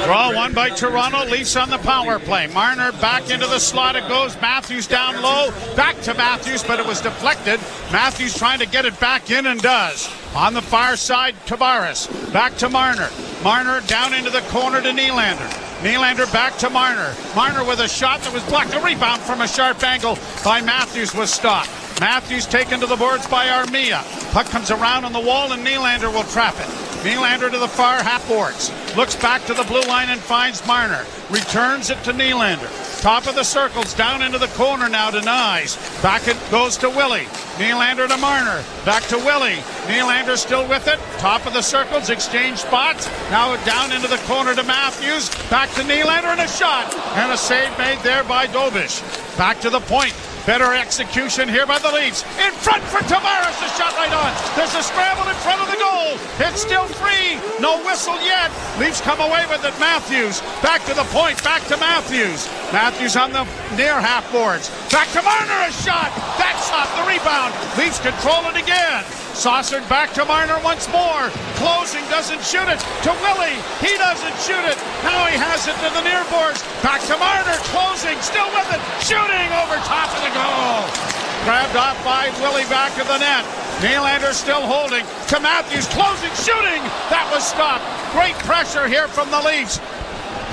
Draw one by Toronto. Leafs on the power play. Marner back into the slot. It goes. Matthews down low. Back to Matthews, but it was deflected. Matthews trying to get it back in and does. On the far side, Tavares. Back to Marner. Marner down into the corner to Nylander. Nylander back to Marner. Marner with a shot that was blocked. A rebound from a sharp angle by Matthews was stopped. Matthews taken to the boards by Armia. Puck comes around on the wall and Nylander will trap it. Nylander to the far half boards. Looks back to the blue line and finds Marner. Returns it to Nylander. Top of the circles, down into the corner now to Nyes. Back it goes to Willie. Nylander to Marner. Back to Willie. Nylander still with it. Top of the circles, exchange spots. Now down into the corner to Matthews. Back to Nylander and a shot. And a save made there by Dobish. Back to the point. Better execution here by the Leafs. In front for Tavares. The shot right on. There's a scramble in front of the goal. It's still free. No whistle yet. Leafs come away with it. Matthews. Back to the point. Back to Matthews. Matthews on the near half boards. Back to Marner. A shot. That's off the rebound. Leafs control it again. Saucered back to Marner once more. Closing, doesn't shoot it. To Willie. He doesn't shoot it. Now he has it to the near boards. Back to Marner. Closing, still with it. Shooting over top of the goal. Grabbed off by Willie back of the net. Nylander still holding. To Matthews. Closing, shooting. That was stopped. Great pressure here from the Leafs.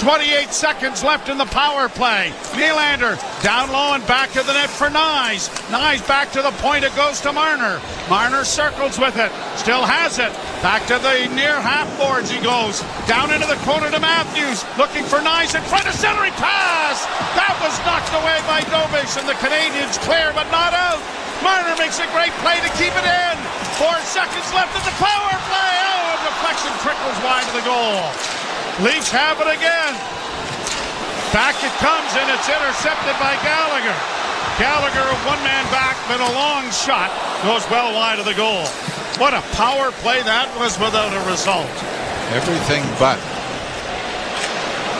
28 seconds left in the power play. Nylander down low and back to the net for Nyes. Nyes back to the point. It goes to Marner. Marner circles with it. Still has it. Back to the near half boards he goes. Down into the corner to Matthews. Looking for Nyes in front of centering pass. That was knocked away by Dobish, and the Canadians clear, but not out. Marner makes a great play to keep it in. 4 seconds left at the power play. Oh, a deflection trickles wide of the goal. Leafs have it again. Back it comes, and it's intercepted by Gallagher. Gallagher, one man back, but a long shot goes well wide of the goal. What a power play that was without a result. Everything but.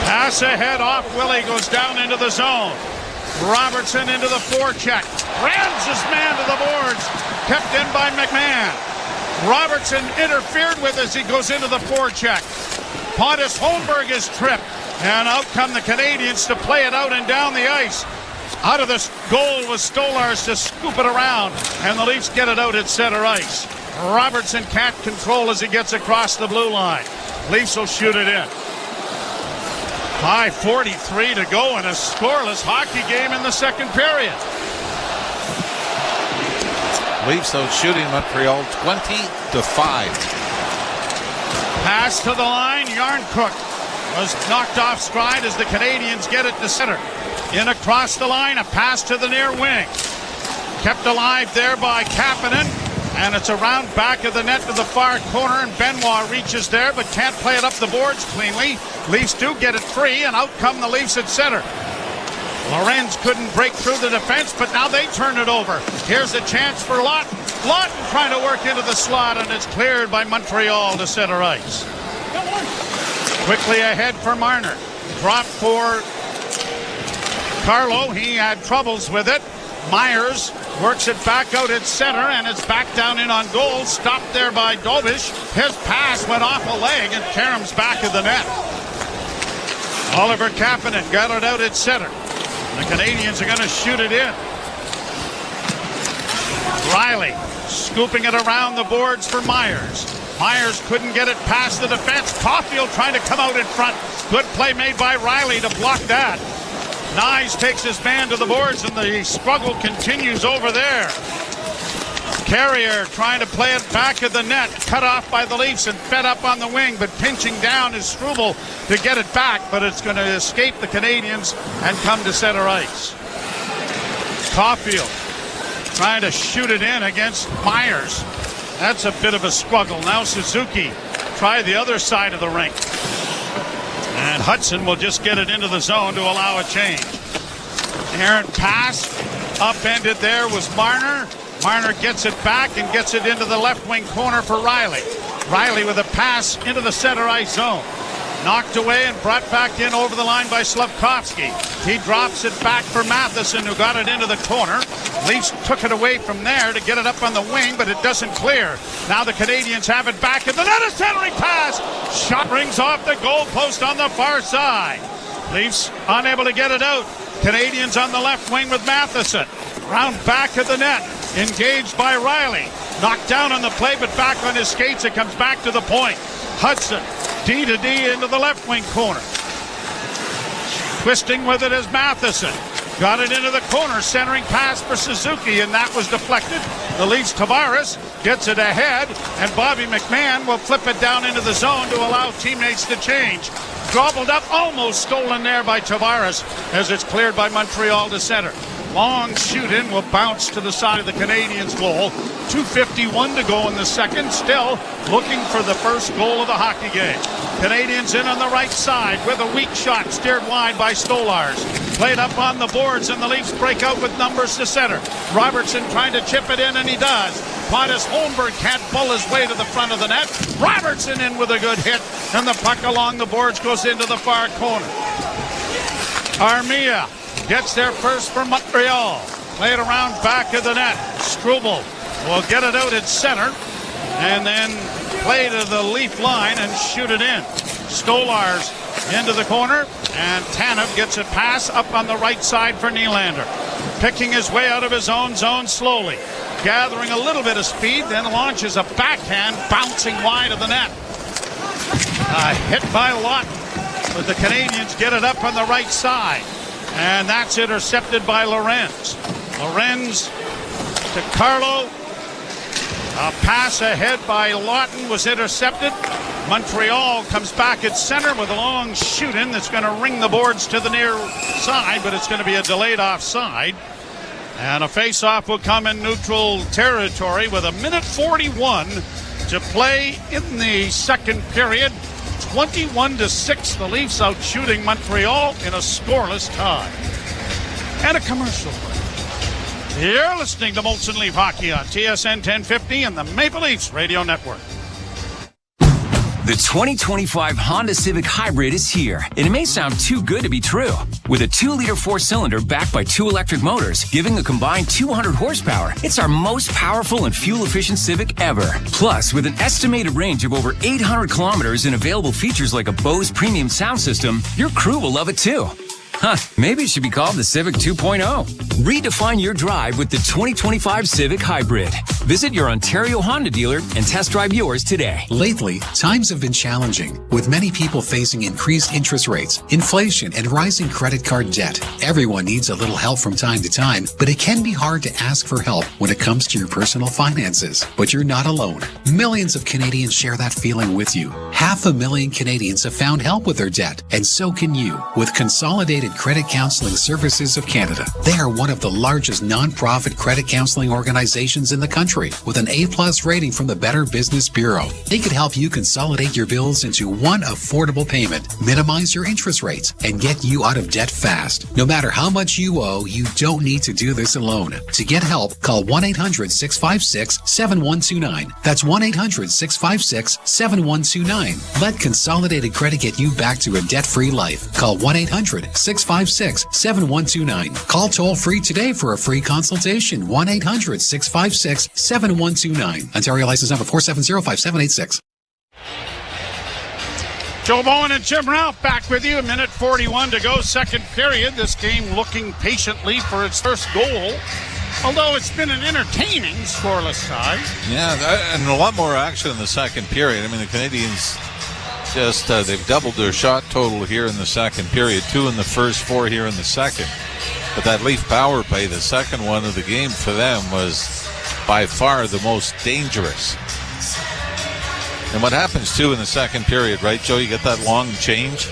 Pass ahead off Willie, goes down into the zone. Robertson into the forecheck. Rams his man to the boards. Kept in by McMahon. Robertson interfered with as he goes into the forecheck. Pontus Holmberg is tripped. And out come the Canadians to play it out and down the ice. Out of this goal was Stolars to scoop it around. And the Leafs get it out at center ice. Robertson can't control as he gets across the blue line. Leafs will shoot it in. 5:43 to go in a scoreless hockey game in the second period. Leafs out shooting Montreal 20-5. Pass to the line. Yarncrook was knocked off stride as the Canadians get it to center. In across the line, a pass to the near wing. Kept alive there by Kapanen. And it's around back of the net to the far corner, and Benoit reaches there but can't play it up the boards cleanly. Leafs do get it free, and out come the Leafs at center. Lorenz couldn't break through the defense, but now they turn it over. Here's a chance for Lawton. Lawton trying to work into the slot, and it's cleared by Montreal to center ice. Quickly ahead for Marner. Drop for Carlo. He had troubles with it. Myers works it back out at center, and it's back down in on goal. Stopped there by Dobish. His pass went off a leg, and Karam's back of the net. Oliver Kapanen got it out at center. The Canadians are going to shoot it in. Riley scooping it around the boards for Myers. Myers couldn't get it past the defense. Caulfield trying to come out in front. Good play made by Riley to block that. Nyes takes his man to the boards, and the struggle continues over there. Carrier trying to play it back of the net, cut off by the Leafs and fed up on the wing, but pinching down is Struble to get it back, but it's going to escape the Canadians and come to center ice. Caulfield trying to shoot it in against Myers. That's a bit of a struggle. Now Suzuki try the other side of the rink. And Hudson will just get it into the zone to allow a change. Errant pass. Upended there was Marner. Marner gets it back and gets it into the left wing corner for Riley. Riley with a pass into the center ice zone. Knocked away and brought back in over the line by Slavkovsky. He drops it back for Matheson, who got it into the corner. Leafs took it away from there to get it up on the wing, but it doesn't clear. Now the Canadians have it back, and the net is centering pass. Shot rings off the goalpost on the far side. Leafs unable to get it out. Canadians on the left wing with Matheson. Round back of the net. Engaged by Riley. Knocked down on the play, but back on his skates. It comes back to the point. Hudson, D to D into the left wing corner. Twisting with it is Matheson. Got it into the corner, centering pass for Suzuki, and that was deflected. The Leafs Tavares gets it ahead, and Bobby McMahon will flip it down into the zone to allow teammates to change. Gobbled up, almost stolen there by Tavares as it's cleared by Montreal to center. Long shoot in will bounce to the side of the Canadiens' goal. 2:51 to go in the second. Still looking for the first goal of the hockey game. Canadians in on the right side with a weak shot steered wide by Stolars. Played up on the boards, and the Leafs break out with numbers to center. Robertson trying to chip it in, and he does. Pontus Holmberg can't pull his way to the front of the net. Robertson in with a good hit, and the puck along the boards goes into the far corner. Armia gets there first for Montreal. Played around back of the net. Struble will get it out at center and then play to the Leaf line and shoot it in. Stolars into the corner, and Tanev gets it pass up on the right side for Nylander. Picking his way out of his own zone slowly. Gathering a little bit of speed, then launches a backhand bouncing wide of the net. Hit by Lawton, but the Canadians get it up on the right side. And that's intercepted by Lorenz. Lorenz to Carlo. A pass ahead by Lawton was intercepted. Montreal comes back at center with a long shoot-in that's going to ring the boards to the near side, but it's going to be a delayed offside. And a face-off will come in neutral territory with 1:41 to play in the second period. 21-6, the Leafs out shooting Montreal in a scoreless tie. And a commercial break. You're listening to Molson Leaf Hockey on TSN 1050 and the Maple Leafs Radio Network. The 2025 Honda Civic Hybrid is here, and it may sound too good to be true. With a 2-liter 4-cylinder backed by 2 electric motors, giving a combined 200 horsepower, it's our most powerful and fuel-efficient Civic ever. Plus, with an estimated range of over 800 kilometers and available features like a Bose premium sound system, your crew will love it too. Huh, maybe it should be called the Civic 2.0. Redefine your drive with the 2025 Civic Hybrid. Visit your Ontario Honda dealer and test drive yours today. Lately, times have been challenging, with many people facing increased interest rates, inflation, and rising credit card debt. Everyone needs a little help from time to time, but it can be hard to ask for help when it comes to your personal finances. But you're not alone. Millions of Canadians share that feeling with you. 500,000 Canadians have found help with their debt, and so can you, with Consolidated Credit Counseling Services of Canada. They are one of the largest non-profit credit counseling organizations in the country, with an A+ rating from the Better Business Bureau. They could help you consolidate your bills into one affordable payment, minimize your interest rates, and get you out of debt fast. No matter how much you owe, you don't need to do this alone. To get help, call 1-800-656-7129. That's 1-800-656-7129. Let Consolidated Credit get you back to a debt-free life. Call 1-800-656-7129. Call toll-free today for a free consultation. 1-800-656-7129. Ontario license number 4705786. Joe Bowen and Jim Ralph back with you. 1:41 to go, second period. This game looking patiently for its first goal, although it's been an entertaining scoreless tie. Yeah, and a lot more action in the second period. I mean, the Canadians just, they've doubled their shot total here in the second period. 2 in the first, 4 here in the second. But that Leaf power play, the second one of the game for them, was by far the most dangerous. And what happens, too, in the second period, right, Joe? You get that long change.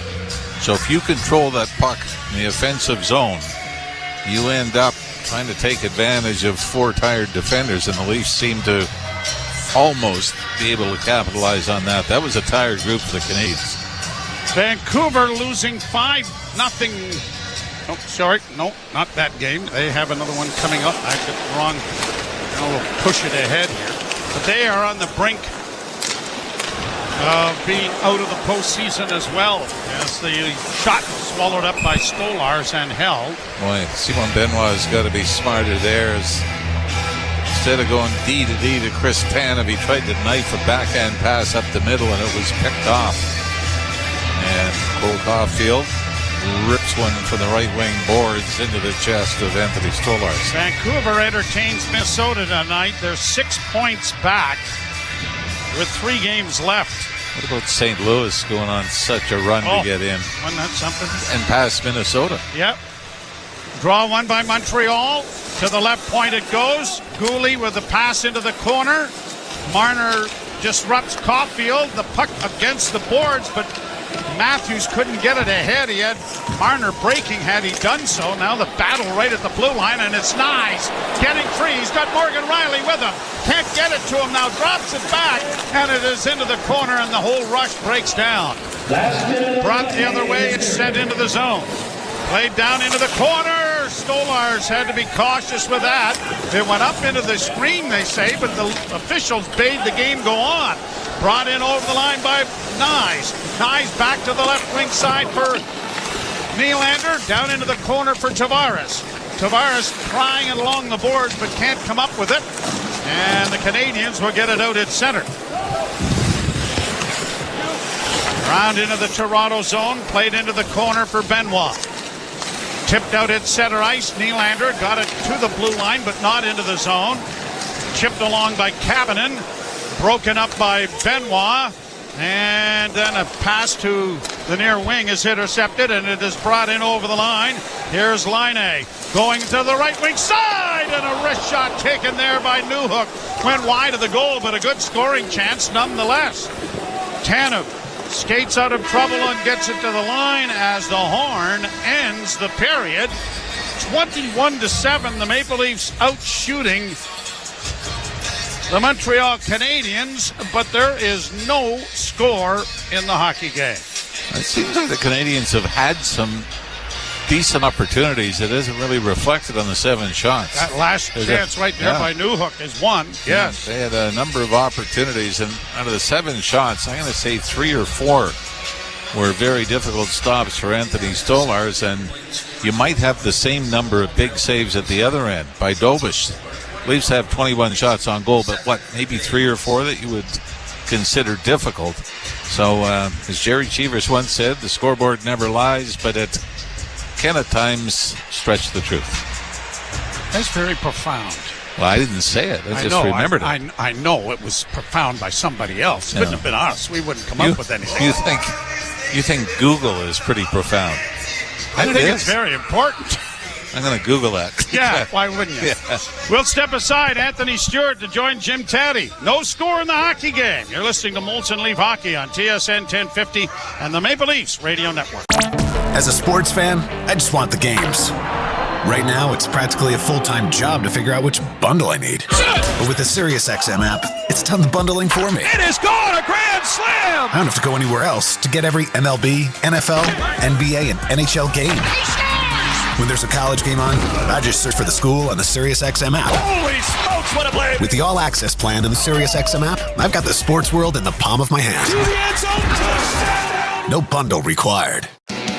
So if you control that puck in the offensive zone, you end up trying to take advantage of 4 tired defenders, and the Leafs seem to almost be able to capitalize on that. That was a tired group for the Canadians. Vancouver losing 5-0. Oh, sorry. No, not that game. They have another one coming up. I got it wrong. We'll push it ahead here. But they are on the brink of being out of the postseason as well, as the shot swallowed up by Stolarz and held. Boy, Simon Benoit has got to be smarter there. Instead of going D to D to Chris Tanev, he tried to knife a backhand pass up the middle, and it was picked off. And Cole Caulfield rips one from the right wing boards into the chest of Anthony Stolarz. Vancouver entertains Minnesota tonight. They're 6 points back with 3 games left. What about St. Louis going on such a run to get in? Wasn't that something? And past Minnesota. Yep. Draw one by Montreal. To the left point it goes. Gooley with the pass into the corner. Marner disrupts Caulfield. The puck against the boards, but Matthews couldn't get it ahead. He had Marner breaking had he done so. Now the battle right at the blue line, and it's Nyes getting free. He's got Morgan Riley with him. Can't get it to him now. Drops it back, and it is into the corner, and the whole rush breaks down. Brought the other way, it's sent into the zone. Played down into the corner. Stolarz had to be cautious with that. It went up into the screen, they say, but the officials bade the game go on. Brought in over the line by Nyes. Nyes back to the left wing side for Nylander. Down into the corner for Tavares. Tavares trying it along the boards but can't come up with it. And the Canadians will get it out at center. Round into the Toronto zone. Played into the corner for Benoit. Tipped out at center ice. Nylander got it to the blue line but not into the zone. Chipped along by Kapanen. Broken up by Benoit. And then a pass to the near wing is intercepted, and it is brought in over the line. Here's Laine going to the right wing side. side, and a wrist shot taken there by Newhook. Went wide of the goal, but a good scoring chance nonetheless. Tanev skates out of trouble and gets it to the line as the horn ends the period. 21-7, the Maple Leafs out shooting the Montreal Canadiens, but there is no score in the hockey game. It seems like the Canadiens have had some decent opportunities. It isn't really reflected on the 7 shots. That last chance right there by Newhook is one. Yes. They had a number of opportunities, and out of the 7 shots, I'm going to say 3 or 4 were very difficult stops for Anthony Stolarz, and you might have the same number of big saves at the other end by Dobish. Leafs have 21 shots on goal, but maybe 3 or 4 that you would consider difficult. So, as Jerry Cheevers once said, the scoreboard never lies, but it can at times stretch the truth. That's very profound. Well, I didn't say it. I just remembered it. I know it was profound by somebody else. It couldn't have been us. We wouldn't come up with anything. You think Google is pretty profound? I think it's very important. I'm going to Google that. Yeah, why wouldn't you? Yeah. We'll step aside. Anthony Stewart to join Jim Taddy. No score in the hockey game. You're listening to Molson Leaf Hockey on TSN 1050 and the Maple Leafs Radio Network. As a sports fan, I just want the games. Right now, it's practically a full-time job to figure out which bundle I need. But with the SiriusXM app, it's done the bundling for me. It is gone! A grand slam! I don't have to go anywhere else to get every MLB, NFL, NBA, and NHL game. When there's a college game on, I just search for the school on the SiriusXM app. Holy smokes, what a play! With the all-access plan in the SiriusXM app, I've got the sports world in the palm of my hand. No bundle required.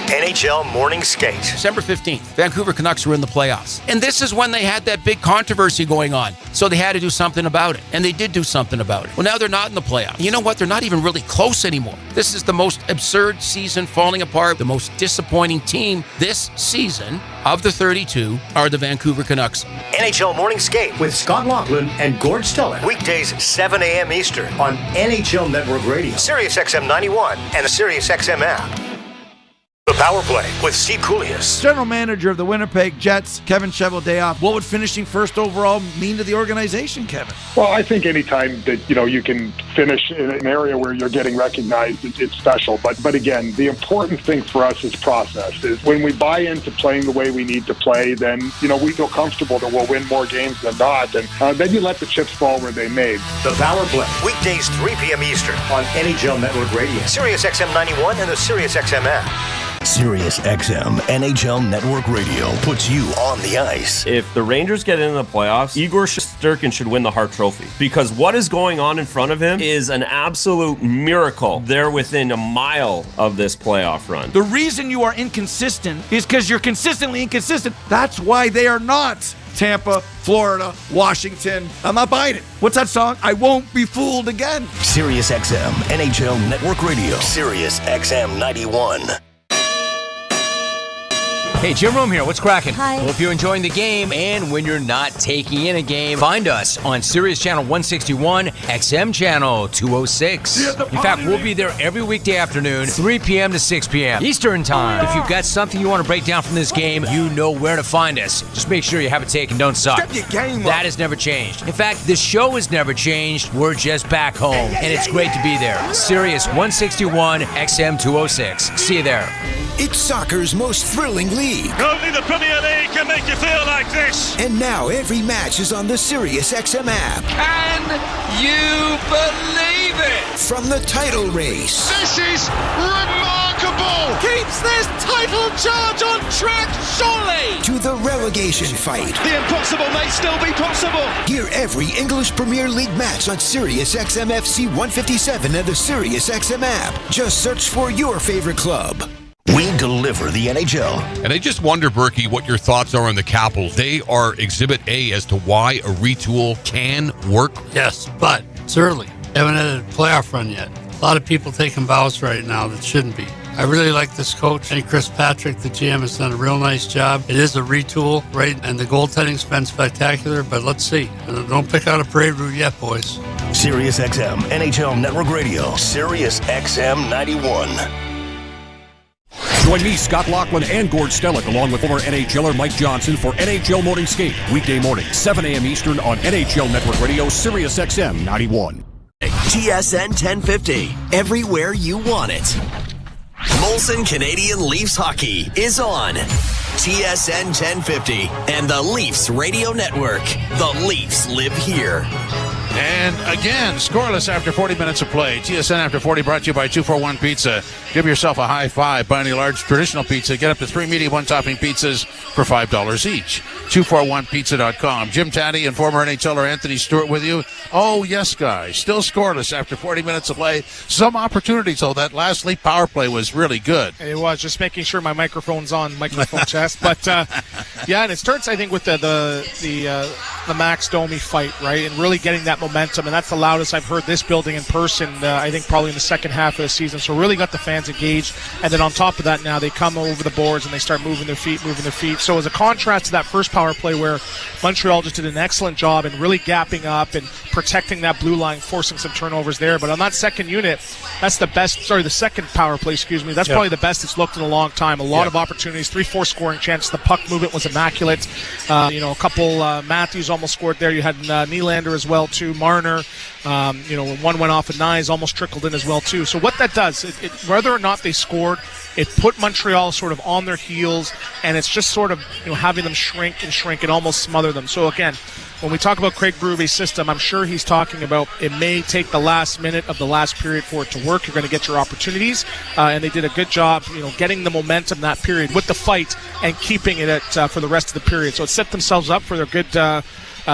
NHL Morning Skate. December 15th, Vancouver Canucks were in the playoffs. And this is when they had that big controversy going on. So they had to do something about it. And they did do something about it. Well, now they're not in the playoffs. You know what? They're not even really close anymore. This is the most absurd season falling apart. The most disappointing team this season of the 32 are the Vancouver Canucks. NHL Morning Skate with Scott Laughlin and Gord Stiller. Weekdays 7 a.m. Eastern on NHL Network Radio, Sirius XM 91, and the Sirius XM app. The Power Play with Steve Koulias. General manager of the Winnipeg Jets, Kevin Cheveldayoff. What would finishing first overall mean to the organization, Kevin? Well, I think anytime that you can finish in an area where you're getting recognized, it's special. But again, the important thing for us is process. Is when we buy into playing the way we need to play, then we feel comfortable that we'll win more games than not, and then you let the chips fall where they may. The Power Play weekdays 3 p.m. Eastern on NHL Network Radio, Sirius XM 91, and the Sirius XM app. Sirius XM NHL Network Radio puts you on the ice. If the Rangers get into the playoffs, Igor Shesterkin should win the Hart Trophy, because what is going on in front of him is an absolute miracle. They're within a mile of this playoff run. The reason you are inconsistent is because you're consistently inconsistent. That's why they are not Tampa, Florida, Washington. I'm not buying it. What's that song? I won't be fooled again. Sirius XM NHL Network Radio, Sirius XM 91. Hey, Jim Rome here. What's cracking? Hi. Hope you're enjoying the game, and when you're not taking in a game, find us on Sirius Channel 161, XM Channel 206. In fact, we'll be there every weekday afternoon, 3 p.m. to 6 p.m. Eastern Time. If you've got something you want to break down from this game, you know where to find us. Just make sure you have it taken, don't suck. Step your game up. That has never changed. In fact, the show has never changed. We're just back home, and it's great to be there. Sirius 161, XM 206. See you there. It's soccer's most thrilling league. Only the Premier League can make you feel like this. And now every match is on the SiriusXM app. Can you believe it? From the title race. This is remarkable. Keeps this title charge on track, surely. To the relegation fight. The impossible may still be possible. Hear every English Premier League match on SiriusXM FC 157 and the SiriusXM app. Just search for your favorite club. We deliver the NHL. And I just wonder, Berkey, what your thoughts are on the Capitals. They are Exhibit A as to why a retool can work. Yes, but it's early. Haven't had a playoff run yet. A lot of people taking bows right now that shouldn't be. I really like this coach. And Chris Patrick, the GM, has done a real nice job. It is a retool, right? And the goaltending's been spectacular, but let's see. Don't pick out a parade route yet, boys. Sirius XM NHL Network Radio, Sirius XM 91. Join me, Scott Laughlin, and Gord Stellick, along with former NHLer Mike Johnson for NHL Morning Skate. Weekday morning, 7 a.m. Eastern on NHL Network Radio, Sirius XM 91. TSN 1050, everywhere you want it. Molson Canadian Leafs Hockey is on TSN 1050 and the Leafs Radio Network. The Leafs live here. And again, scoreless after 40 minutes of play. TSN After 40 brought to you by 241 Pizza. Give yourself a high five. Buy any large traditional pizza. Get up to 3 medium one-topping pizzas for $5 each. 241pizza.com. Jim Taddy and former NHLer Anthony Stewart with you. Oh, yes, guys. Still scoreless after 40 minutes of play. Some opportunities, though. That last Leaf power play was really good. It was. Just making sure my microphone's on, microphone chest. But, yeah, and it starts, I think, with the Max Domi fight, right? And really getting that momentum, and that's the loudest I've heard this building in person, I think probably in the second half of the season. So really got the fans engaged, and then on top of that now they come over the boards and they start moving their feet. So as a contrast to that first power play where Montreal just did an excellent job and really gapping up and protecting that blue line, forcing some turnovers there. But on that second unit, that's the second power play, that's probably the best it's looked in a long time. A lot of opportunities, 3-4 scoring chances. The puck movement was immaculate. A couple Matthews almost scored there. You had Nylander as well too. Marner, when one went off and Nyes almost trickled in as well too. So what that does, whether or not they scored, it put Montreal sort of on their heels, and it's just sort of having them shrink and almost smother them. So again, when we talk about Craig Berube's system, I'm sure he's talking about it may take the last minute of the last period for it to work. You're going to get your opportunities, and they did a good job, getting the momentum that period with the fight and keeping it for the rest of the period. So it set themselves up for their good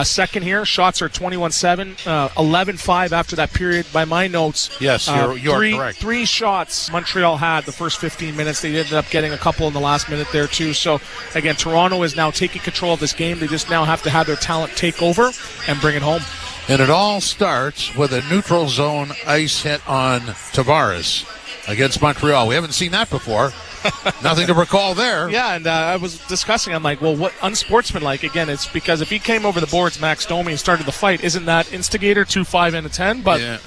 second here. Shots are 21-7, 11-5 after that period by my notes. Yes, you're correct. 3 shots Montreal had the first 15 minutes. They ended up getting a couple in the last minute there too. So again, Toronto is now taking control of this game. They just now have to have their talent take over and bring it home. And it all starts with a neutral zone ice hit on Tavares against Montreal. We haven't seen that before. Nothing to recall there. Yeah, and I was discussing, I'm like, well, what unsportsmanlike? Again, it's because if he came over the boards, Max Domi, and started the fight, isn't that instigator 2-5 and a 10? But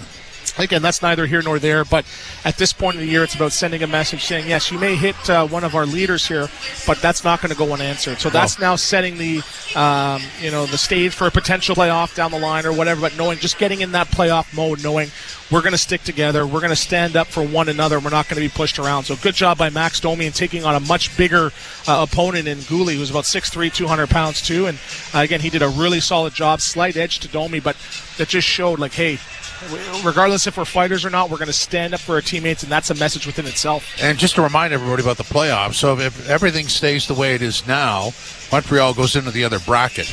again, that's neither here nor there. But at this point in the year, it's about sending a message saying, yes, you may hit one of our leaders here, but that's not going to go unanswered. So that's now setting the stage for a potential playoff down the line or whatever. But just getting in that playoff mode, knowing we're going to stick together, we're going to stand up for one another, we're not going to be pushed around. So good job by Max Domi in taking on a much bigger opponent in Gouli, who's about 6'3", 200 pounds too. And again, he did a really solid job, slight edge to Domi, but that just showed like, hey, regardless if we're fighters or not, we're going to stand up for our teammates, and that's a message within itself. And just to remind everybody about the playoffs, so if everything stays the way it is now, Montreal goes into the other bracket.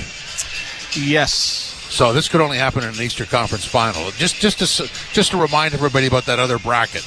Yes. So this could only happen in an Eastern Conference final. Just to remind everybody about that other bracket.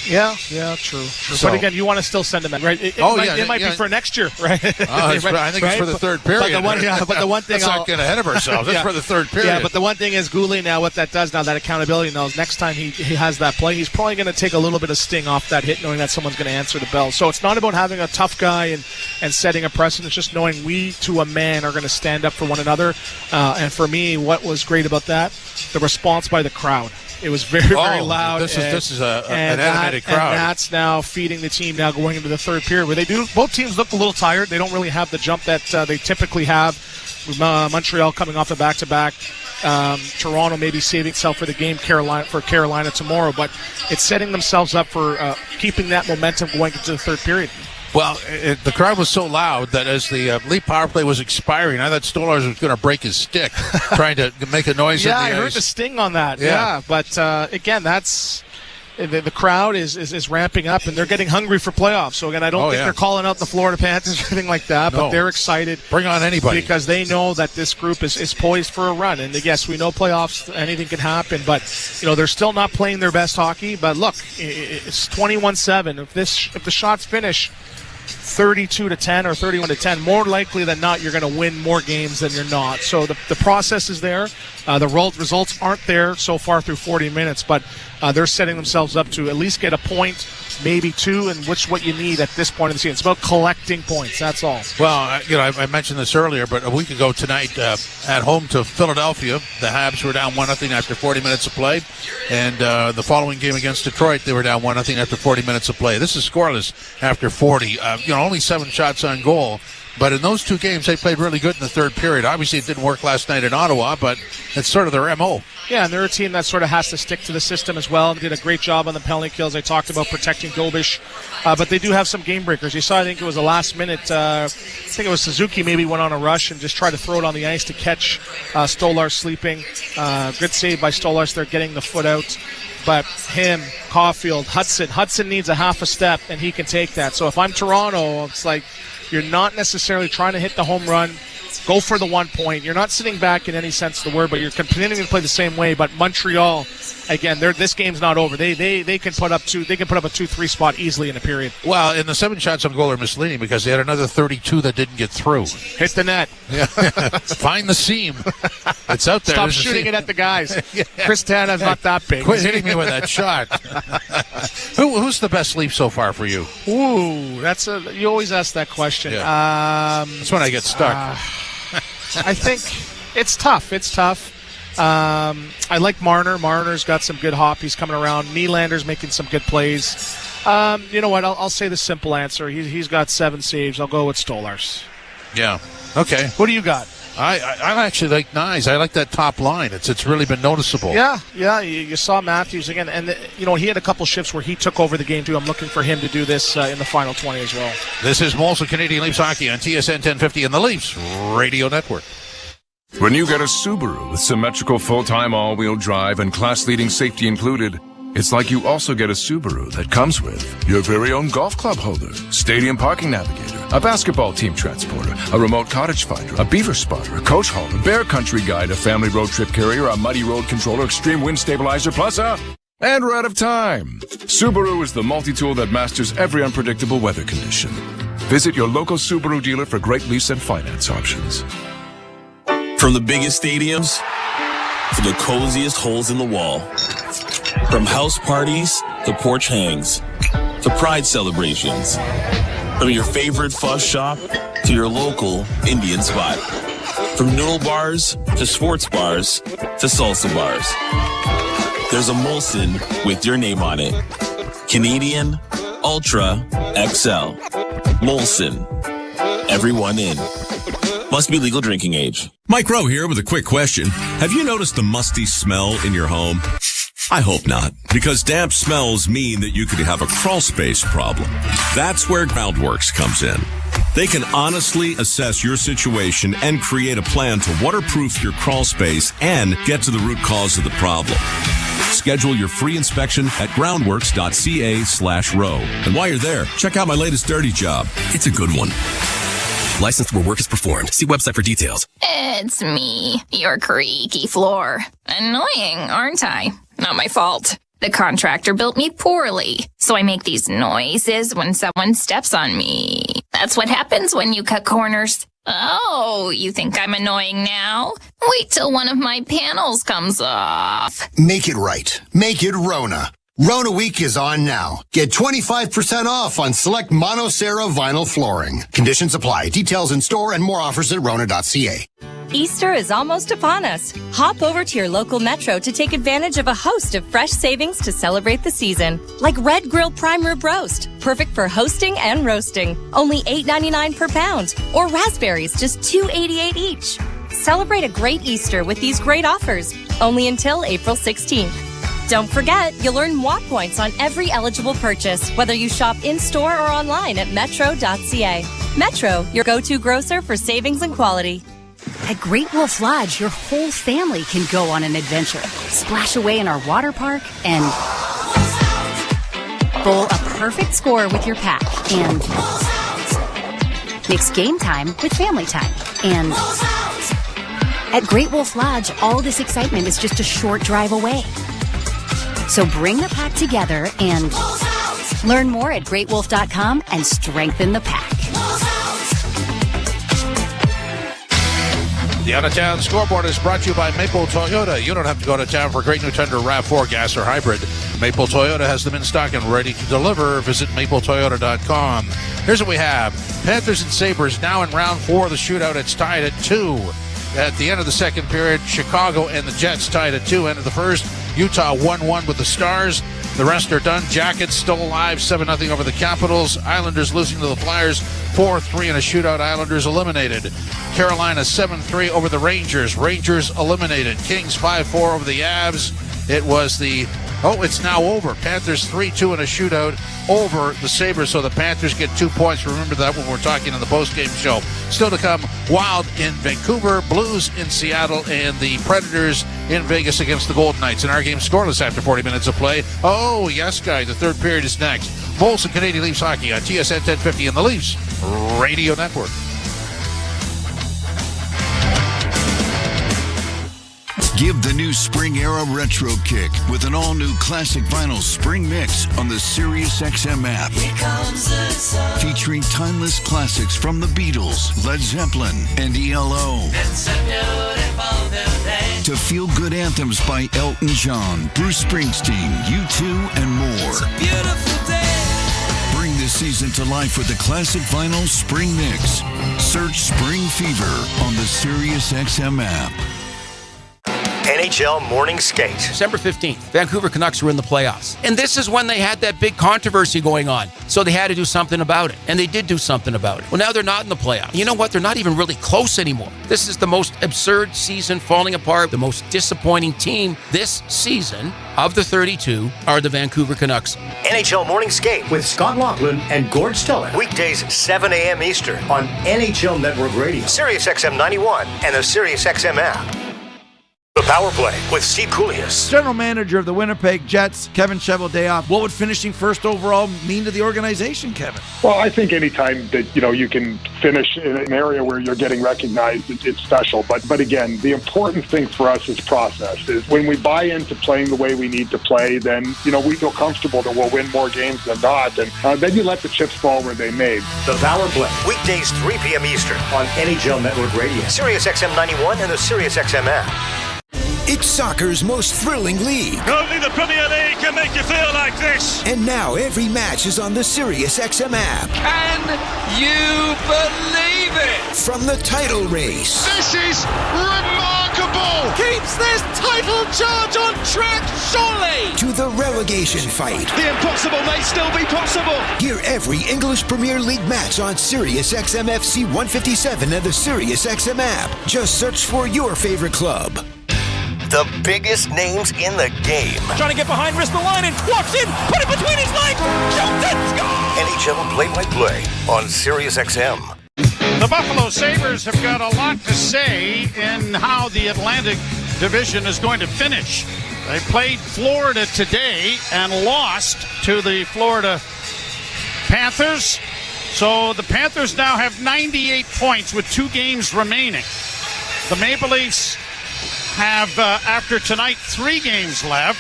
Yeah, true. So, but again, you want to still send them in, right? It might be for next year, right? I think it's for the third period. But the one thing, let's not get ahead of ourselves. It's for the third period. Yeah, but the one thing is Gouli now, what that does now, that accountability now, is next time he has that play, he's probably going to take a little bit of sting off that hit, knowing that someone's going to answer the bell. So it's not about having a tough guy and setting a precedent. It's just knowing we, to a man, are going to stand up for one another. And for me, what was great about that, the response by the crowd. It was very, very loud. This is an animated crowd. And that's now feeding the team now going into the third period, where both teams look a little tired. They don't really have the jump that they typically have. Montreal coming off the back-to-back. Toronto maybe saving itself for the game Carolina tomorrow, but it's setting themselves up for keeping that momentum going into the third period. Well, the crowd was so loud that as the Leaf power play was expiring, I thought Stolarz was going to break his stick trying to make a noise in the ice. Yeah, I heard the sting on that. Yeah. But again, that's the crowd is ramping up, and they're getting hungry for playoffs. So again, I don't think they're calling out the Florida Panthers or anything like that, but they're excited. Bring on anybody. Because they know that this group is poised for a run. And yes, we know playoffs, anything can happen, but they're still not playing their best hockey. But look, it's 21-7. If the shots finish 32-10 or 31-10, more likely than not, you're going to win more games than you're not. So the process is there. The results aren't there so far through 40 minutes, but they're setting themselves up to at least get a point, maybe two, and what you need at this point in the season. It's about collecting points. That's all. Well, I mentioned this earlier, but a week ago tonight, at home to Philadelphia, the Habs were down 1-0 after 40 minutes of play, and the following game against Detroit, they were down 1-0 after 40 minutes of play. This is scoreless after 40. Only 7 shots on goal. But in those two games, they played really good in the third period. Obviously, it didn't work last night in Ottawa, but it's sort of their MO. Yeah, and they're a team that sort of has to stick to the system as well. They did a great job on the penalty kills. I talked about protecting Dobish, but they do have some game breakers. You saw, I think it was the last minute, I think it was Suzuki maybe went on a rush and just tried to throw it on the ice to catch Stolar sleeping. Good save by Stolar. They're getting the foot out. But him, Caulfield, Hudson needs a half a step, and he can take that. So if I'm Toronto, it's like you're not necessarily trying to hit the home run. Go for the 1 point. You're not sitting back in any sense of the word, but you're continuing to play the same way. But Montreal, again, this game's not over. They can put up two. They can put up a 2-3 spot easily in a period. Well, and the 7 shots on goal are misleading because they had another 32 that didn't get through. Hit the net. Yeah. Find the seam. It's out there. Stop shooting it at the guys. Yeah. Chris Tana's not that big. Quit hitting me with that shot. Who's the best Leaf so far for you? Ooh, you always ask that question. Yeah. That's when I get stuck. I think it's tough. I like Marner. Marner's got some good hop. He's coming around. Nylander's making some good plays. You know what? I'll say the simple answer. He's got 7 saves. I'll go with Stolarz. Yeah. Okay. What do you got? I actually like Nyes. I like that top line. It's really been noticeable. Yeah. You saw Matthews again, and he had a couple shifts where he took over the game too. I'm looking for him to do this in the final 20 as well. This is Molson Canadian Leafs Hockey on TSN 1050 and the Leafs Radio Network. When you get a Subaru with symmetrical full-time all-wheel drive and class-leading safety included, it's like you also get a Subaru that comes with your very own golf club holder, stadium parking navigator, a basketball team transporter, a remote cottage finder, a beaver spotter, a coach hauler, bear country guide, a family road trip carrier, a muddy road controller, extreme wind stabilizer, plus and we're out of time. Subaru is the multi-tool that masters every unpredictable weather condition. Visit your local Subaru dealer for great lease and finance options. From the biggest stadiums to the coziest holes in the wall. From house parties to porch hangs to pride celebrations. From your favorite fuzz shop to your local Indian spot. From noodle bars to sports bars to salsa bars. There's a Molson with your name on it. Canadian Ultra XL. Molson. Everyone in. Must be legal drinking age. Mike Rowe here with a quick question. Have you noticed the musty smell in your home? I hope not, because damp smells mean that you could have a crawl space problem. That's where Groundworks comes in. They can honestly assess your situation and create a plan to waterproof your crawl space and get to the root cause of the problem. Schedule your free inspection at groundworks.ca/row. And while you're there, check out my latest dirty job. It's a good one. Licensed where work is performed. See website for details. It's me, your creaky floor. Annoying, aren't I? Not my fault. The contractor built me poorly, so I make these noises when someone steps on me. That's what happens when you cut corners. Oh, you think I'm annoying now? Wait till one of my panels comes off. Make it right. Make it Rona. Rona Week is on now. Get 25% off on select Monocera vinyl flooring. Conditions apply. Details in store and more offers at Rona.ca. Easter is almost upon us. Hop over to your local Metro to take advantage of a host of fresh savings to celebrate the season. Like Red Grill Prime Rib Roast, perfect for hosting and roasting. Only $8.99 per pound. Or raspberries, just $2.88 each. Celebrate a great Easter with these great offers. Only until April 16th. Don't forget, you'll earn MOI points on every eligible purchase, whether you shop in-store or online at metro.ca. Metro, your go-to grocer for savings and quality. At Great Wolf Lodge, your whole family can go on an adventure. Splash away in our water park and bowl a perfect score with your pack. And mix game time with family time. And at Great Wolf Lodge, all this excitement is just a short drive away. So bring the pack together and learn more at greatwolf.com and strengthen the pack. The Out-of-Town Scoreboard is brought to you by Maple Toyota. You don't have to go to town for a great new Tundra RAV4 gas or hybrid. Maple Toyota has them in stock and ready to deliver. Visit mapletoyota.com. Here's what we have. Panthers and Sabres now in round 4 of the shootout. It's tied at 2. At the end of the second period, Chicago and the Jets tied at 2. End of the first, Utah 1-1 with the Stars. The rest are done. Jackets still alive, 7-0 over the Capitals. Islanders losing to the Flyers 4-3 in a shootout. Islanders eliminated. Carolina 7-3 over the Rangers. Rangers eliminated. Kings 5-4 over the Avs. It was it's now over. Panthers 3-2 in a shootout over the Sabres, so the Panthers get 2 points. Remember that when we're talking in the postgame show. Still to come, Wild in Vancouver, Blues in Seattle, and the Predators in Vegas against the Golden Knights. And our game scoreless after 40 minutes of play. Oh, yes, guys, the third period is next. Molson Canadian Leafs Hockey on TSN 1050 and the Leafs Radio Network. Give the new spring era retro kick with an all-new classic vinyl spring mix on the SiriusXM app. Here comes the sun. Featuring timeless classics from the Beatles, Led Zeppelin, and ELO. It's a beautiful day. To feel-good anthems by Elton John, Bruce Springsteen, U2, and more. It's a beautiful day. Bring this season to life with the classic vinyl spring mix. Search Spring Fever on the SiriusXM app. NHL Morning Skate. December 15th, Vancouver Canucks were in the playoffs. And this is when they had that big controversy going on. So they had to do something about it. And they did do something about it. Well, now they're not in the playoffs. You know what? They're not even really close anymore. This is the most absurd season falling apart. The most disappointing team this season of the 32 are the Vancouver Canucks. NHL Morning Skate with Scott Laughlin and Gord Stellick. Weekdays 7 a.m. Eastern on NHL Network Radio, SiriusXM 91, and the SiriusXM app. The Power Play with Steve Koulias. General manager of the Winnipeg Jets, Kevin Cheveldayoff. What would finishing first overall mean to the organization, Kevin? Well, I think anytime that you can finish in an area where you're getting recognized, it's special. But again, the important thing for us is process. Is when we buy into playing the way we need to play, then we feel comfortable that we'll win more games than not, and then you let the chips fall where they may. The Power Play weekdays 3 p.m. Eastern on NHL Network Radio, SiriusXM 91, and the SiriusXM app. It's soccer's most thrilling league. Only the Premier League can make you feel like this. And now every match is on the SiriusXM app. Can you believe it? From the title race. This is remarkable. Keeps this title charge on track, surely. To the relegation fight. The impossible may still be possible. Hear every English Premier League match on SiriusXM FC 157 and the SiriusXM app. Just search for your favorite club. The biggest names in the game. Trying to get behind, wrist the line, and walks in, put it between his legs, jumps in, score! NHL play-by-play on SiriusXM. The Buffalo Sabres have got a lot to say in how the Atlantic Division is going to finish. They played Florida today and lost to the Florida Panthers. So the Panthers now have 98 points with 2 games remaining. The Maple Leafs have, after tonight, 3 games left.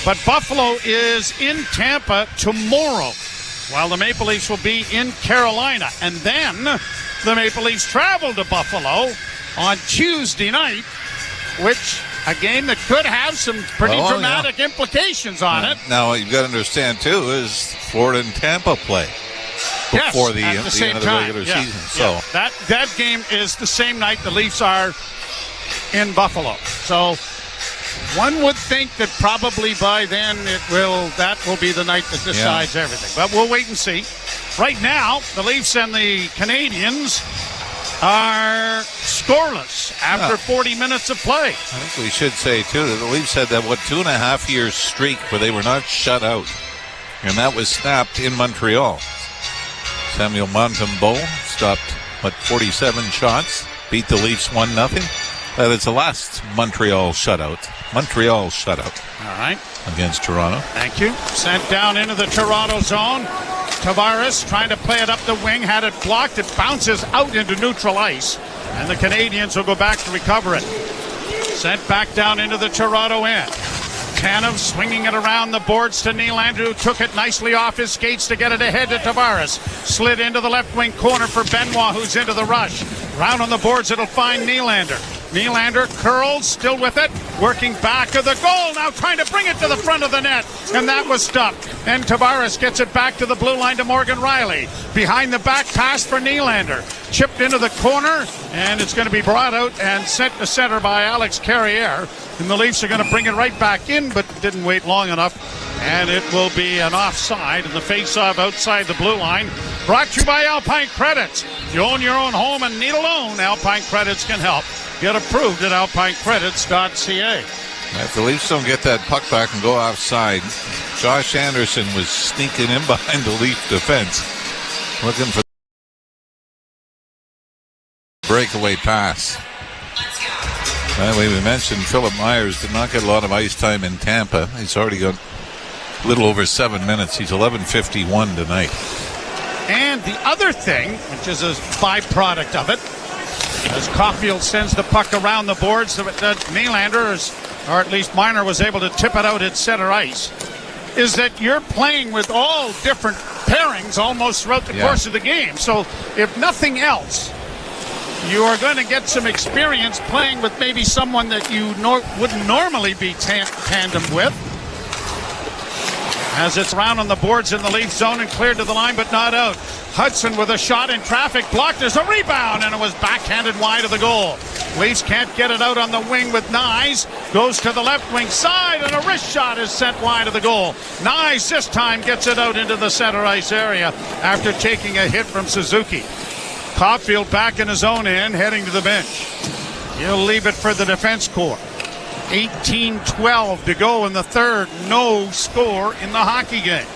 But Buffalo is in Tampa tomorrow, while the Maple Leafs will be in Carolina. And then the Maple Leafs travel to Buffalo on Tuesday night, which, a game that could have some pretty dramatic implications on it. Now, what you've got to understand, too, is Florida and Tampa play before the end of the regular season. So that game is the same night the Leafs are in Buffalo. So one would think that probably by then that will be the night that decides everything. But we'll wait and see. Right now, the Leafs and the Canadiens are scoreless after 40 minutes of play. I think we should say, too, that the Leafs had that, 2.5-year streak where they were not shut out. And that was snapped in Montreal. Samuel Montembeault stopped, 47 shots, beat the Leafs 1-0. That is the last Montreal shutout. All right. Against Toronto. Thank you. Sent down into the Toronto zone. Tavares trying to play it up the wing, had it blocked. It bounces out into neutral ice. And the Canadiens will go back to recover it. Sent back down into the Toronto end. Tanev swinging it around the boards to Nylander, who took it nicely off his skates to get it ahead to Tavares. Slid into the left wing corner for Benoit, who's into the rush. Round on the boards, it'll find Nylander. Nylander curls, still with it, working back to the goal, now trying to bring it to the front of the net, and that was stopped. And Tavares gets it back to the blue line to Morgan Riley. Behind the back pass for Nylander. Chipped into the corner, and it's going to be brought out and sent to center by Alex Carrier. And the Leafs are going to bring it right back in, but didn't wait long enough. And it will be an offside, and the face-off outside the blue line. Brought to you by Alpine Credits. If you own your own home and need a loan, Alpine Credits can help. Get approved at alpinecredits.ca. If the Leafs don't get that puck back and go offside, Josh Anderson was sneaking in behind the Leaf defense, looking for the breakaway pass. By the way, we mentioned Philip Myers did not get a lot of ice time in Tampa. He's already got a little over 7 minutes. He's 11:51 tonight. And the other thing, which is a byproduct of it, as Caulfield sends the puck around the boards, Nylander, or at least Marner, was able to tip it out at center ice, is that you're playing with all different pairings almost throughout the course of the game. So if nothing else, you are going to get some experience playing with maybe someone that you wouldn't normally be tandem with. As it's around on the boards in the Leaf zone and cleared to the line, but not out. Hudson with a shot in traffic, blocked. There's a rebound, and it was backhanded wide of the goal. Leafs can't get it out on the wing with Nyes. Goes to the left wing side, and a wrist shot is sent wide of the goal. Nyes this time gets it out into the center ice area after taking a hit from Suzuki. Caulfield back in his own end, heading to the bench. He'll leave it for the defense corps. 18-12 to go in the third. No score in the hockey game.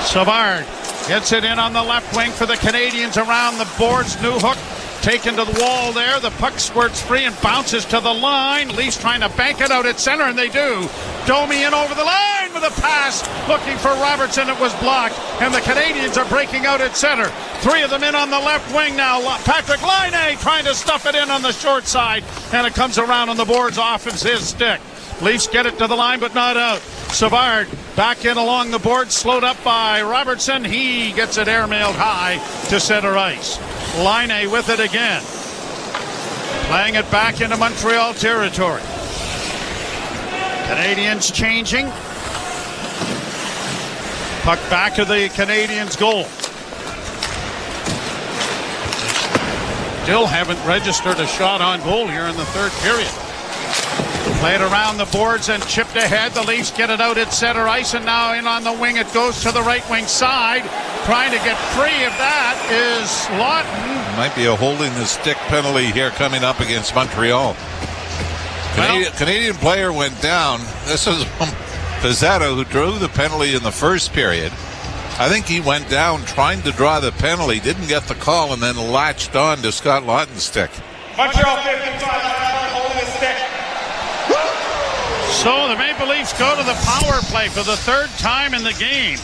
Savard gets it in on the left wing for the Canadiens around the boards. Newhook taken to the wall there. The puck squirts free and bounces to the line. Leafs trying to bank it out at center, and they do. Domi in over the line with a pass, looking for Robertson. It was blocked, and the Canadiens are breaking out at center. Three of them in on the left wing now. Patrick Laine trying to stuff it in on the short side, and it comes around on the boards off of his stick. Leafs get it to the line, but not out. Savard back in along the board, slowed up by Robertson. He gets it airmailed high to center ice. Laine with it again. Playing it back into Montreal territory. Canadiens changing. Puck back to the Canadiens' goal. Still haven't registered a shot on goal here in the third period. Played around the boards and chipped ahead. The Leafs get it out at center ice, and now in on the wing. It goes to the right wing side. Trying to get free of that is Lawton. Might be a holding the stick penalty here coming up against Montreal. Canadian player went down. This is Pizzetta, who drew the penalty in the first period. I think he went down trying to draw the penalty, didn't get the call, and then latched on to Scott Lawton's stick. Montreal 55, holding the stick. So the Maple Leafs go to the power play for the third time in the game.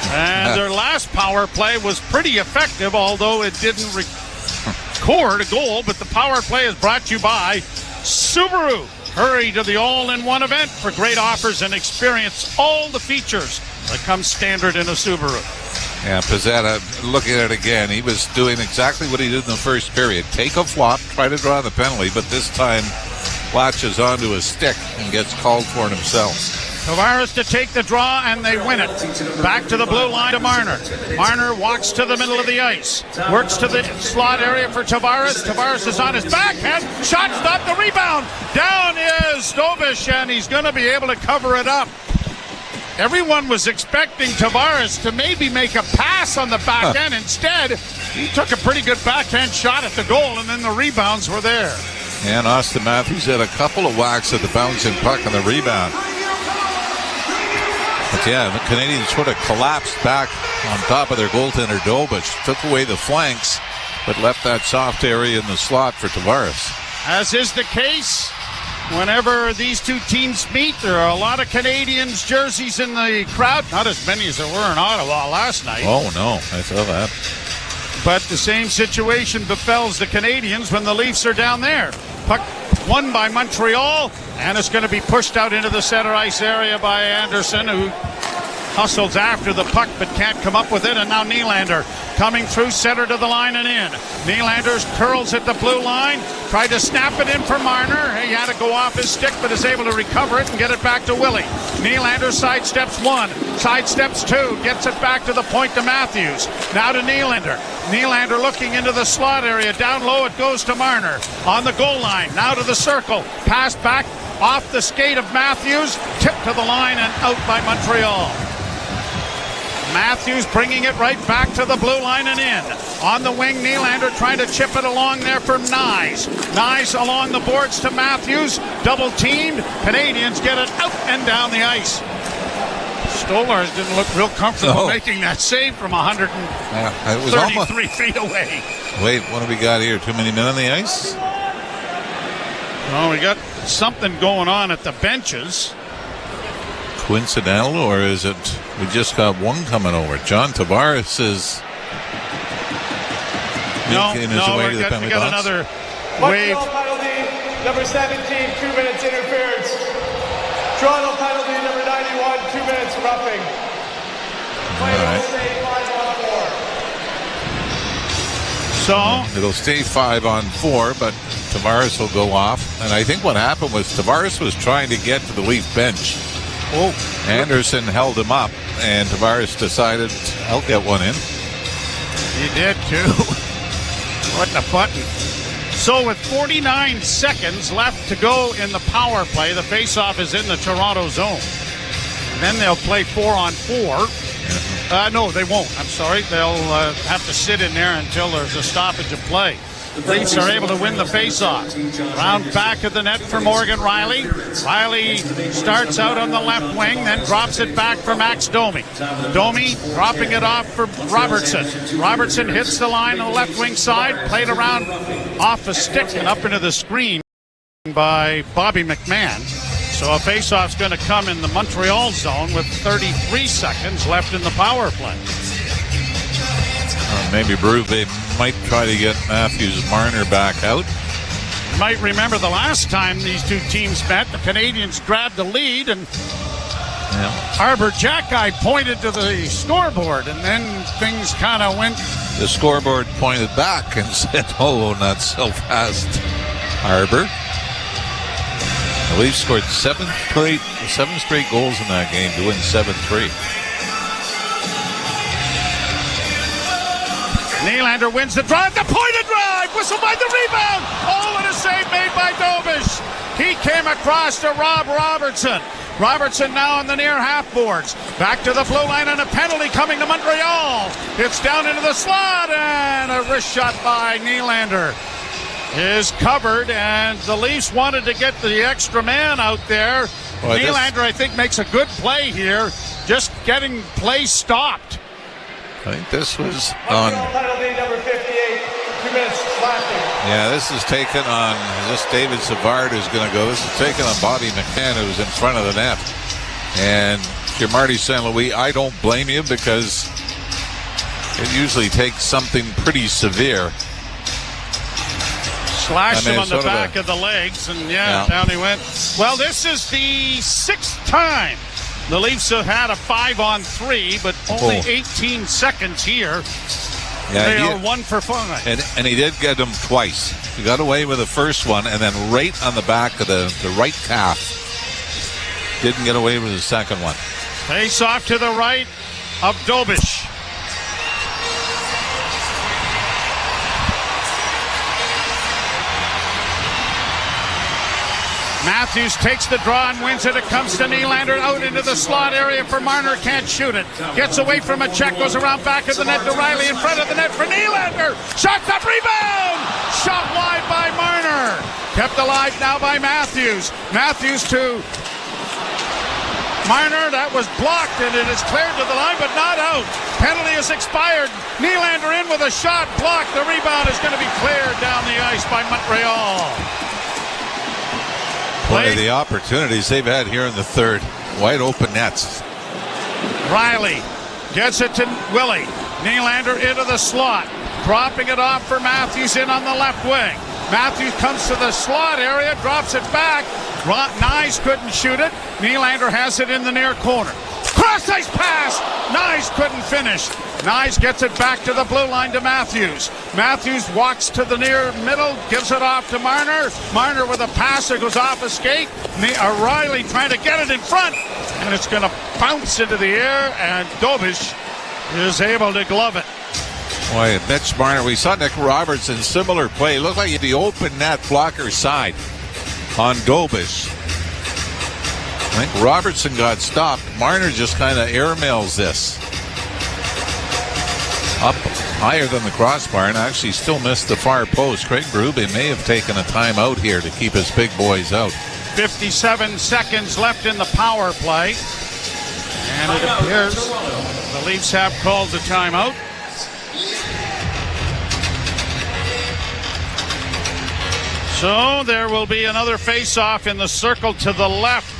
And their last power play was pretty effective, although it didn't record a goal. But the power play is brought to you by Subaru. Hurry to the all-in-one event for great offers and experience all the features that come standard in a Subaru. Yeah, Pizzetta, looking at it again, he was doing exactly what he did in the first period. Take a flop, try to draw the penalty, but this time latches onto his stick and gets called for it himself. Tavares to take the draw, and they win it. Back to the blue line to Marner. Marner walks to the middle of the ice. Works to the slot area for Tavares. Tavares is on his backhand. Shot stopped, the rebound. Down is Dobish, and he's going to be able to cover it up. Everyone was expecting Tavares to maybe make a pass on the back end. Instead, he took a pretty good backhand shot at the goal, and then the rebounds were there. And Austin Matthews had a couple of whacks at the bouncing puck on the rebound. But yeah, the Canadiens sort of collapsed back on top of their goaltender Dobish, took away the flanks, but left that soft area in the slot for Tavares. As is the case whenever these two teams meet, there are a lot of Canadiens jerseys in the crowd. Not as many as there were in Ottawa last night. Oh, no, I saw that. But the same situation befalls the Canadiens when the Leafs are down there. Puck won by Montreal, and it's going to be pushed out into the center ice area by Anderson, who hustles after the puck but can't come up with it, and now Nylander coming through center to the line and in. Nylander's curls at the blue line, tried to snap it in for Marner. He had to go off his stick but is able to recover it and get it back to Willie. Nylander sidesteps one, sidesteps two, gets it back to the point to Matthews. Now to Nylander. Nylander looking into the slot area. Down low it goes to Marner. On the goal line, now to the circle. Pass back off the skate of Matthews. Tipped to the line and out by Montreal. Matthews bringing it right back to the blue line and in. On the wing, Nylander trying to chip it along there for Nyes. Nyes along the boards to Matthews. Double teamed. Canadians get it out and down the ice. Stolarz didn't look real comfortable making that save from 133 feet away. Wait, what do we got here? Too many men on the ice? Oh, we got something going on at the benches. Coincidental, or is it we just got one coming over? John Tavares is making his way to the penalty box. We got another wave. Montreal penalty, number 17, 2 minutes interference. Toronto penalty, number 91, 2 minutes roughing. So it'll stay 5-on-4, but Tavares will go off. And I think what happened was Tavares was trying to get to the Leaf bench. Oh, Anderson held him up, and Tavares decided, I'll get one in. He did too. What a button. So with 49 seconds left to go in the power play, the faceoff is in the Toronto zone. And then they'll play 4-on-4. No, they won't. I'm sorry. They'll have to sit in there until there's a stoppage of play. The Leafs are able to win the faceoff. Round back of the net for Morgan Rielly. Rielly starts out on the left wing, then drops it back for Max Domi. Domi dropping it off for Robertson. Robertson hits the line on the left wing side, played around off a stick and up into the screen by Bobby McMahon. So a faceoff's going to come in the Montreal zone with 33 seconds left in the power play. Maybe Berube might try to get Matthews Marner back out. You might remember the last time these two teams met, the Canadians grabbed the lead and Arbor Jackeye pointed to the scoreboard, and then things kind of went. The scoreboard pointed back and said, "Oh, not so fast, Arbor." The Leafs scored seven straight goals in that game to win 7-3. Nylander wins the drive, the pointed drive, whistle by the rebound. Oh, what a save made by Dobish. He came across to Rob Robertson. Robertson now on the near half boards. Back to the blue line and a penalty coming to Montreal. It's down into the slot and a wrist shot by Nylander is covered, and the Leafs wanted to get the extra man out there. Well, Nylander, I think, makes a good play here, just getting play stopped. I think this was on. Penalty number 58, 2 minutes slashing. Yeah, this is taken on. Is this David Savard who's going to go? This is taken on Bobby McMahon, who's in front of the net. And if you're Marty St. Louis, I don't blame you, because it usually takes something pretty severe. Slashed him on the back of the legs, and down he went. Well, this is the 6th time the Leafs have had a 5-on-3, but only 18 seconds here. Yeah, they are 1 for 5. And he did get him twice. He got away with the first one, and then right on the back of the right calf. Didn't get away with the second one. Face off to the right of Dobish. Matthews takes the draw and wins it. It comes to Nylander out into the slot area for Marner. Can't shoot it. Gets away from a check. Goes around back of the net to Rielly in front of the net for Nylander. Shot up, rebound. Shot wide by Marner. Kept alive now by Matthews. Matthews to Marner. That was blocked, and it is cleared to the line, but not out. Penalty is expired. Nylander in with a shot. Blocked. The rebound is going to be cleared down the ice by Montreal. One of the opportunities they've had here in the third. Wide open nets. Rielly gets it to Willie. Nylander into the slot. Dropping it off for Matthews in on the left wing. Matthews comes to the slot area, drops it back. Nyes couldn't shoot it. Nylander has it in the near corner. Cross-ice pass. Nyes couldn't finish. Nyes gets it back to the blue line to Matthews. Matthews walks to the near middle, gives it off to Marner. Marner with a pass that goes off a skate. Riley trying to get it in front, and it's going to bounce into the air, and Dobish is able to glove it. Boy, Mitch Marner, we saw Nick Robertson, similar play. It looked like the open net blocker side on Dobish. I think Robertson got stopped. Marner just kind of airmails this. Up higher than the crossbar, and actually still missed the far post. Craig Berube may have taken a timeout here to keep his big boys out. 57 seconds left in the power play. And it appears the Leafs have called the timeout. So there will be another face-off in the circle to the left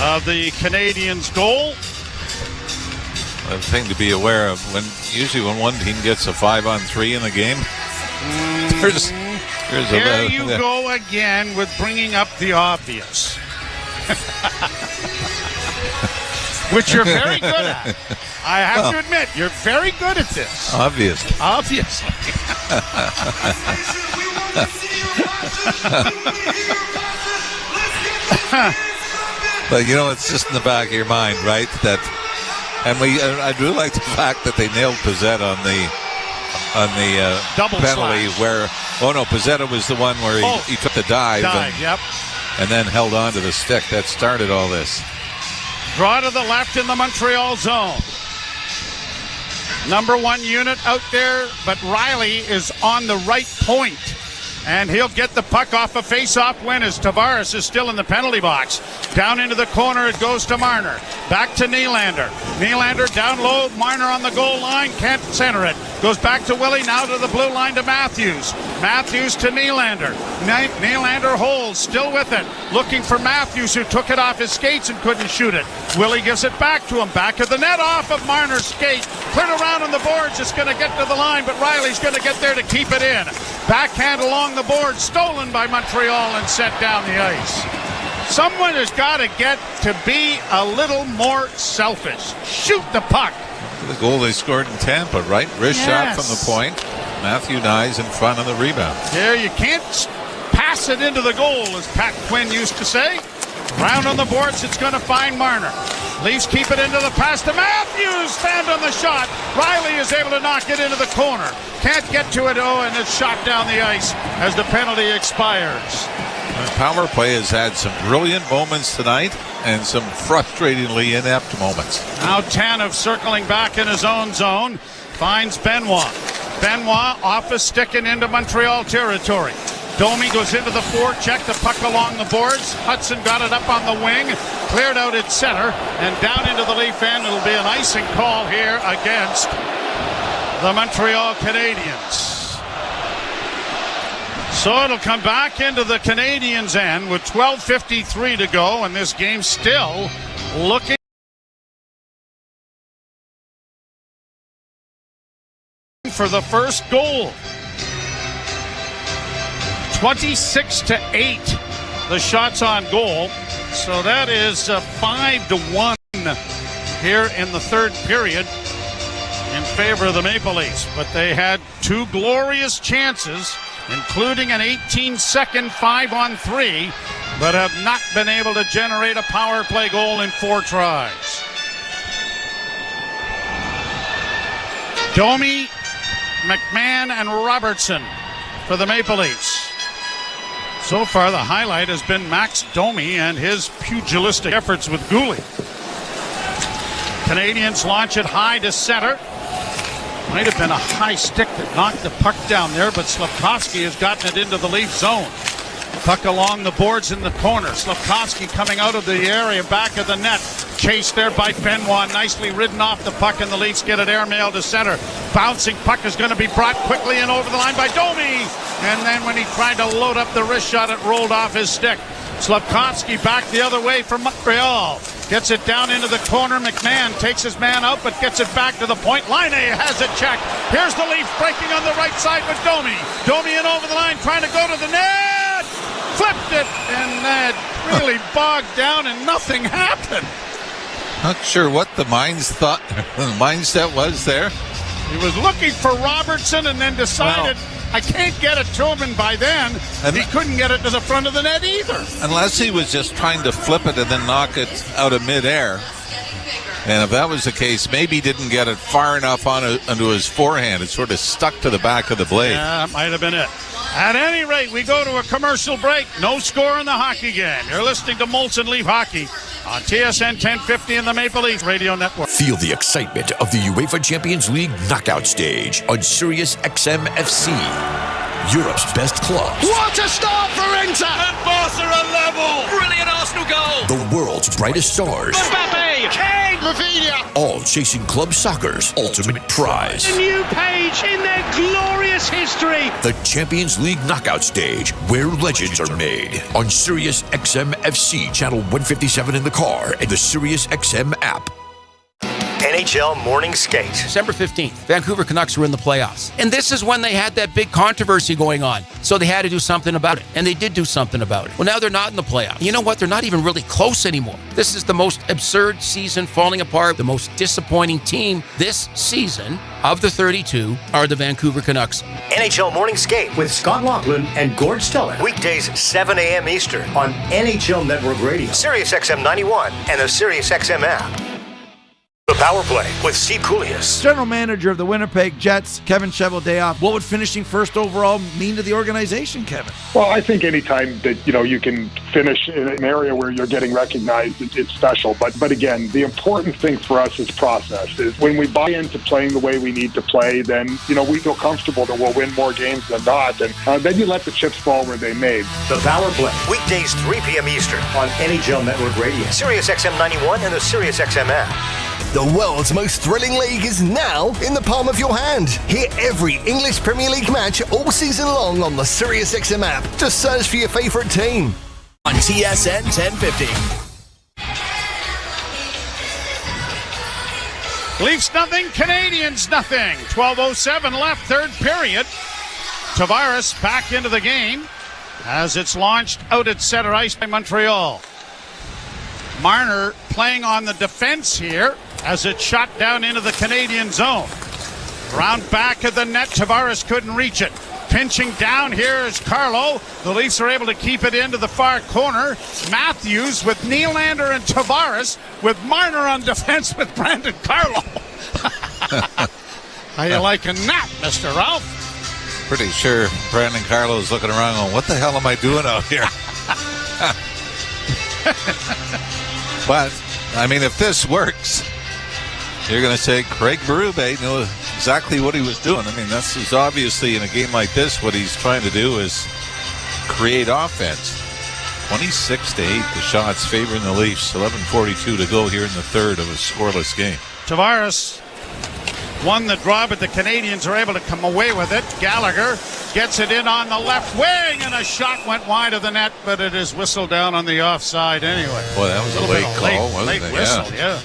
of the Canadiens' goal. A thing to be aware of, usually when one team gets a 5-on-3 in the game, Here you go again with bringing up the obvious. Which you're very good at. I have to admit, you're very good at this. Obviously. But you know, it's just in the back of your mind, right? I do like the fact that they nailed Pizzetta on the double penalty slash. Pizzetta was the one where he took the dive and then held on to the stick. That started all this. Draw to the left in the Montreal zone. Number 1 unit out there, but Riley is on the right point. And he'll get the puck off a face-off win as Tavares is still in the penalty box. Down into the corner, it goes to Marner. Back to Nylander. Nylander down low, Marner on the goal line, can't center it. Goes back to Willie, now to the blue line to Matthews. Matthews to Nylander. Nylander holds, still with it. Looking for Matthews, who took it off his skates and couldn't shoot it. Willie gives it back to him. Back of the net, off of Marner's skate. Cleared around on the boards, it's going to get to the line, but Riley's going to get there to keep it in. Backhand along the board, stolen by Montreal and set down the ice. Someone has got to get to be a little more selfish. Shoot the puck. The goal they scored in Tampa, right? Wrist shot from the point. Matthew Nyes in front of the rebound. There, you can't pass it into the goal, as Pat Quinn used to say. Round on the boards, it's going to find Marner. Leafs keep it into the pass to Matthews. Stand on the shot. Riley is able to knock it into the corner. Can't get to it, and it's shot down the ice as the penalty expires. The power play has had some brilliant moments tonight and some frustratingly inept moments. Now Tanev circling back in his own zone. Finds Benoit. Benoit off a stick and into Montreal territory. Domi goes into the forecheck, the puck along the boards. Hudson got it up on the wing, cleared out at center, and down into the Leaf end. It'll be an icing call here against the Montreal Canadiens. So it'll come back into the Canadiens' end with 12:53 to go, and this game still looking for the first goal. 26-8, the shots on goal. So that is 5-1 here in the third period in favor of the Maple Leafs. But they had two glorious chances, including an 18-second 5-on-3, but have not been able to generate a power play goal in 4 tries. Domi, McMahon, and Robertson for the Maple Leafs. So far, the highlight has been Max Domi and his pugilistic efforts with Gooley. Canadians launch it high to center. Might have been a high stick that knocked the puck down there, but Slafkovsky has gotten it into the Leaf zone. Puck along the boards in the corner. Slafkovsky coming out of the area, back of the net. Chased there by Benoit. Nicely ridden off the puck, and the Leafs get it airmailed to center. Bouncing puck is going to be brought quickly in over the line by Domi. And then when he tried to load up the wrist shot, it rolled off his stick. Slafkovsky back the other way from Montreal. Gets it down into the corner. McMahon takes his man out, but gets it back to the point. Line A has it checked. Here's the Leafs breaking on the right side with Domi. Domi in over the line, trying to go to the net. Flipped it, and that really bogged down, and nothing happened. Not sure what the mindset was there. He was looking for Robertson and then decided, I can't get it to him, and by then, he couldn't get it to the front of the net either. Unless he was just trying to flip it and then knock it out of midair. And if that was the case, maybe he didn't get it far enough onto his forehand. It sort of stuck to the back of the blade. Yeah, that might have been it. At any rate, we go to a commercial break. No score in the hockey game. You're listening to Molson Leaf Hockey on TSN 1050 and the Maple Leaf Radio Network. Feel the excitement of the UEFA Champions League knockout stage on Sirius XM FC. Europe's best clubs. What a start for Inter! And Barca are level! Brilliant Arsenal goal! The world's brightest stars. Mbappe! Kane! Rafinha! All chasing club soccer's ultimate prize. A new page in their glorious history! The Champions League knockout stage, where legends are made. On Sirius XM FC, channel 157 in the car, and the Sirius XM app. NHL Morning Skate. December 15th, Vancouver Canucks were in the playoffs. And this is when they had that big controversy going on. So they had to do something about it. And they did do something about it. Well, now they're not in the playoffs. You know what? They're not even really close anymore. This is the most absurd season falling apart. The most disappointing team this season of the 32 are the Vancouver Canucks. NHL Morning Skate with Scott Laughlin and Gord Stellick. Weekdays 7 a.m. Eastern on NHL Network Radio, Sirius XM 91, and the Sirius XM app. The Power Play with Steve Koulias. General manager of the Winnipeg Jets, Kevin Cheveldayoff. What would finishing first overall mean to the organization, Kevin? Well, I think anytime that you can finish in an area where you're getting recognized, it's special. But again, the important thing for us is process. Is when we buy into playing the way we need to play, then we feel comfortable that we'll win more games than not, and then you let the chips fall where they may. The Power Play, weekdays 3 p.m. Eastern on NHL Network Radio, Sirius XM 91, and the Sirius XM app. The world's most thrilling league is now in the palm of your hand. Hear every English Premier League match all season long on the SiriusXM app. Just search for your favourite team. On TSN 1050. Leafs nothing, Canadiens nothing. 12:07 left, third period. Tavares back into the game as it's launched out at center ice by Montreal. Marner playing on the defense here as it's shot down into the Canadian zone. Around back of the net, Tavares couldn't reach it. Pinching down here is Carlo. The Leafs are able to keep it into the far corner. Matthews with Nylander and Tavares with Marner on defense with Brandon Carlo. How you liking that, Mr. Ralph? Pretty sure Brandon Carlo's looking around going, what the hell am I doing out here? But, I mean, if this works, you're going to say Craig Berube knew exactly what he was doing. I mean, this is obviously in a game like this, what he's trying to do is create offense. 26-8, the shots favoring the Leafs. 11:42 to go here in the third of a scoreless game. Tavares won the draw, but the Canadiens are able to come away with it. Gallagher gets it in on the left wing, and a shot went wide of the net, but it is whistled down on the offside anyway. Boy, that was a late call, wasn't it? Late whistle, yeah.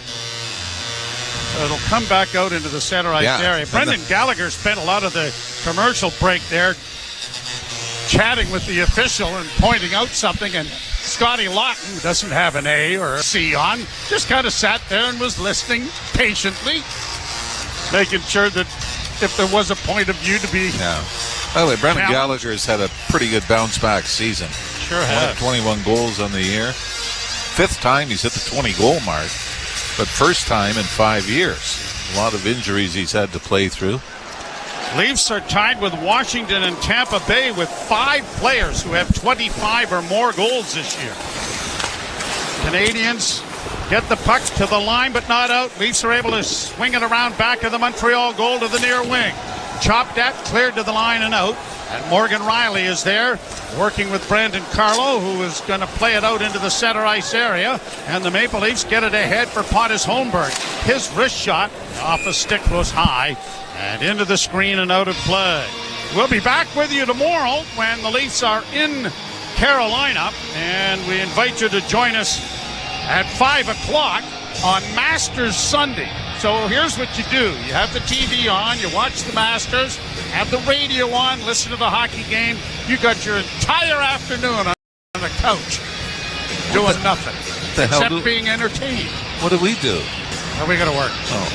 It'll come back out into the center ice area. Brendan Gallagher spent a lot of the commercial break there chatting with the official and pointing out something, and Scotty Lawton, who doesn't have an A or a C on, just kind of sat there and was listening patiently, making sure that if there was a point of view to be... Yeah. By the way, Brendan Gallagher has had a pretty good bounce-back season. Sure has. 21 goals on the year. Fifth time he's hit the 20-goal mark, but first time in 5 years. A lot of injuries he's had to play through. Leafs are tied with Washington and Tampa Bay with 5 players who have 25 or more goals this year. Canadiens get the puck to the line, but not out. Leafs are able to swing it around back of the Montreal goal to the near wing. Chopped at, cleared to the line and out. And Morgan Riley is there, working with Brandon Carlo, who is going to play it out into the center ice area. And the Maple Leafs get it ahead for Pontus Holmberg. His wrist shot off a stick was high and into the screen and out of play. We'll be back with you tomorrow when the Leafs are in Carolina, and we invite you to join us at 5 o'clock on Masters Sunday. So here's what you do. You have the TV on, you watch the Masters, have the radio on, listen to the hockey game. You got your entire afternoon on the couch doing nothing the hell except being entertained. What do we do? Are we going to work? Oh.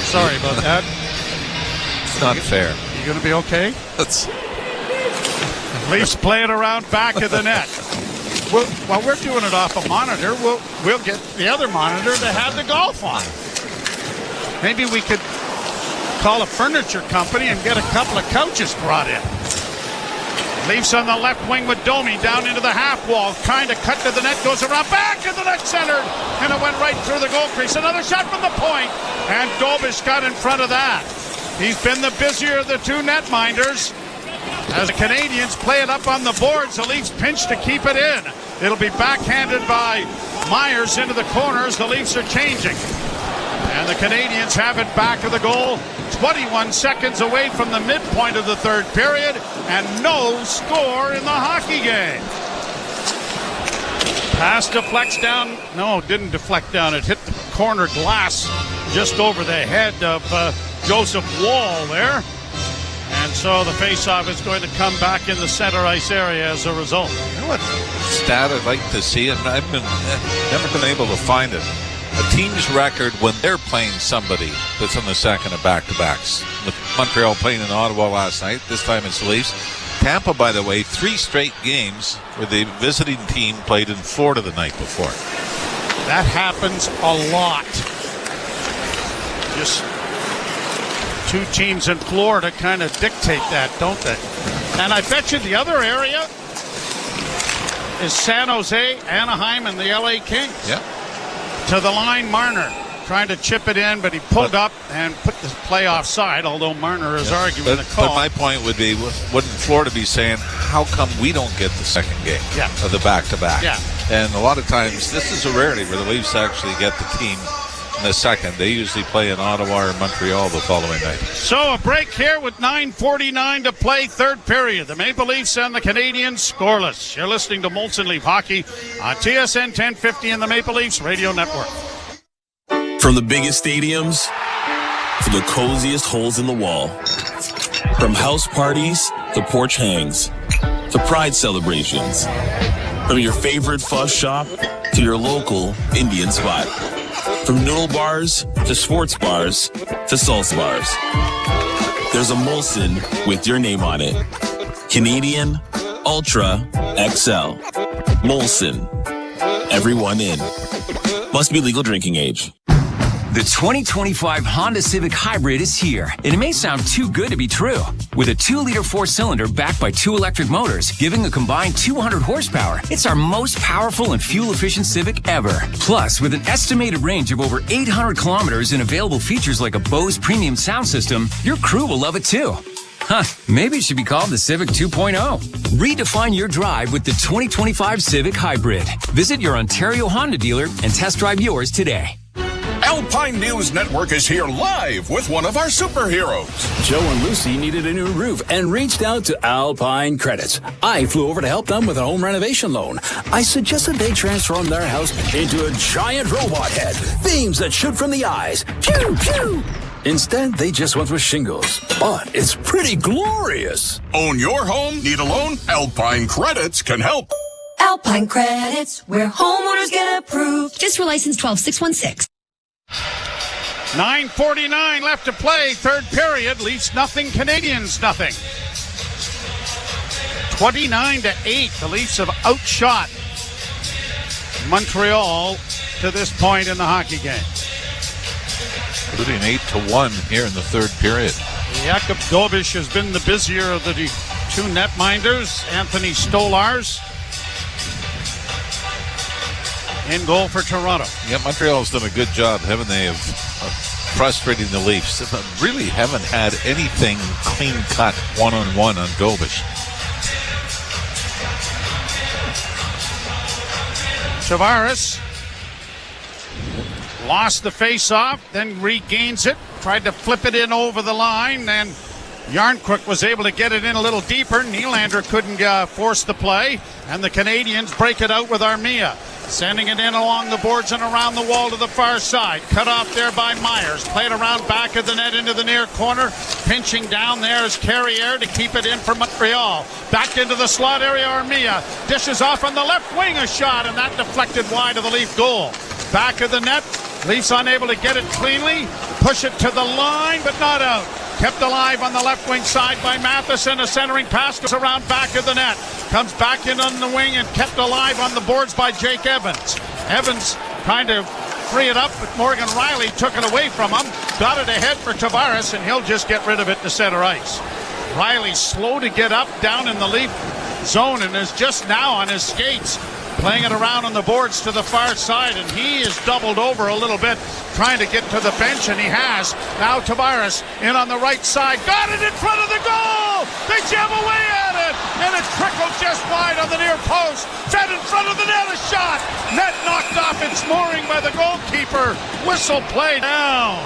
Sorry about that. It's not fair. You going to be okay? Let's... Leafs play it around back of the net. While we're doing it off a monitor, we'll get the other monitor to have the golf on. Maybe we could call a furniture company and get a couple of couches brought in. Leafs on the left wing with Domi down into the half wall, trying to cut to the net, goes around, back to the net, centered, and it went right through the goal crease. Another shot from the point, and Dobish got in front of that. He's been the busier of the two netminders. As the Canadiens play it up on the boards, the Leafs pinch to keep it in. It'll be backhanded by Myers into the corners. The Leafs are changing. And the Canadiens have it back of the goal, 21 seconds away from the midpoint of the third period, and no score in the hockey game. Pass deflects down. No, it didn't deflect down. It hit the corner glass just over the head of Joseph Wall there. And so the faceoff is going to come back in the center ice area as a result. You know what stat I'd like to see, and I've never been able to find it. A team's record when they're playing somebody that's on the second of back-to-backs. With Montreal playing in Ottawa last night, this time it's the Leafs. Tampa, by the way, 3 straight games where the visiting team played in Florida the night before. That happens a lot. Just two teams in Florida kind of dictate that, don't they? And I bet you the other area is San Jose, Anaheim, and the LA Kings. Yeah. To the line, Marner trying to chip it in, but he pulled up and put the play offside, although Marner is arguing the call. But my point would be, wouldn't Florida be saying, how come we don't get the second game of the back-to-back? Yeah. And a lot of times, this is a rarity where the Leafs actually get the team in the second. They usually play in Ottawa or Montreal the following night. So a break here with 9:49 to play, third period. The Maple Leafs and the Canadiens scoreless. You're listening to Molson Leaf Hockey on TSN 1050 and the Maple Leafs Radio Network. From the biggest stadiums to the coziest holes in the wall. From house parties to porch hangs to pride celebrations. From your favorite fuzz shop to your local Indian spot. From noodle bars to sports bars to salsa bars. There's a Molson with your name on it. Canadian Ultra XL. Molson. Everyone in. Must be legal drinking age. The 2025 Honda Civic Hybrid is here, and it may sound too good to be true. With a 2-liter 4-cylinder backed by 2 electric motors, giving a combined 200 horsepower, it's our most powerful and fuel-efficient Civic ever. Plus, with an estimated range of over 800 kilometers and available features like a Bose premium sound system, your crew will love it too. Huh, maybe it should be called the Civic 2.0. Redefine your drive with the 2025 Civic Hybrid. Visit your Ontario Honda dealer and test drive yours today. Alpine News Network is here live with one of our superheroes. Joe and Lucy needed a new roof and reached out to Alpine Credits. I flew over to help them with a home renovation loan. I suggested they transform their house into a giant robot head, beams that shoot from the eyes. Pew, pew! Instead, they just went with shingles. But it's pretty glorious. Own your home? Need a loan? Alpine Credits can help. Alpine Credits, where homeowners get approved. Just for license 12616. 9:49 left to play, third period. Leafs nothing, Canadiens nothing. 29-8. The Leafs have outshot Montreal to this point in the hockey game. Including 8-1 here in the third period. Jakub Dobish has been the busier of the two netminders. Anthony Stolars in goal for Toronto. Yeah, Montreal's done a good job, haven't they, of frustrating the Leafs. They really haven't had anything clean-cut one-on-one on Dobish. Tavares lost the face-off, then regains it, tried to flip it in over the line, and Yarncrook was able to get it in a little deeper. Nylander couldn't force the play, and the Canadiens break it out with Armia. Sending it in along the boards and around the wall to the far side. Cut off there by Myers. Played around back of the net into the near corner. Pinching down there is Carrier to keep it in for Montreal. Back into the slot area, Armia. Dishes off on the left wing a shot, and that deflected wide of the Leaf goal. Back of the net. Leafs unable to get it cleanly. Push it to the line, but not out. Kept alive on the left wing side by Matheson. A centering pass goes around back of the net. Comes back in on the wing and kept alive on the boards by Jake Evans. Evans trying to free it up, but Morgan Riley took it away from him. Got it ahead for Tavares, and he'll just get rid of it to center ice. Riley slow to get up down in the Leaf zone and is just now on his skates. Playing it around on the boards to the far side, and he is doubled over a little bit, trying to get to the bench, and he has. Now Tavares in on the right side. Got it in front of the goal! They jam away at it! And it trickled just wide on the near post. Fed in front of the net, a shot! Net knocked off its mooring by the goalkeeper. Whistle play down.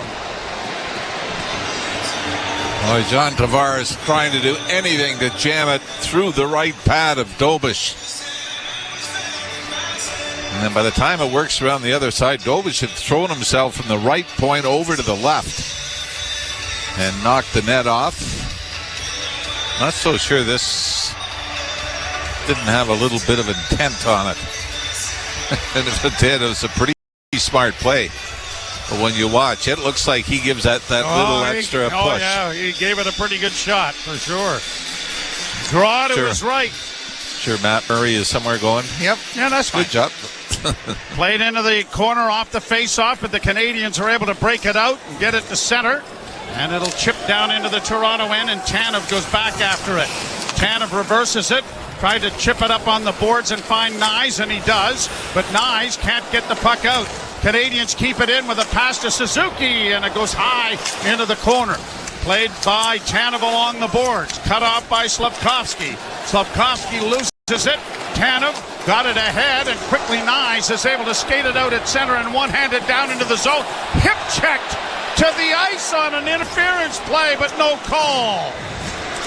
Oh, John Tavares trying to do anything to jam it through the right pad of Dobish. And then by the time it works around the other side, Dobish had thrown himself from the right point over to the left and knocked the net off. Not so sure this didn't have a little bit of intent on it. And if it did, it was a pretty smart play. But when you watch, it looks like he gives that little extra push. Oh, yeah, he gave it a pretty good shot, for sure. Draw to his right. Sure, Matt Murray is somewhere going, yep. Yeah, that's fine. Good job. Played into the corner off the face-off, but the Canadiens are able to break it out and get it to center. And it'll chip down into the Toronto end, and Tanev goes back after it. Tanev reverses it, tried to chip it up on the boards and find Nyes, and he does. But Nyes can't get the puck out. Canadiens keep it in with a pass to Suzuki, and it goes high into the corner. Played by Tanev along the boards. Cut off by Slavkovsky. Slavkovsky loses it. Tanev got it ahead, and quickly Nyes is able to skate it out at center and one-handed down into the zone. Hip checked to the ice on an interference play, but no call.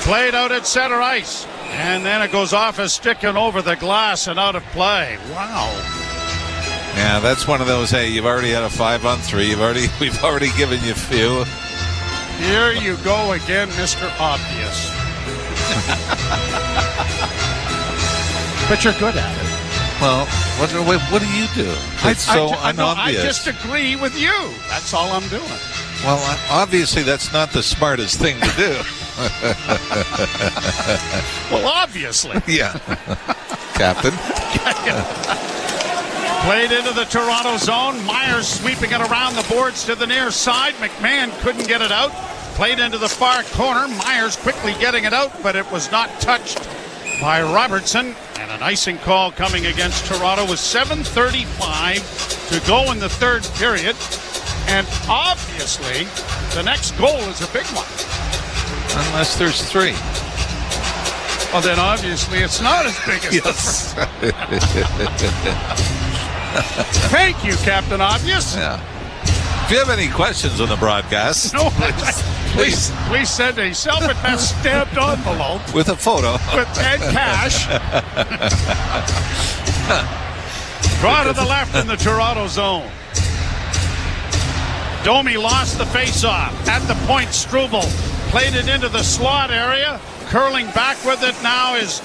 Played out at center ice. And then it goes off a stick and over the glass and out of play. Wow. Yeah, that's one of those, hey, you've already had a 5-on-3. We've already given you a few. Here you go again, Mr. Obvious. But you're good at it. Well, what do you do? It's so unobvious. I just agree with you. That's all I'm doing. Well, obviously that's not the smartest thing to do. Well, obviously. Yeah. Captain. Played into the Toronto zone. Myers sweeping it around the boards to the near side. McMahon couldn't get it out. Played into the far corner. Myers quickly getting it out, but it was not touched by Robertson. And an icing call coming against Toronto with 7:35 to go in the third period. And obviously, the next goal is a big one. Unless there's three. Well, then obviously it's not as big as yes. the first. Thank you, Captain Obvious. Yeah. If you have any questions on the broadcast, no, please send a self-addressed stamped envelope with a photo and cash. Draw to the left in the Toronto zone. Domi lost the face-off. At the point, Struble played it into the slot area. Curling back with it now is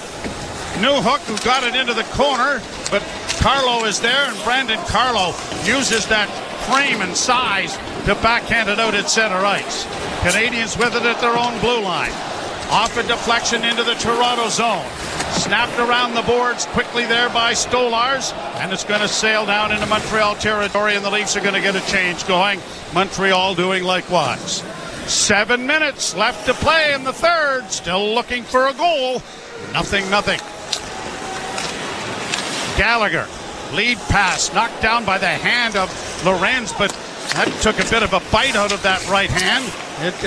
Newhook, who got it into the corner, but Carlo is there, and Brandon Carlo uses that frame and size to backhand it out at center ice. Canadiens with it at their own blue line. Off a deflection into the Toronto zone. Snapped around the boards quickly there by Stolars, and it's going to sail down into Montreal territory, and the Leafs are going to get a change going. Montreal doing likewise. 7 minutes left to play in the third. Still looking for a goal. Nothing. Gallagher, lead pass, knocked down by the hand of Lorenz, but that took a bit of a bite out of that right hand. It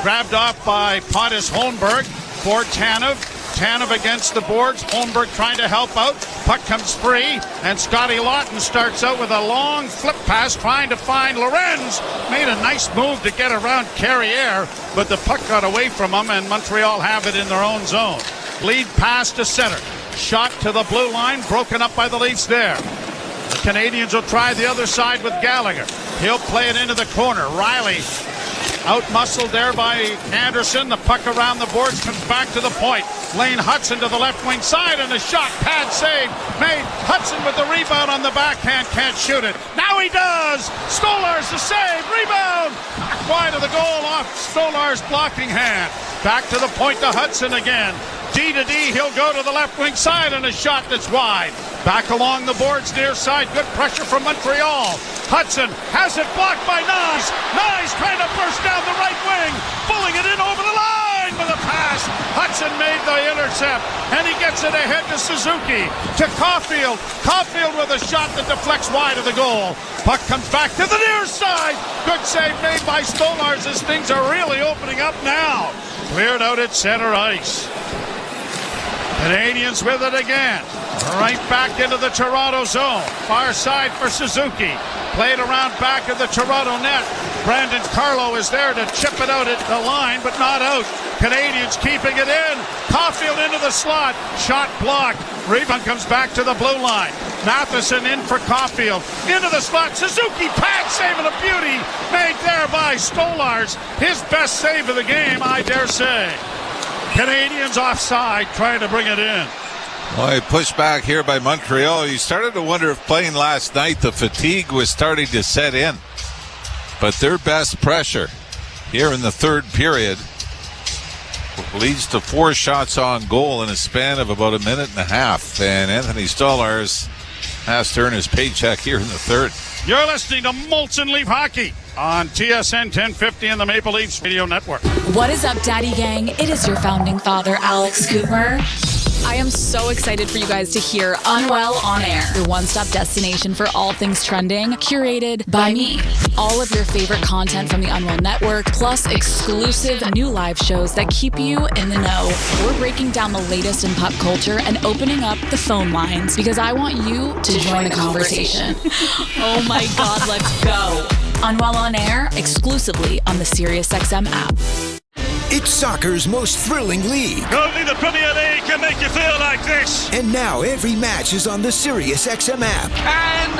grabbed off by Pontus Holmberg for Tanev. Tanev against the boards. Holmberg trying to help out. Puck comes free, and Scotty Lawton starts out with a long flip pass trying to find Lorenz. Made a nice move to get around Carrier, but the puck got away from him, and Montreal have it in their own zone. Lead pass to center. Shot to the blue line, broken up by the Leafs there. The Canadians will try the other side with Gallagher. He'll play it into the corner. Riley out-muscled there by Anderson. The puck around the boards comes back to the point. Lane Hudson to the left wing side, and a shot. Pad save made. Hudson with the rebound on the backhand. Can't shoot it. Now he does. Stolarz the save. Rebound. Back wide of the goal off Stolar's blocking hand. Back to the point to Hudson again. D to D. He'll go to the left wing side, and a shot that's wide. Back along the boards near side. Good pressure from Montreal. Hudson has it blocked by Nyes. Nyes trying to burst down the right wing. Pulling it in over the line with a pass. Hudson made the intercept, and he gets it ahead to Suzuki. To Caulfield. Caulfield with a shot that deflects wide of the goal. Puck comes back to the near side. Good save made by Stolarz as things are really opening up now. Cleared out at center ice. Canadians with it again. Right back into the Toronto zone. Far side for Suzuki. Played around back of the Toronto net. Brandon Carlo is there to chip it out at the line, but not out. Canadians keeping it in. Caulfield into the slot. Shot blocked. Rebound comes back to the blue line. Matheson in for Caulfield. Into the slot. Suzuki pad save and a beauty. Made there by Stolarz. His best save of the game, I dare say. Canadians offside, trying to bring it in. Well, he pushed back here by Montreal. You started to wonder if playing last night, the fatigue was starting to set in. But their best pressure here in the third period leads to 4 shots on goal in a span of about a minute and a half. And Anthony Stolarz has to earn his paycheck here in the third. You're listening to Molson Leaf Hockey on TSN 1050 and the Maple Leafs Radio Network. What is up, Daddy Gang? It is your founding father, Alex Cooper. I am so excited for you guys to hear Unwell on Air, your one-stop destination for all things trending, curated by me. All of your favorite content from the Unwell Network, plus exclusive new live shows that keep you in the know. We're breaking down the latest in pop culture and opening up the phone lines because I want you to join the conversation. Oh my God, let's go. Unwell on Air, exclusively on the SiriusXM app. It's soccer's most thrilling league. Only the Premier League can make you feel like this. And now every match is on the SiriusXM app. Can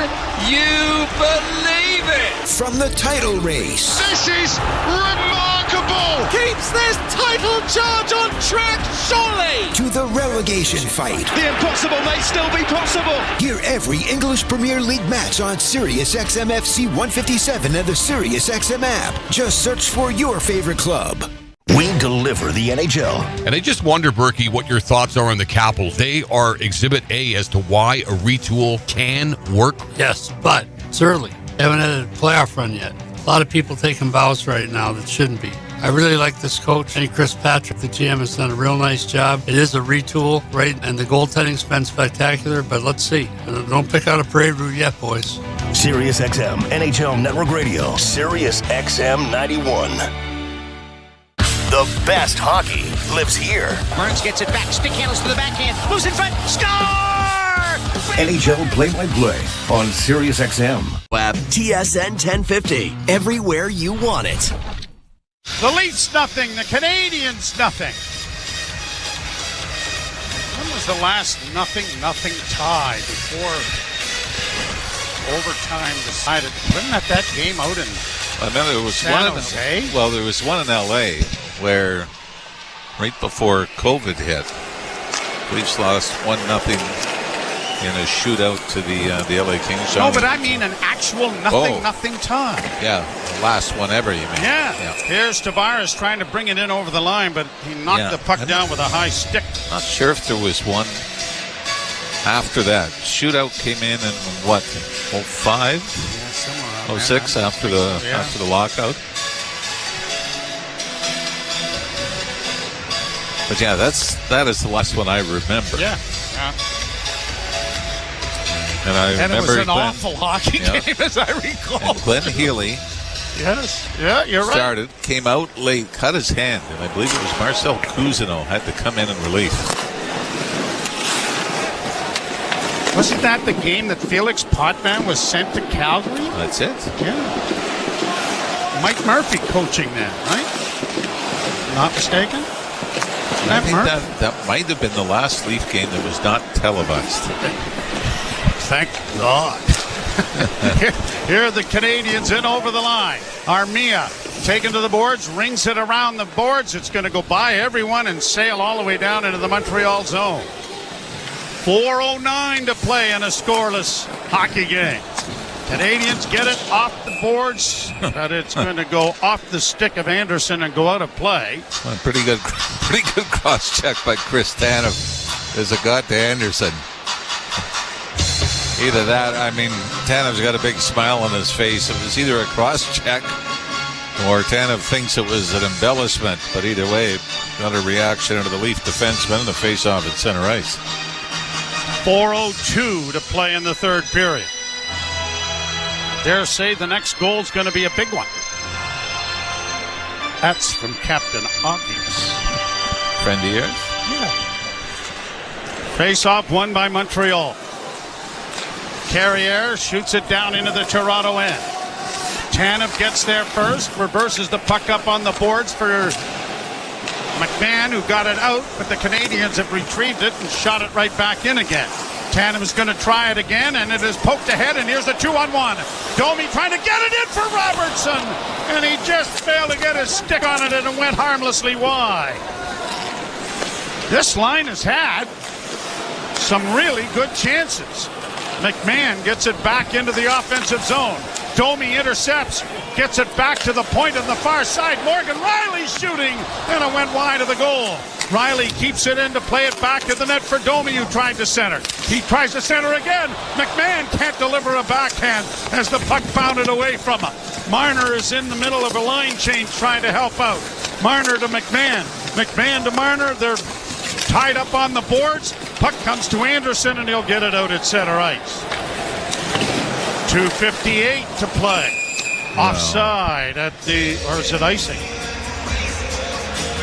you believe it? From the title race. This is remarkable. Keeps this title charge on track, surely. To the relegation fight. The impossible may still be possible. Hear every English Premier League match on SiriusXM FC 157 and the SiriusXM app. Just search for your favorite club. We deliver the NHL. And I just wonder, Berkey, what your thoughts are on the Capitals. They are Exhibit A as to why a retool can work. Yes, but it's early. They haven't had a playoff run yet. A lot of people taking vows right now that shouldn't be. I really like this coach. I think Chris Patrick, the GM, has done a real nice job. It is a retool, right? And the goaltending's been spectacular, but let's see. Don't pick out a parade route yet, boys. SiriusXM NHL Network Radio. SiriusXM 91. The best hockey lives here. Burns gets it back. Stick handles to the backhand. Moves in front. Score! NHL play-by-play on SiriusXM. App TSN 1050. Everywhere you want it. The Leafs nothing. The Canadians nothing. When was the last nothing tie before overtime decided? Wasn't that game out in I know there was San Jose? Well, there was one in L.A. where right before COVID hit, Leafs lost 1-0 in a shootout to the L.A. Kings. No, but I mean an actual nothing tie. Yeah, the last one ever, you mean? Yeah. Here's Tavares trying to bring it in over the line, but he knocked the puck down with a high stick. Not sure if there was one after that. Shootout came in 05? Yeah, somewhere 06 after the lockout. But yeah, that is the last one I remember. Yeah. And I remember it was an awful hockey game, as I recall. And Glenn Healy. Yes. Yeah, you're right. Came out late, cut his hand, and I believe it was Marcel Cousineau had to come in and relief. Wasn't that the game that Felix Potvin was sent to Calgary? That's it. Yeah. Mike Murphy coaching then, right? Not mistaken? I think that might have been the last Leaf game that was not televised. Thank God. Here are the Canadians in over the line. Armia taken to the boards, rings it around the boards. It's going to go by everyone and sail all the way down into the Montreal zone. 4:09 to play in a scoreless hockey game. Canadians get it off the boards, but it's going to go off the stick of Anderson and go out of play. Well, pretty good cross check by Chris Tanev as it got to Anderson. Either that, I mean, Tanev's got a big smile on his face. It was either a cross check or Tanev thinks it was an embellishment, but either way, it got a reaction out of the Leaf defenseman and a face-off at center ice. 4:02 to play in the third period. Dare say the next goal's going to be a big one. That's from Captain Obvious. Friend of yours? Yeah. Face-off won by Montreal. Carrier shoots it down into the Toronto end. Tanev gets there first, reverses the puck up on the boards for McMahon, who got it out, but the Canadians have retrieved it and shot it right back in again. Tanev is going to try it again, and it is poked ahead, and here's the 2-on-1. Domi trying to get it in for Robertson, and he just failed to get his stick on it, and it went harmlessly wide. This line has had some really good chances. McMahon gets it back into the offensive zone. Domi intercepts, gets it back to the point on the far side. Morgan Riley shooting, and it went wide of the goal. Riley keeps it in to play it back to the net for Domi, who tried to center. He tries to center again. McMahon can't deliver a backhand as the puck bounded away from him. Marner is in the middle of a line change trying to help out. Marner to McMahon. McMahon to Marner. They're tied up on the boards. Puck comes to Anderson, and he'll get it out at center ice. 2:58 to play. Offside at the, or is it icing?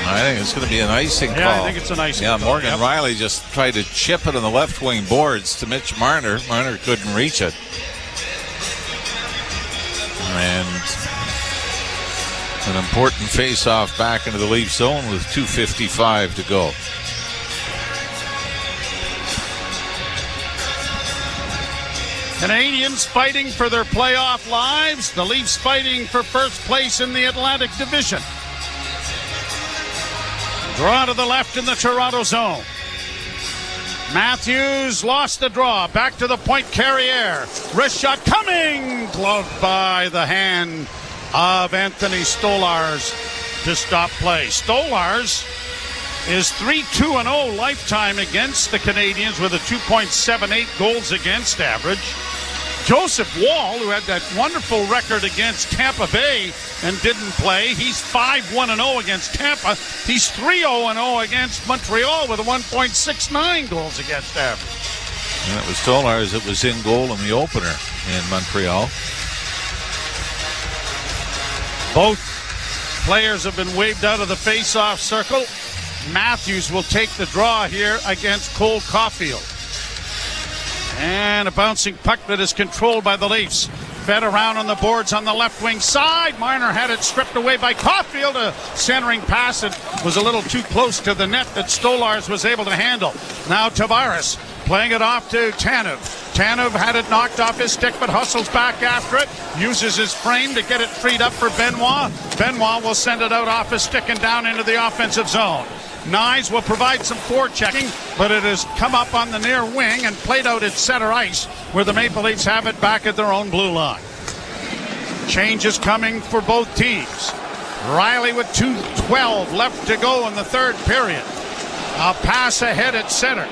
I think it's going to be an icing call. Yeah, I think it's an icing call. Yeah, Morgan Riley just tried to chip it on the left wing boards to Mitch Marner. Marner couldn't reach it. And an important face-off back into the Leaf zone with 2:55 to go. Canadians fighting for their playoff lives. The Leafs fighting for first place in the Atlantic Division. Draw to the left in the Toronto zone. Matthews lost the draw. Back to the point, Carrier. Wrist shot coming. Gloved by the hand of Anthony Stolarz to stop play. Stolarz is 3-2-0 lifetime against the Canadians with a 2.78 goals against average. Joseph Wall, who had that wonderful record against Tampa Bay and didn't play, he's 5-1-0 against Tampa. He's 3-0-0 against Montreal with a 1.69 goals against average. And it was Stolarz that was in goal in the opener in Montreal. Both players have been waved out of the face-off circle. Matthews will take the draw here against Cole Caulfield. And a bouncing puck that is controlled by the Leafs. Fed around on the boards on the left wing side. Marner had it stripped away by Caulfield. A centering pass that was a little too close to the net that Stolarz was able to handle. Now Tavares playing it off to Tanev. Tanev had it knocked off his stick but hustles back after it. Uses his frame to get it freed up for Benoit. Benoit will send it out off his stick and down into the offensive zone. Nyes will provide some forechecking, but it has come up on the near wing and played out at center ice where the Maple Leafs have it back at their own blue line. Changes coming for both teams. Riley with 2:12 left to go in the third period. A pass ahead at center.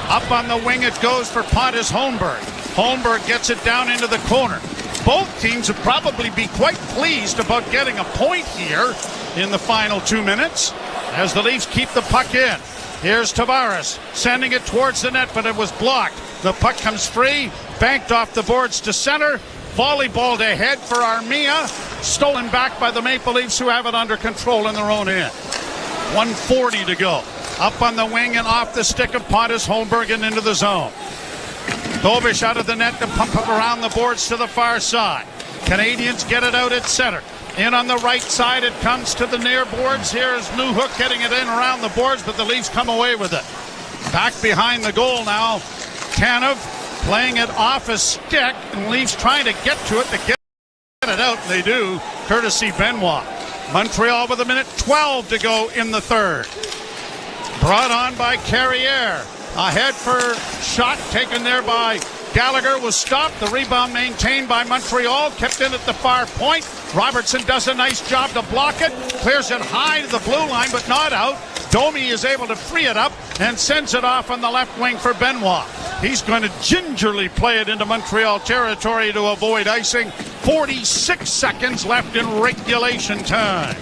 Up on the wing it goes for Pontus Holmberg. Holmberg gets it down into the corner. Both teams would probably be quite pleased about getting a point here in the final 2 minutes as the Leafs keep the puck in. Here's Tavares sending it towards the net, but it was blocked. The puck comes free, banked off the boards to center. Volleyballed ahead for Armia. Stolen back by the Maple Leafs, who have it under control in their own end. 1:40 to go. Up on the wing and off the stick of Pontus Holmberg and into the zone. Dobish out of the net to pump up around the boards to the far side. Canadians get it out at center. In on the right side, it comes to the near boards. Here's Newhook getting it in around the boards, but the Leafs come away with it. Back behind the goal now. Tanev playing it off a stick, and Leafs trying to get to it to get it out. They do, courtesy Benoit. Montreal with 1:12 to go in the third. Brought on by Carrier. Ahead for shot taken there by Gallagher, was stopped. The rebound maintained by Montreal, kept in at the far point. Robertson does a nice job to block it, clears it high to the blue line, but not out. Domi is able to free it up and sends it off on the left wing for Benoit. He's going to gingerly play it into Montreal territory to avoid icing. 46 seconds left in regulation time.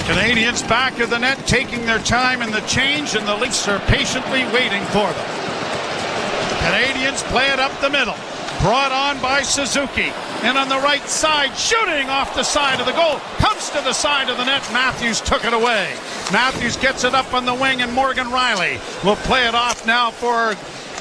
Canadians back of the net, taking their time in the change, and the Leafs are patiently waiting for them. Canadians play it up the middle. Brought on by Suzuki. And on the right side, shooting off the side of the goal. Comes to the side of the net. Matthews took it away. Matthews gets it up on the wing, and Morgan Riley will play it off now for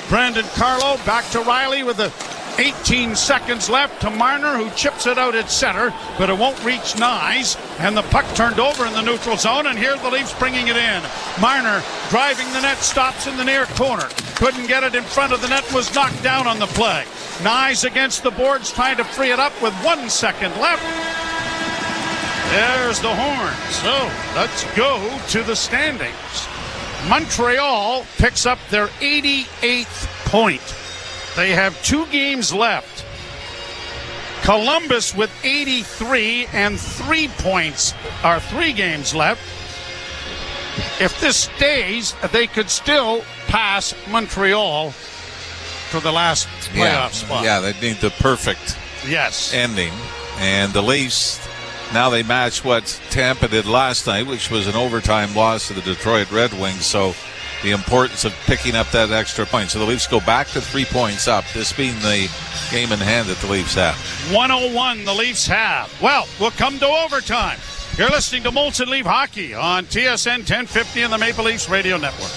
Brandon Carlo. Back to Riley with the 18 seconds left to Marner, who chips it out at center, but it won't reach Nyes, and the puck turned over in the neutral zone, and here's the Leafs bringing it in. Marner driving the net, stops in the near corner, couldn't get it in front of the net, was knocked down on the play. Nyes against the boards, trying to free it up with 1 second left. There's the horn. So let's go to the standings. Montreal picks up their 88th point. They have 2 games left. Columbus with 83 and 3 points, are 3 games left. If this stays, they could still pass Montreal for the last playoff spot. Yeah, they need the perfect ending. And the Leafs, now they match what Tampa did last night, which was an overtime loss to the Detroit Red Wings. So the importance of picking up that extra point. So the Leafs go back to 3 points up, this being the game in hand that the Leafs have. 101 the Leafs have. Well, we'll come to overtime. You're listening to Molson Leaf Hockey on TSN 1050 and the Maple Leafs Radio Network.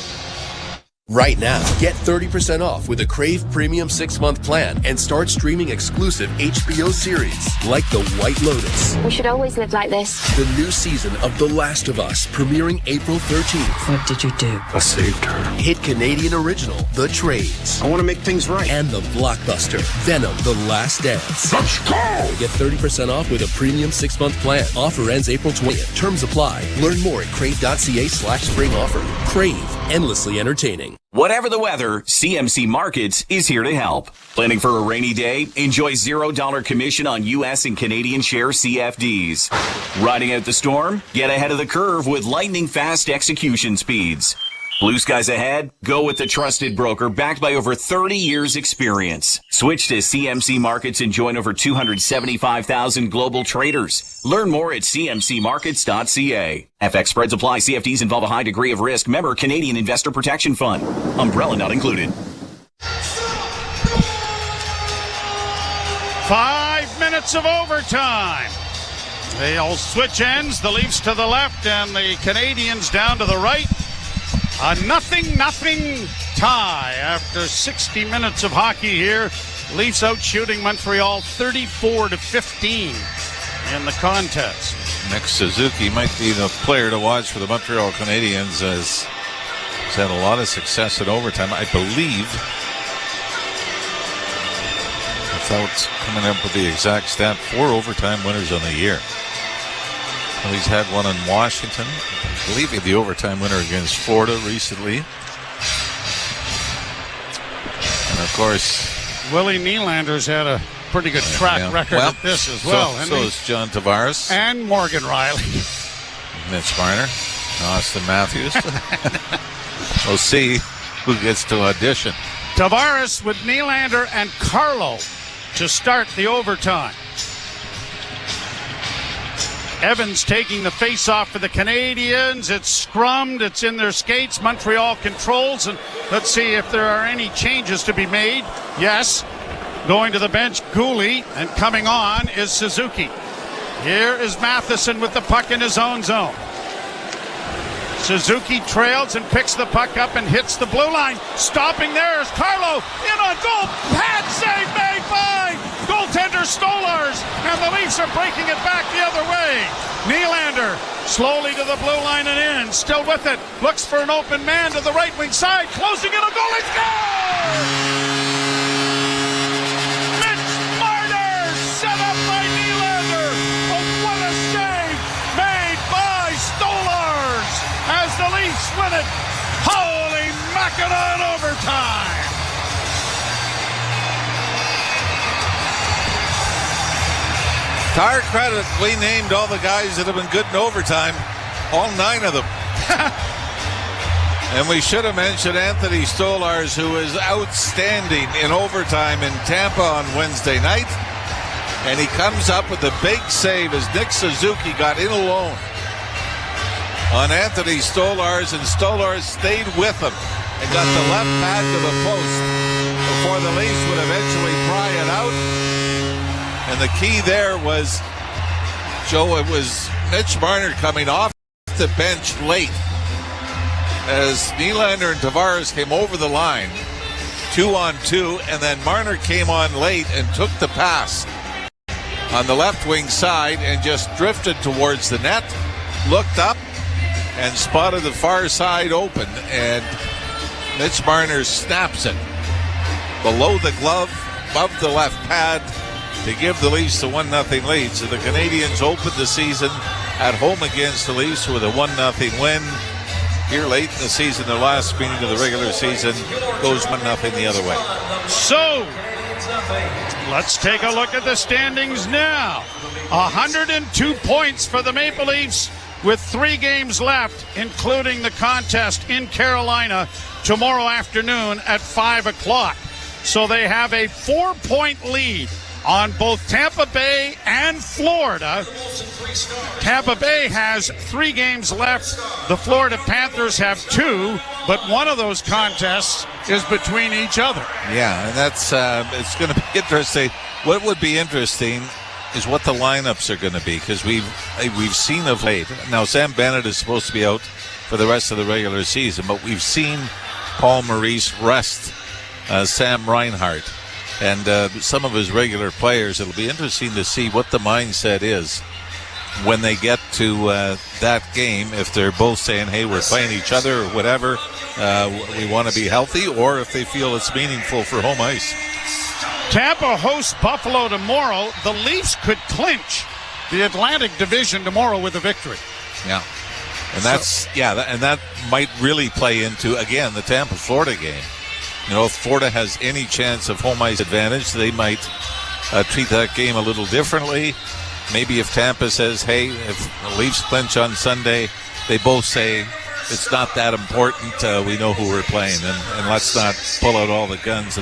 Right now, get 30% off with a Crave Premium 6-month plan and start streaming exclusive HBO series like The White Lotus. We should always live like this. The new season of The Last of Us, premiering April 13th. What did you do? I saved her. Hit Canadian original, The Trades. I want to make things right. And the blockbuster, Venom, The Last Dance. Let's go! Get 30% off with a premium 6-month plan. Offer ends April 20th. Terms apply. Learn more at crave.ca/spring offer. Crave, endlessly entertaining. Whatever the weather, CMC Markets is here to help. Planning for a rainy day? Enjoy $0 commission on U.S. and Canadian share CFDs. Riding out the storm? Get ahead of the curve with lightning fast execution speeds. Blue skies ahead? Go with the trusted broker backed by over 30 years experience. Switch to CMC Markets and join over 275,000 global traders. Learn more at cmcmarkets.ca. FX spreads apply. CFDs involve a high degree of risk. Member Canadian Investor Protection Fund. Umbrella not included. 5 minutes of overtime. They'll switch ends. The Leafs to the left and the Canadians down to the right. A 0-0 tie after 60 minutes of hockey here. Leafs out shooting Montreal 34-15 in the contest. Next, Suzuki might be the player to watch for the Montreal Canadiens, as he's had a lot of success in overtime. I believe, without coming up with the exact stat, 4 overtime winners on the year. Well, he's had one in Washington. I believe he had the overtime winner against Florida recently. And of course, Willie Nylander's had a pretty good track record at this as well. So is John Tavares. And Morgan Riley. Mitch Marner. Austin Matthews. We'll see who gets to audition. Tavares with Nylander and Carlo to start the overtime. Evans taking the face-off for the Canadians. It's scrummed. It's in their skates. Montreal controls. And let's see if there are any changes to be made. Yes. Going to the bench, Gooley. And coming on is Suzuki. Here is Matheson with the puck in his own zone. Suzuki trails and picks the puck up and hits the blue line. Stopping there is Carlo. In on goal. Pad save made by goaltender Stolars. And the Leafs are breaking it back the other way. Nylander slowly to the blue line and in. Still with it. Looks for an open man to the right wing side. Closing in a goal. It's gone! Mitch Marner set up by Nylander. Oh, what a save made by Stolars as the Leafs win it. Holy Mackinac in overtime. To our credit, we named all the guys that have been good in overtime, all 9 of them. And we should have mentioned Anthony Stolars, who is outstanding in overtime in Tampa on Wednesday night. And he comes up with a big save as Nick Suzuki got in alone on Anthony Stolars, and Stolars stayed with him and got the left pad to the post before the Leafs would eventually pry it out. And the key there was, Joe, it was Mitch Marner coming off the bench late as Nylander and Tavares came over the line, 2-on-2, and then Marner came on late and took the pass on the left wing side and just drifted towards the net, looked up, and spotted the far side open, and Mitch Marner snaps it below the glove, above the left pad, to give the Leafs the 1-0 lead. So the Canadiens opened the season at home against the Leafs with a 1-0 win. Here late in the season, the last meeting of the regular season, goes 1-0 the other way. So, let's take a look at the standings now. 102 points for the Maple Leafs with 3 games left, including the contest in Carolina tomorrow afternoon at 5 o'clock. So they have a 4-point lead on both Tampa Bay and Florida. Tampa Bay has 3 games left. The Florida Panthers have 2, but one of those contests is between each other. Yeah, and that's it's going to be interesting. What would be interesting is what the lineups are going to be, because we've seen of late. Now, Sam Bennett is supposed to be out for the rest of the regular season, but we've seen Paul Maurice rest Sam Reinhart and some of his regular players. It'll be interesting to see what the mindset is when they get to that game, if they're both saying, hey, we're playing each other or whatever, we want to be healthy, or if they feel it's meaningful for home ice. Tampa hosts Buffalo tomorrow. The Leafs could clinch the Atlantic Division tomorrow with a victory. Yeah. And that's, and that might really play into, again, the Tampa-Florida game. You know, if Florida has any chance of home ice advantage, they might treat that game a little differently. Maybe if Tampa says, hey, if the Leafs clinch on Sunday, they both say it's not that important. We know who we're playing, and let's not pull out all the guns in the